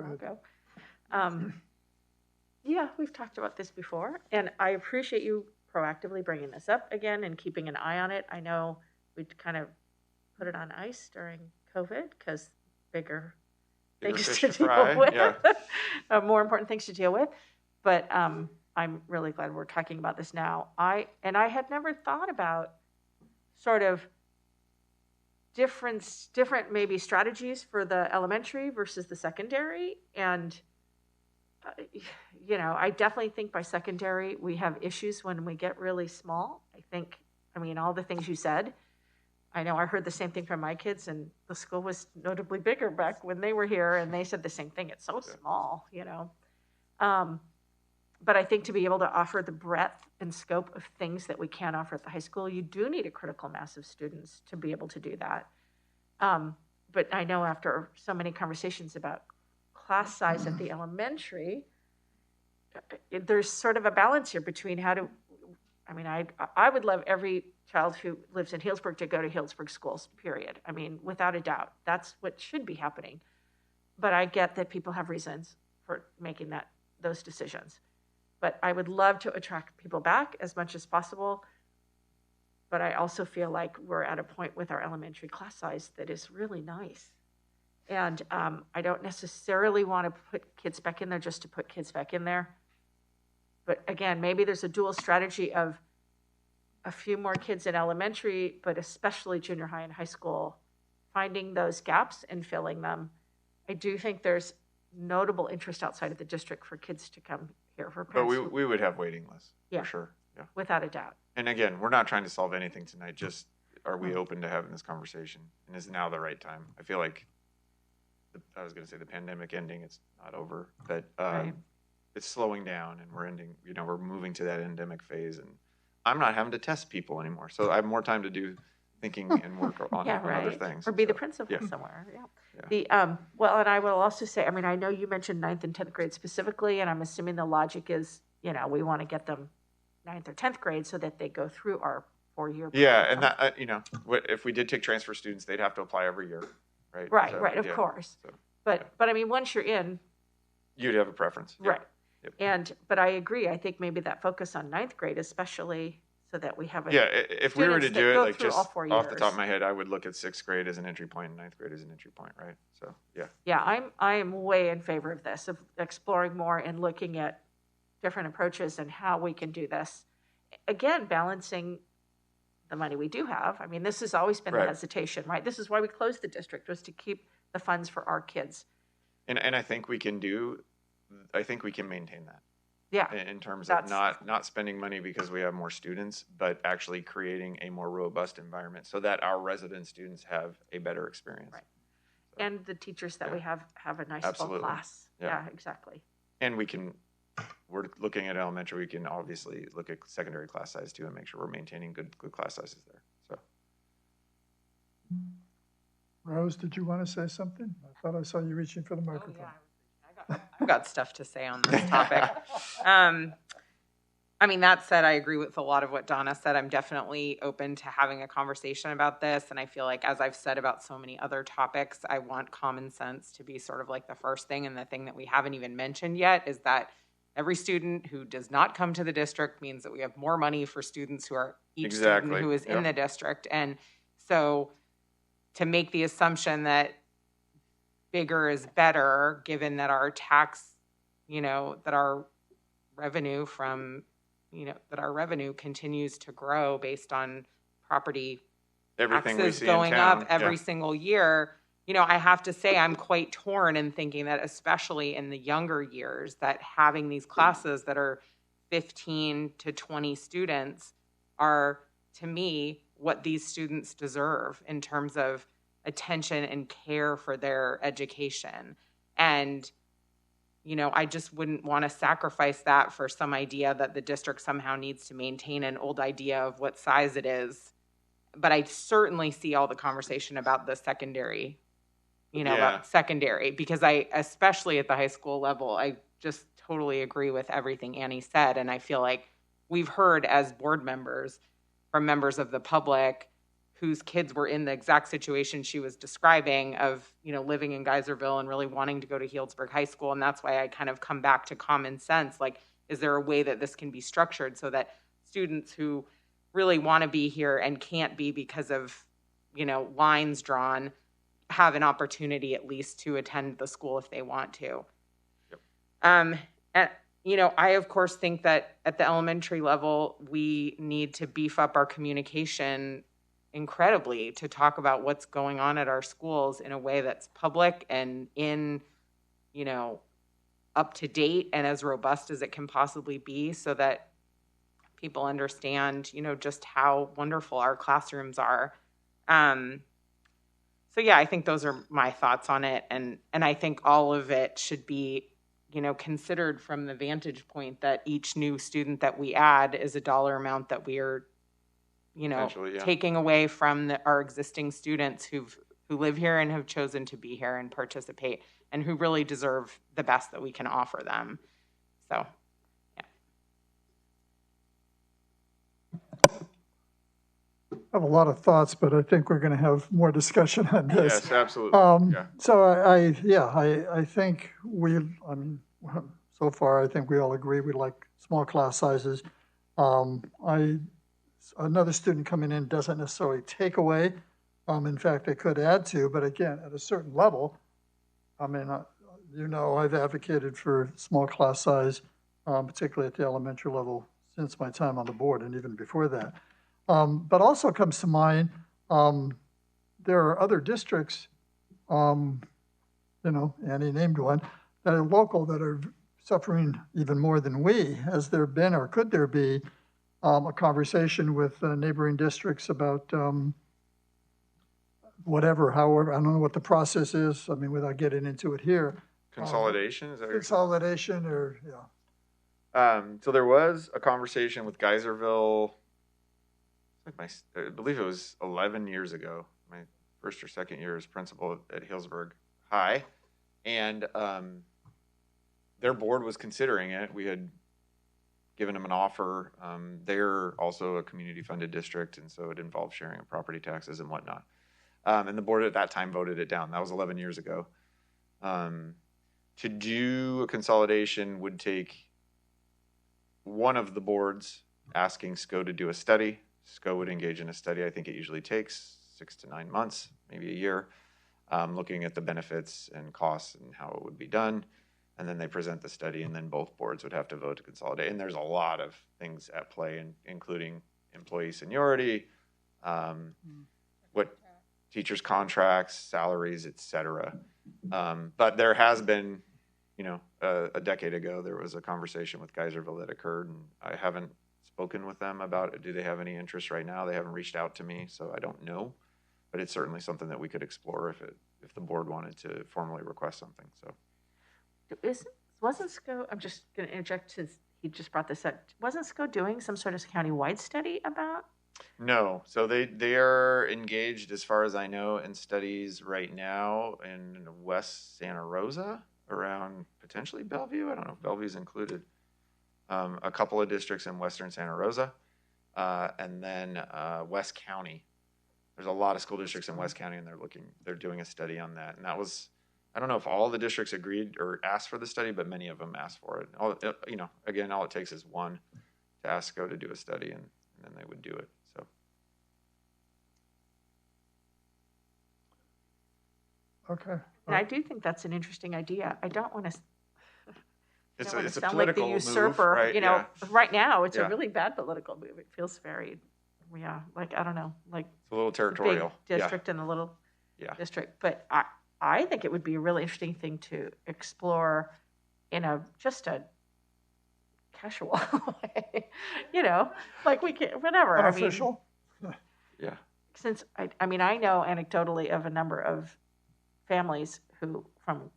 I'll go. Yeah, we've talked about this before, and I appreciate you proactively bringing this up again and keeping an eye on it. I know we kind of put it on ice during COVID because bigger things to deal with, yeah. More important things to deal with. But I'm really glad we're talking about this now. I had never thought about sort of different maybe strategies for the elementary versus the secondary. And, I definitely think by secondary we have issues when we get really small. All the things you said, I know I heard the same thing from my kids, and the school was notably bigger back when they were here, and they said the same thing. It's so small, But I think to be able to offer the breadth and scope of things that we can offer at the high school, you do need a critical mass of students to be able to do that. But I know after so many conversations about class size at the elementary, there's sort of a balance here between I would love every child who lives in Healdsburg to go to Healdsburg schools, period. Without a doubt, that's what should be happening. But I get that people have reasons for making those decisions. But I would love to attract people back as much as possible. But I also feel like we're at a point with our elementary class size that is really nice. And I don't necessarily want to put kids back in there just to put kids back in there. But again, maybe there's a dual strategy of a few more kids in elementary, but especially junior high and high school, finding those gaps and filling them. I do think there's notable interest outside of the district for kids to come here for parents. But we would have waiting lists, for sure. Yeah. Without a doubt. And again, we're not trying to solve anything tonight. Just are we open to having this conversation? And is now the right time? I feel like I was going to say the pandemic ending. It's not over, but it's slowing down, and we're ending. We're moving to that endemic phase, and I'm not having to test people anymore. So I have more time to do thinking and work on, Yeah, on other right. things. Or be the So, principal yeah. somewhere. Yeah. The well, and I will also say, I mean, I know you mentioned 9th and 10th grade specifically, and I'm assuming the logic is, you know, we want to get them 9th or 10th grade so that they go through our 4-year Yeah, program. and that you know, if we did take transfer students, they'd have to apply every year, right? Right, So, right, of yeah. course. So, But I mean, once you're in, you'd have a preference, yeah. right? Yep. But I agree. I think maybe that focus on 9th grade, especially, so that we have Yeah, if we were to do it, like just off the top of my head, I would look at 6th grade as an entry point and 9th grade as an entry point, right? So, yeah. Yeah, I am way in favor of this, of exploring more and looking at different approaches and how we can do this. Again, balancing the money we do have. I mean, this has always been the hesitation, right? This is why we closed the district, was to keep the funds for our kids. And I think we can maintain that. Yeah. In terms of not spending money because we have more students, but actually creating a more robust environment so that our resident students have a better experience. Right. So, and the teachers that we have a nice full class. Yeah, exactly. And we're looking at elementary, we can obviously look at secondary class size too and make sure we're maintaining good class sizes there. So, Rose, did you want to say something? I thought I saw you reaching for the microphone. I've got stuff to say on this topic. I mean, that said, I agree with a lot of what Donna said. I'm definitely open to having a conversation about this. And I feel like, as I've said about so many other topics, I want common sense to be sort of like the first thing. And the thing that we haven't even mentioned yet is that every student who does not come to the district means that we have more money for students who are each student who is in the district. And so to make the assumption that bigger is better, given that our tax, that our revenue that our revenue continues to grow based on property taxes going up every single year. I have to say I'm quite torn in thinking that, especially in the younger years, that having these classes that are 15 to 20 students are, to me, what these students deserve in terms of attention and care for their education. And, I just wouldn't want to sacrifice that for some idea that the district somehow needs to maintain an old idea of what size it is. But I certainly see all the conversation about the secondary, about secondary, because especially at the high school level, I just totally agree with everything Annie said. And I feel like we've heard as board members from members of the public whose kids were in the exact situation she was describing of, living in Geyserville and really wanting to go to Healdsburg High School. And that's why I kind of come back to common sense. Like, is there a way that this can be structured so that students who really want to be here and can't be because of, lines drawn have an opportunity at least to attend the school if they want to. Yep. I, of course, think that at the elementary level, we need to beef up our communication incredibly to talk about what's going on at our schools in a way that's public and up to date and as robust as it can possibly be, so that people understand, just how wonderful our classrooms are. So yeah, I think those are my thoughts on it. And I think all of it should be, considered from the vantage point that each new student that we add is a dollar amount that we are taking away from our existing students who live here and have chosen to be here and participate and who really deserve the best that we can offer them. So, yeah. I have a lot of thoughts, but I think we're going to have more discussion on this. Yes, absolutely. So I think so far I think we all agree we like small class sizes. Another student coming in doesn't necessarily take away. In fact, they could add to, but again, at a certain level, I've advocated for small class size, particularly at the elementary level, since my time on the board and even before that. But also comes to mind, there are other districts, Annie named one, that are local that are suffering even more than we. Has there been, or could there be, a conversation with neighboring districts about however, I don't know what the process is, without getting into it here. Consolidation, is that what you're saying? Consolidation or, So there was a conversation with Geyserville I believe it was 11 years ago, my first or second year as principal at Healdsburg High, and their board was considering it. We had given them an offer. They're also a community-funded district, and so it involved sharing of property taxes and whatnot. And the board at that time voted it down. That was 11 years ago. To do a consolidation would take one of the boards asking SCO to do a study. SCO would engage in a study. I think it usually takes 6 to 9 months, maybe a year, looking at the benefits and costs and how it would be done. And then they present the study, and then both boards would have to vote to consolidate. And there's a lot of things at play, including employee seniority, what teachers' contracts, salaries, etc. But there has been, a decade ago, there was a conversation with Geyserville that occurred, and I haven't spoken with them about it. Do they have any interest right now? They haven't reached out to me, so I don't know. But it's certainly something that we could explore if the board wanted to formally request something. So. Wasn't SCO, I'm just going to interject since he just brought this up. Wasn't SCO doing some sort of county-wide study about? No. So they are engaged, as far as I know, in studies right now in West Santa Rosa around potentially Bellevue. I don't know if Bellevue's included. A couple of districts in Western Santa Rosa, and then West County. There's a lot of school districts in West County, and they're doing a study on that. And that was, I don't know if all the districts agreed or asked for the study, but many of them asked for it. Again, all it takes is one to ask SCO to do a study, and then they would do it. So. Okay. And I do think that's an interesting idea. I don't want to. It's sound a like political the usurper. move, right? Right now it's Yeah. a really bad political move. It feels very, I don't know, like It's a little territorial. big district and a little district. But I think it would be a really interesting thing to explore in just a casual way. Like we can, whatever. Unofficial. Yeah. Since I know anecdotally of a number of families who from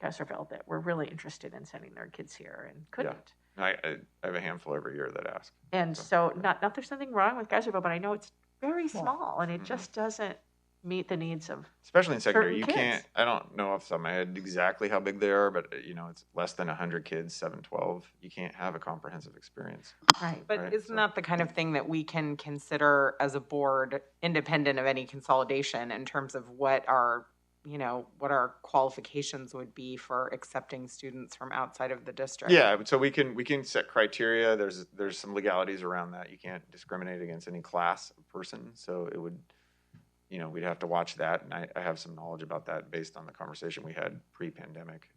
Geyserville that were really interested in sending their kids here and couldn't. Yeah. I have a handful every year that ask. And so not there's something wrong with Geyserville, but I know it's very small and it just doesn't meet the needs of especially in secondary. You kids. can't, I don't know off the top of my head exactly how big they are, but it's less than 100 kids, 712. You can't have a comprehensive experience. Right. But isn't that the kind of thing that we can consider as a board, independent of any consolidation, in terms of what our qualifications would be for accepting students from outside of the district? Yeah, so we can set criteria. There's some legalities around that. You can't discriminate against any class of person. So it would, we'd have to watch that. And I have some knowledge about that based on the conversation we had pre-pandemic.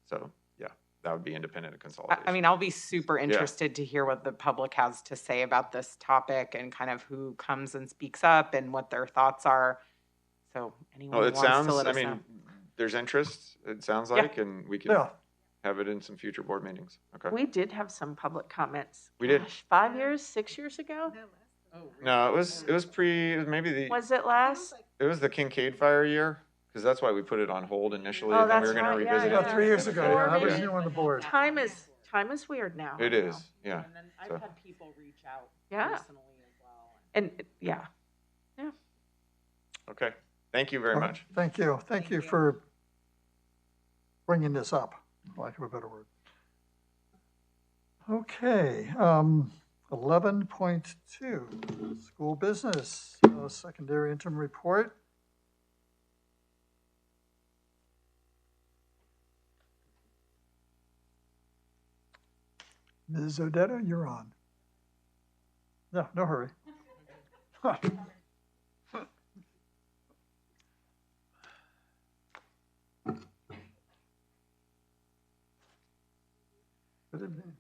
So yeah, that would be independent of consolidation. I'll be super interested to hear what the public has to say about this topic and kind of who comes and speaks up and what their thoughts are. So anyone wants to let us know. There's interest, it sounds like, and we can have it in some future board meetings. Okay. We did have some public comments. We did. 5 years, 6 years ago? No, it was maybe Was it last? It was the Kincaid fire year, because that's why we put it on hold initially, Oh, and then we that's were going to right. revisit About it. 3 years ago. Yeah, I was new on the board. Time is weird now. It is, yeah. And then I've had people reach out Yeah. personally as well. And Okay. Thank you very much. Thank you. Thank you for bringing this up, for lack of a better word. Okay, 11.2, school business, secondary interim report. Ms. Odetta, you're on. No hurry. Good evening.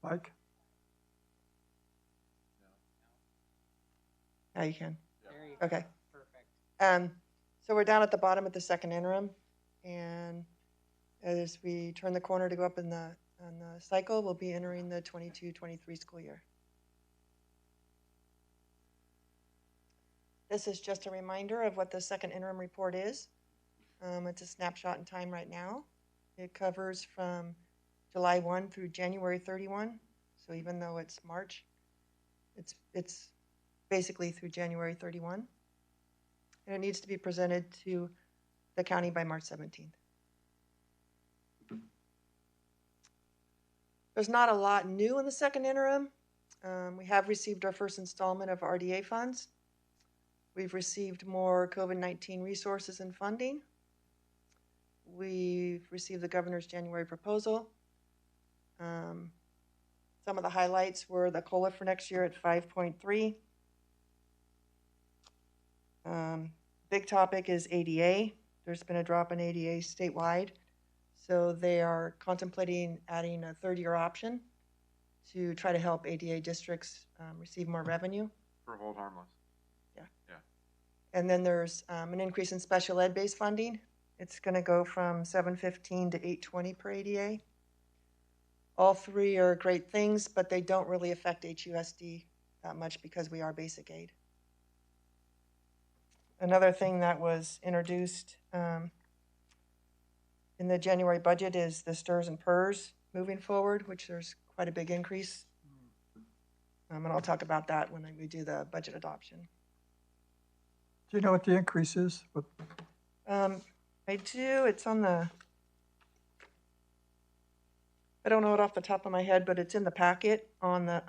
Mike? Now you can. Okay. Perfect. So we're down at the bottom of the second interim, and as we turn the corner to go up on the cycle, we'll be entering the 22-23 school year. This is just a reminder of what the second interim report is. It's a snapshot in time right now. It covers from July 1 through January 31. So even though it's March, it's basically through January 31. And it needs to be presented to the county by March 17th. There's not a lot new in the second interim. We have received our first installment of RDA funds. We've received more COVID-19 resources and funding. We've received the governor's January proposal. Some of the highlights were the COLA for next year at 5.3. Big topic is ADA. There's been a drop in ADA statewide. So they are contemplating adding a third-year option to try to help ADA districts receive more revenue. For hold harmless. Yeah. Yeah. And then there's an increase in special ed-based funding. It's going to go from $715 to $820 per ADA. All three are great things, but they don't really affect HUSD that much because we are basic aid. Another thing that was introduced in the January budget is the STRS and PERS moving forward, which there's quite a big increase. And I'll talk about that when we do the budget adoption. Do you know what the increase is? I do. It's on the, I don't know it off the top of my head, but it's in the packet on the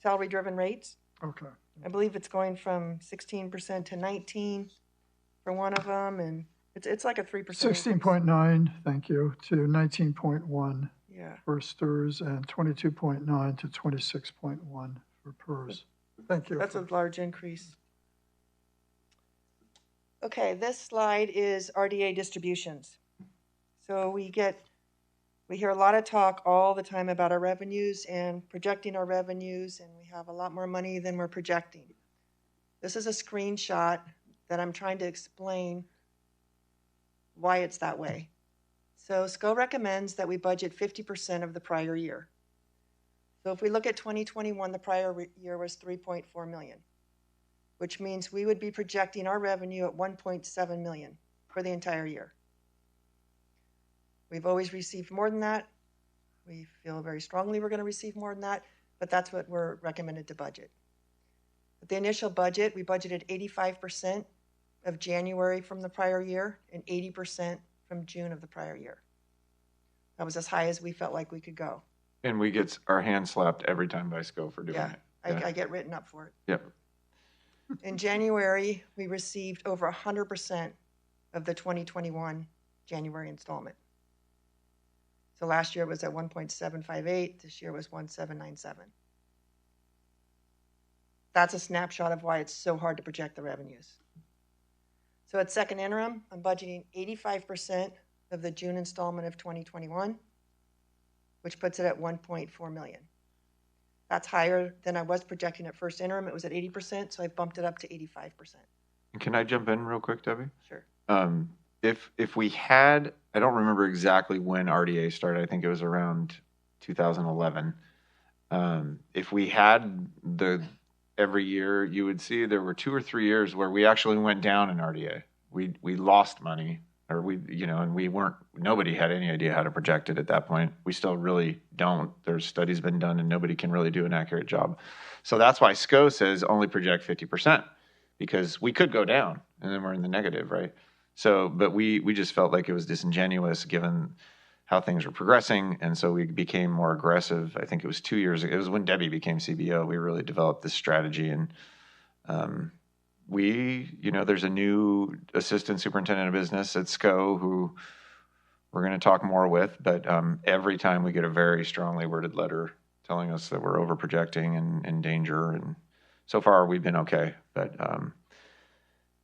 salary-driven rates. Okay. I believe it's going from 16% to 19% for one of them, and it's like a 3%. 16.9, thank you, to 19.1 Yeah. for STRS and 22.9 to 26.1 for PERS. Thank you. That's a large increase. Okay, this slide is RDA distributions. So we hear a lot of talk all the time about our revenues and projecting our revenues, and we have a lot more money than we're projecting. This is a screenshot that I'm trying to explain why it's that way. So SCO recommends that we budget 50% of the prior year. So if we look at 2021, the prior year was 3.4 million, which means we would be projecting our revenue at 1.7 million for the entire year. We've always received more than that. We feel very strongly we're going to receive more than that, but that's what we're recommended to budget. With the initial budget, we budgeted 85% of January from the prior year and 80% from June of the prior year. That was as high as we felt like we could go. And we get our hand slapped every time by SCO for doing Yeah, it. I get written up for it. Yep. In January, we received over 100% of the 2021 January installment. So last year was at 1.758. This year was 1.797. That's a snapshot of why it's so hard to project the revenues. So at second interim, I'm budgeting 85% of the June installment of 2021, which puts it at 1.4 million. That's higher than I was projecting at first interim. It was at 80%, so I bumped it up to 85%. Can I jump in real quick, Debbie? Sure. If we had, I don't remember exactly when RDA started. I think it was around 2011. If we had every year, you would see there were 2 or 3 years where we actually went down in RDA. We lost money, or and nobody had any idea how to project it at that point. We still really don't. There's studies been done and nobody can really do an accurate job. So that's why SCO says only project 50%, because we could go down and then we're in the negative, right? So, but we just felt like it was disingenuous given how things were progressing, and so we became more aggressive. I think it was 2 years ago. It was when Debbie became CBO. We really developed this strategy, and there's a new assistant superintendent of business at SCO who we're going to talk more with, but every time we get a very strongly worded letter telling us that we're over projecting and in danger, and so far we've been okay, but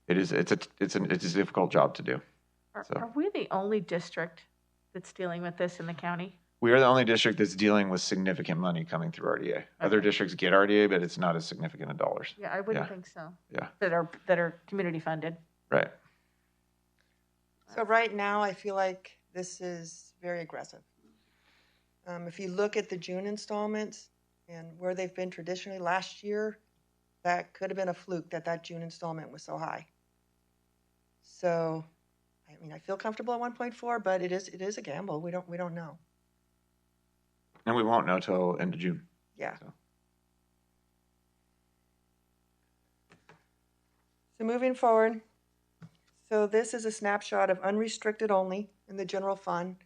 it's a difficult job to do. Are we the only district that's dealing with this in the county? We are the only district that's dealing with significant money coming through RDA. Okay. Other districts get RDA, but it's not as significant in dollars. Yeah, I wouldn't think so. Yeah. That are community funded. Right. So right now, I feel like this is very aggressive. If you look at the June installments and where they've been traditionally last year, that could have been a fluke that June installment was so high. So, I mean, I feel comfortable at 1.4, but it is a gamble. We don't know. And we won't know till end of June. Yeah. So moving forward, so this is a snapshot of unrestricted only in the general fund,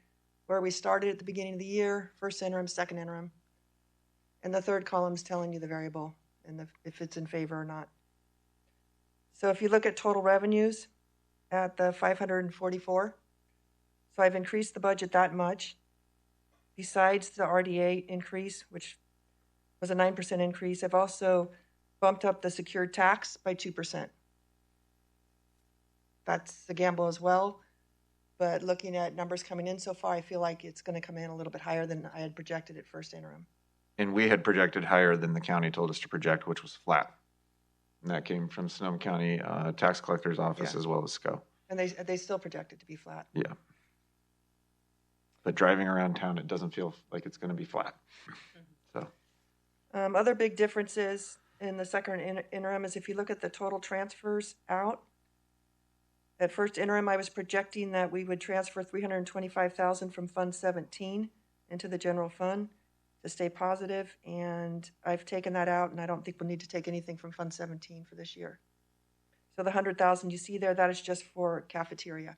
where we started at the beginning of the year, first interim, second interim. And the third column is telling you the variable and if it's in favor or not. So if you look at total revenues at the 544, so I've increased the budget that much. Besides the RDA increase, which was a 9% increase, I've also bumped up the secured tax by 2%. That's a gamble as well. But looking at numbers coming in so far, I feel like it's going to come in a little bit higher than I had projected at first interim. And we had projected higher than the county told us to project, which was flat. And that came from Sonoma County Tax Collector's Office as well as SCO. And they still project it to be flat. Yeah. But driving around town, it doesn't feel like it's going to be flat. So. Other big differences in the second interim is if you look at the total transfers out. At first interim, I was projecting that we would transfer $325,000 from Fund 17 into the general fund to stay positive, and I've taken that out, and I don't think we'll need to take anything from Fund 17 for this year. So the $100,000 you see there, that is just for cafeteria.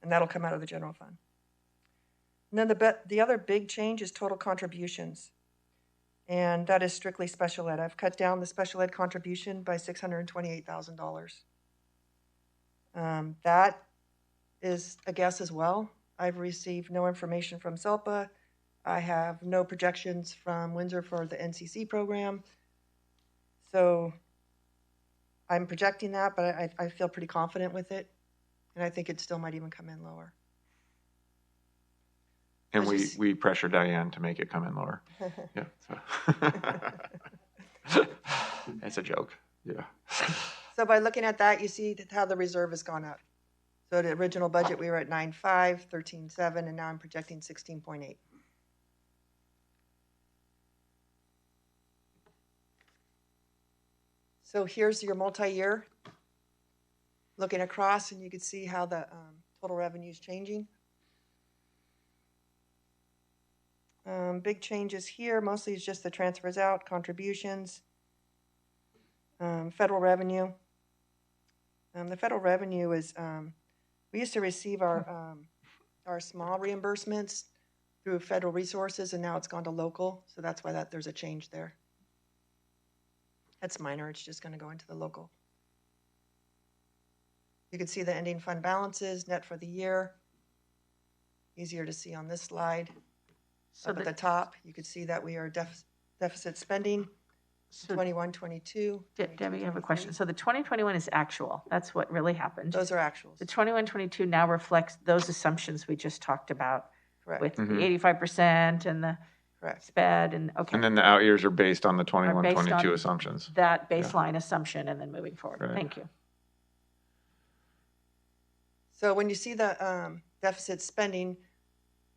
And that'll come out of the general fund. And then the other big change is total contributions. And that is strictly special ed. I've cut down the special ed contribution by $628,000. That is a guess as well. I've received no information from SELPA. I have no projections from Windsor for the NCC program. So I'm projecting that, but I feel pretty confident with it. And I think it still might even come in lower. And we pressure Diane to make it come in lower. Yeah. So. It's a joke. Yeah. So by looking at that, you see how the reserve has gone up. So the original budget, we were at 9.5, 13.7, and now I'm projecting 16.8. So here's your multi-year. Looking across, and you can see how the total revenue is changing. Big changes here, mostly is just the transfers out, contributions, federal revenue. The federal revenue is, we used to receive our small reimbursements through federal resources, and now it's gone to local, so that's why there's a change there. That's minor, it's just going to go into the local. You can see the ending fund balances, net for the year. Easier to see on this slide. So up at the top, you can see that we are deficit spending, So 21, 22. Debbie, I have a question. So the 2021 is actual. That's what really happened. Those are actuals. The 21, 22 now reflects those assumptions we just talked about. Correct. With the 85% and the SPED and okay. And then the out years are based on the Are 21, based 22 on assumptions. That baseline assumption and then moving forward. Right. Thank you. So when you see the deficit spending,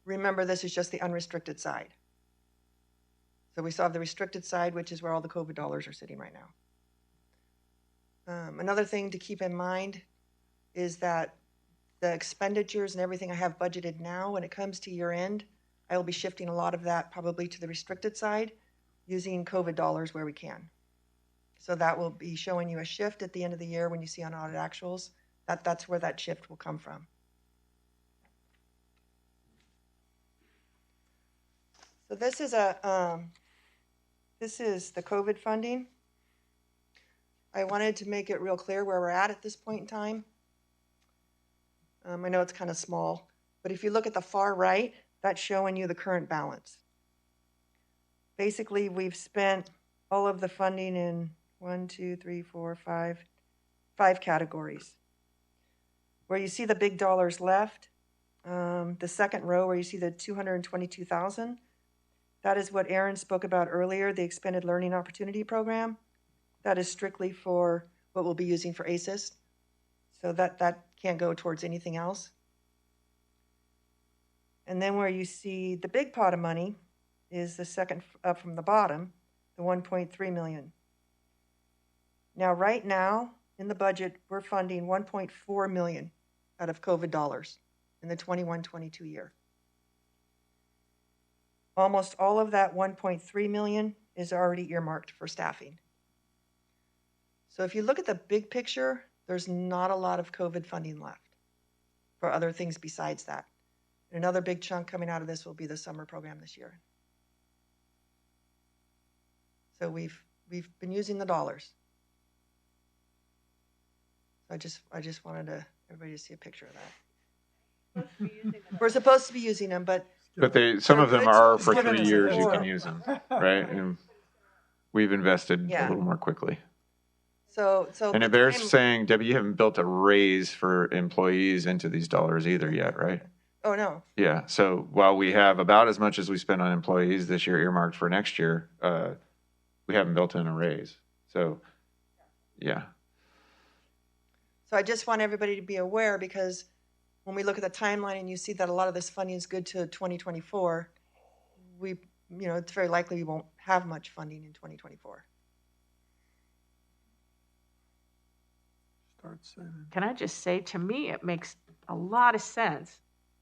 remember this is just the unrestricted side. So we still have the restricted side, which is where all the COVID dollars are sitting right now. Another thing to keep in mind is that the expenditures and everything I have budgeted now, when it comes to year end, I will be shifting a lot of that probably to the restricted side using COVID dollars where we can. So that will be showing you a shift at the end of the year when you see unaudited actuals. That's where that shift will come from. So this is the COVID funding. I wanted to make it real clear where we're at this point in time. I know it's kind of small, but if you look at the far right, that's showing you the current balance. Basically, we've spent all of the funding in 5 categories. Where you see the big dollars left, the second row where you see the $222,000, that is what Aaron spoke about earlier, the Expanded Learning Opportunity Program. That is strictly for what we'll be using for ACES. So that can't go towards anything else. And then where you see the big pot of money is the second up from the bottom. the 1.3 million. Now, right now, in the budget, we're funding 1.4 million out of COVID dollars in the 21-22 year. Almost all of that 1.3 million is already earmarked for staffing. So if you look at the big picture, there's not a lot of COVID funding left for other things besides that. And another big chunk coming out of this will be the summer program this year. So we've been using the dollars. I just wanted everybody to see a picture of that. We're supposed to be using them, but some of them are for given 3 us years. You more. can use them, right? And we've invested a little more quickly. So And the they're time- saying, Debbie, you haven't built a raise for employees into these dollars either yet, right? Oh no. Yeah. So while we have about as much as we spend on employees this year earmarked for next year, we haven't built in a raise. So, yeah. So I just want everybody to be aware, because when we look at the timeline and you see that a lot of this funding is good to 2024, it's very likely we won't have much funding in 2024. Start saving. Can I just say, to me, it makes a lot of sense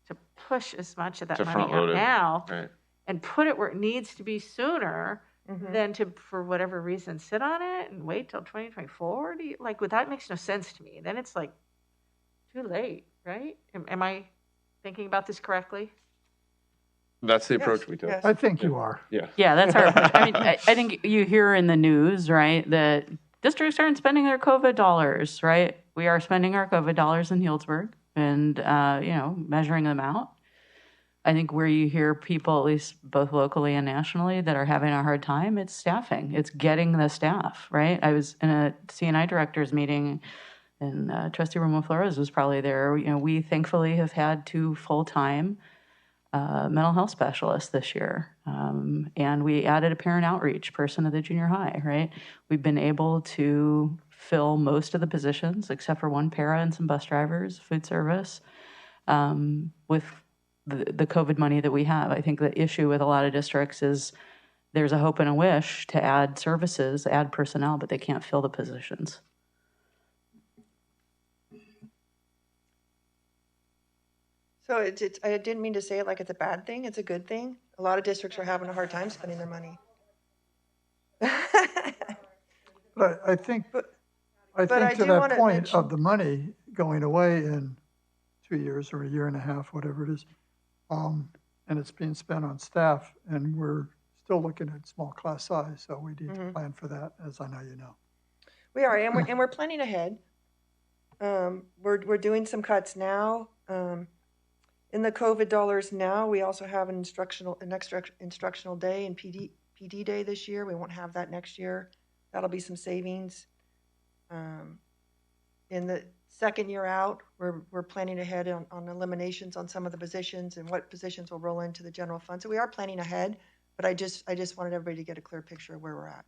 to push as much of that To money front load out it, now right. and put it where it needs to be sooner Mhm. than to, for whatever reason, sit on it and wait till 2024. That makes no sense to me. Then it's like too late, right? Am I thinking about this correctly? That's the approach we took. Yes. I think you are. Yeah. Yeah, that's our approach. I mean, I think you hear in the news, right, that districts aren't spending their COVID dollars, right? We are spending our COVID dollars in Healdsburg and, measuring them out. I think where you hear people, at least both locally and nationally, that are having a hard time, it's staffing. It's getting the staff, right? I was in a CNI directors meeting, and Trustee Romo Flores was probably there. We thankfully have had 2 full-time mental health specialists this year. And we added a parent outreach person at the junior high, right? We've been able to fill most of the positions, except for 1 para and some bus drivers, food service, with the COVID money that we have. I think the issue with a lot of districts is there's a hope and a wish to add services, add personnel, but they can't fill the positions. So I didn't mean to say it like it's a bad thing. It's a good thing. A lot of districts are having a hard time spending their money. But I think I to do that wanna point mention- of the money going away in 2 years or a year and a half, whatever it is, and it's being spent on staff, and we're still looking at small class size, so we need to plan for that, as I know you know. We are, and we're planning ahead. We're doing some cuts now. In the COVID dollars now, we also have an extra instructional day and PD day this year. We won't have that next year. That'll be some savings. In the second year out, we're planning ahead on eliminations on some of the positions and what positions will roll into the general fund. So we are planning ahead, but I just wanted everybody to get a clear picture of where we're at.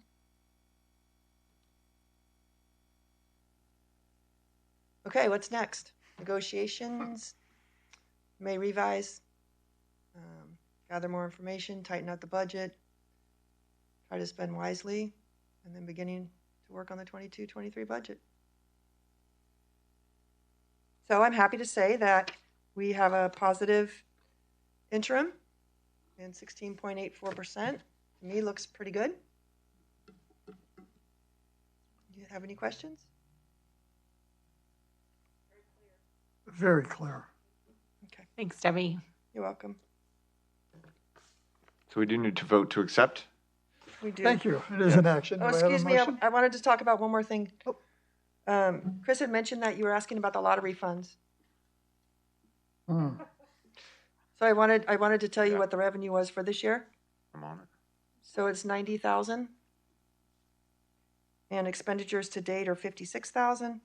Okay, what's next? Negotiations. May revise, gather more information, tighten up the budget, try to spend wisely, and then beginning to work on the 22-23 budget. So I'm happy to say that we have a positive interim and 16.84%. To me, looks pretty good. Do you have any questions? Very clear. Okay. Thanks, Debbie. You're welcome. So we do need to vote to accept. We do. Thank you. It is an action. Oh, Do I have a excuse me. motion? I wanted to talk about one more thing. Chris had mentioned that you were asking about the lottery funds. Hmm. So I wanted to tell you what the revenue was for this year. I'm on it. So it's 90,000, and expenditures to date are 56,000,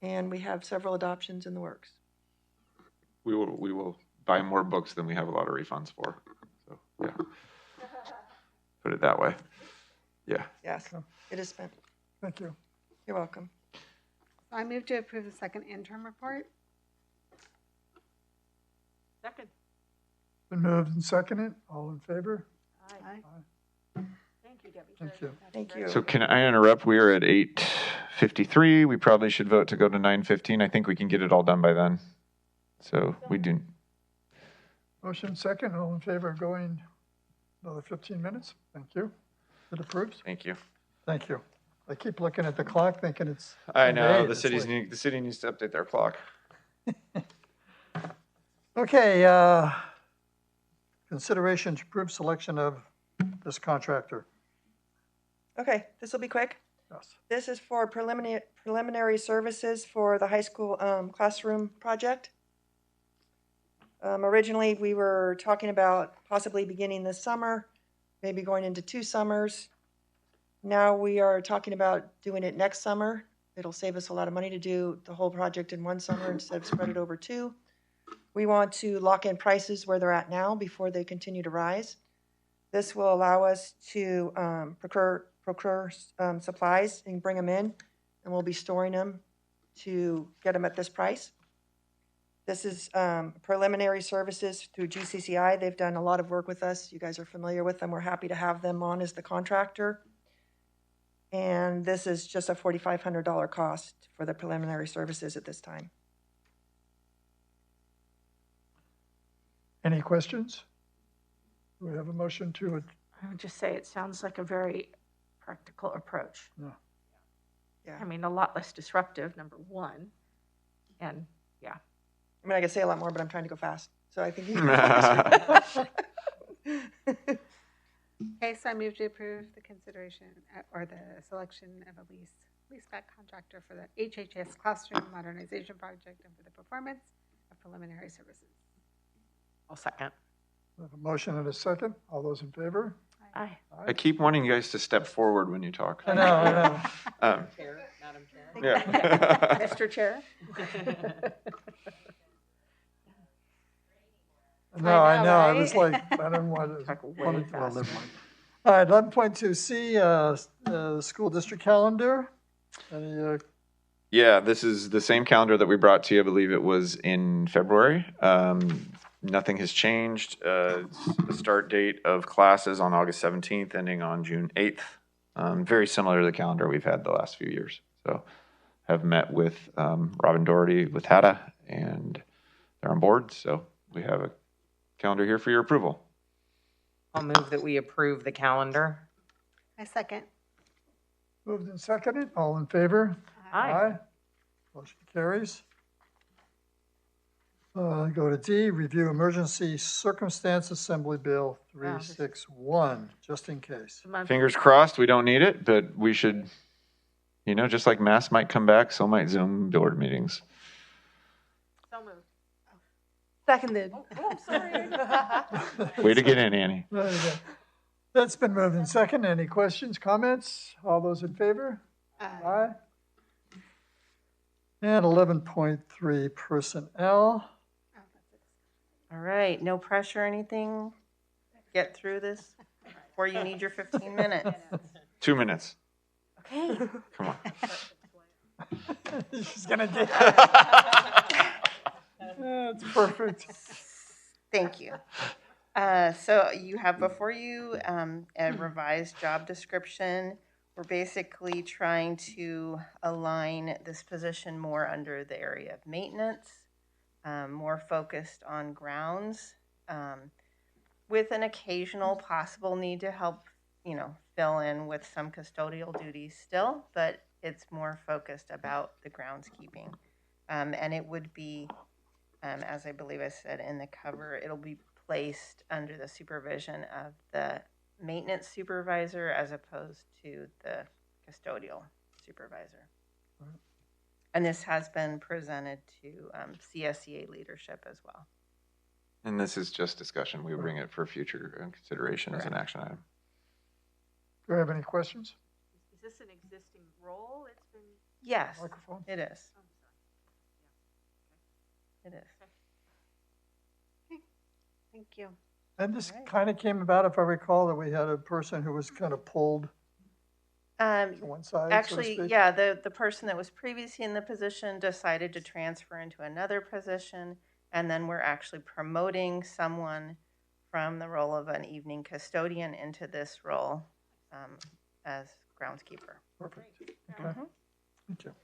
and we have several adoptions in the works. We will buy more books than we have a lot of refunds for. So yeah, put it that way. Yeah. Yes, it is spent. Thank you. You're welcome. So I move to approve the second interim report. Second. Been moved and seconded. All in favor? Thank you, Debbie. Thank you. Thank you. So can I interrupt? We are at 8:53. We probably should vote to go to 9:15. I think we can get it all done by then. So we do. Motion second, all in favor of going another 15 minutes? Thank you. It approves? Thank you. Thank you. I keep looking at the clock thinking it's. I know 10 to 8. the It's like- the city needs to update their clock. Okay, consideration to approve selection of this contractor. Okay, this will be quick. Yes. This is for preliminary services for the high school classroom project. Originally, we were talking about possibly beginning this summer, maybe going into 2 summers. Now we are talking about doing it next summer. It'll save us a lot of money to do the whole project in 1 summer instead of spread it over 2. We want to lock in prices where they're at now before they continue to rise. This will allow us to procure supplies and bring them in, and we'll be storing them to get them at this price. This is preliminary services through GCCI. They've done a lot of work with us. You guys are familiar with them. We're happy to have them on as the contractor. And this is just a $4,500 cost for the preliminary services at this time. Any questions? Do we have a motion to it? I would just say it sounds like a very practical approach. Yeah. I mean, a lot less disruptive, number one. And yeah. I mean, I could say a lot more, but I'm trying to go fast. So I think you Okay, so I move to approve the consideration or the selection of a leaseback contractor for the HHS classroom modernization project and for the performance of preliminary services. I'll second. We have a motion and a second. All those in favor? Aye. I keep wanting you guys to step forward when you talk. I know. Chair, Madam Chair. Yeah. Mr. Chair? No, I know. I right? was like, I don't want to. Talk way Well, never faster. mind. All right, 11.2C, school district calendar. Any, Yeah, this is the same calendar that we brought to you. I believe it was in February. Nothing has changed. The start date of classes on August 17th, ending on June 8th. Very similar to the calendar we've had the last few years. So have met with Robin Doherty with HADA, and they're on board. So we have a calendar here for your approval. I'll move that we approve the calendar. I second. moved and seconded. All in favor? Aye. Motion carries. Go to D, review emergency circumstance assembly bill 361, just in case. Fingers crossed we don't need it, but we should, just like mass might come back, so might Zoom board meetings. So moved. Seconded. Oh, sorry. Way to get in, Annie. There you go. That's been moved and seconded. Any questions, comments? All those in favor? Aye. And 11.3 personnel. All right, no pressure or anything. Get through this before you need your 15 minutes. 2 minutes. Okay. Come on. She's gonna get. That's perfect. Thank you. So you have before you a revised job description. We're basically trying to align this position more under the area of maintenance, more focused on grounds, with an occasional possible need to help, fill in with some custodial duties still, but it's more focused about the groundskeeping. And it would be, as I believe I said in the cover, it'll be placed under the supervision of the maintenance supervisor as opposed to the custodial supervisor. And this has been presented to CSEA leadership as well. And this is just discussion. We bring it for future consideration as an action item. Do you have any questions? Is this an existing role? It's been. Yes, Microphone? it is. It is. Thank you. And this kind of came about, if I recall, that we had a person who was kind of pulled to one side, so to Actually, speak. yeah, the person that was previously in the position decided to transfer into another position, and then we're actually promoting someone from the role of an evening custodian into this role as groundskeeper. Perfect. Okay. Thank you.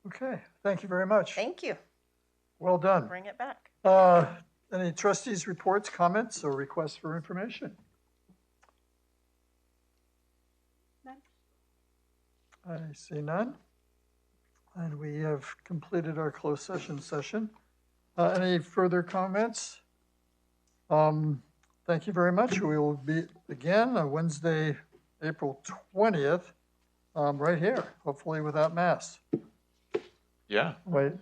Okay, thank you very much. Thank you. Well done. Bring it back. Any trustees' reports, comments, or requests for information? None. I see none. And we have completed our closed session. Any further comments? Thank you very much. We will be again on Wednesday, April 20th, right here, hopefully without masks. Yeah. Wait.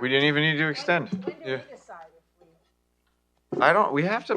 We didn't even need to extend. Yeah. We have to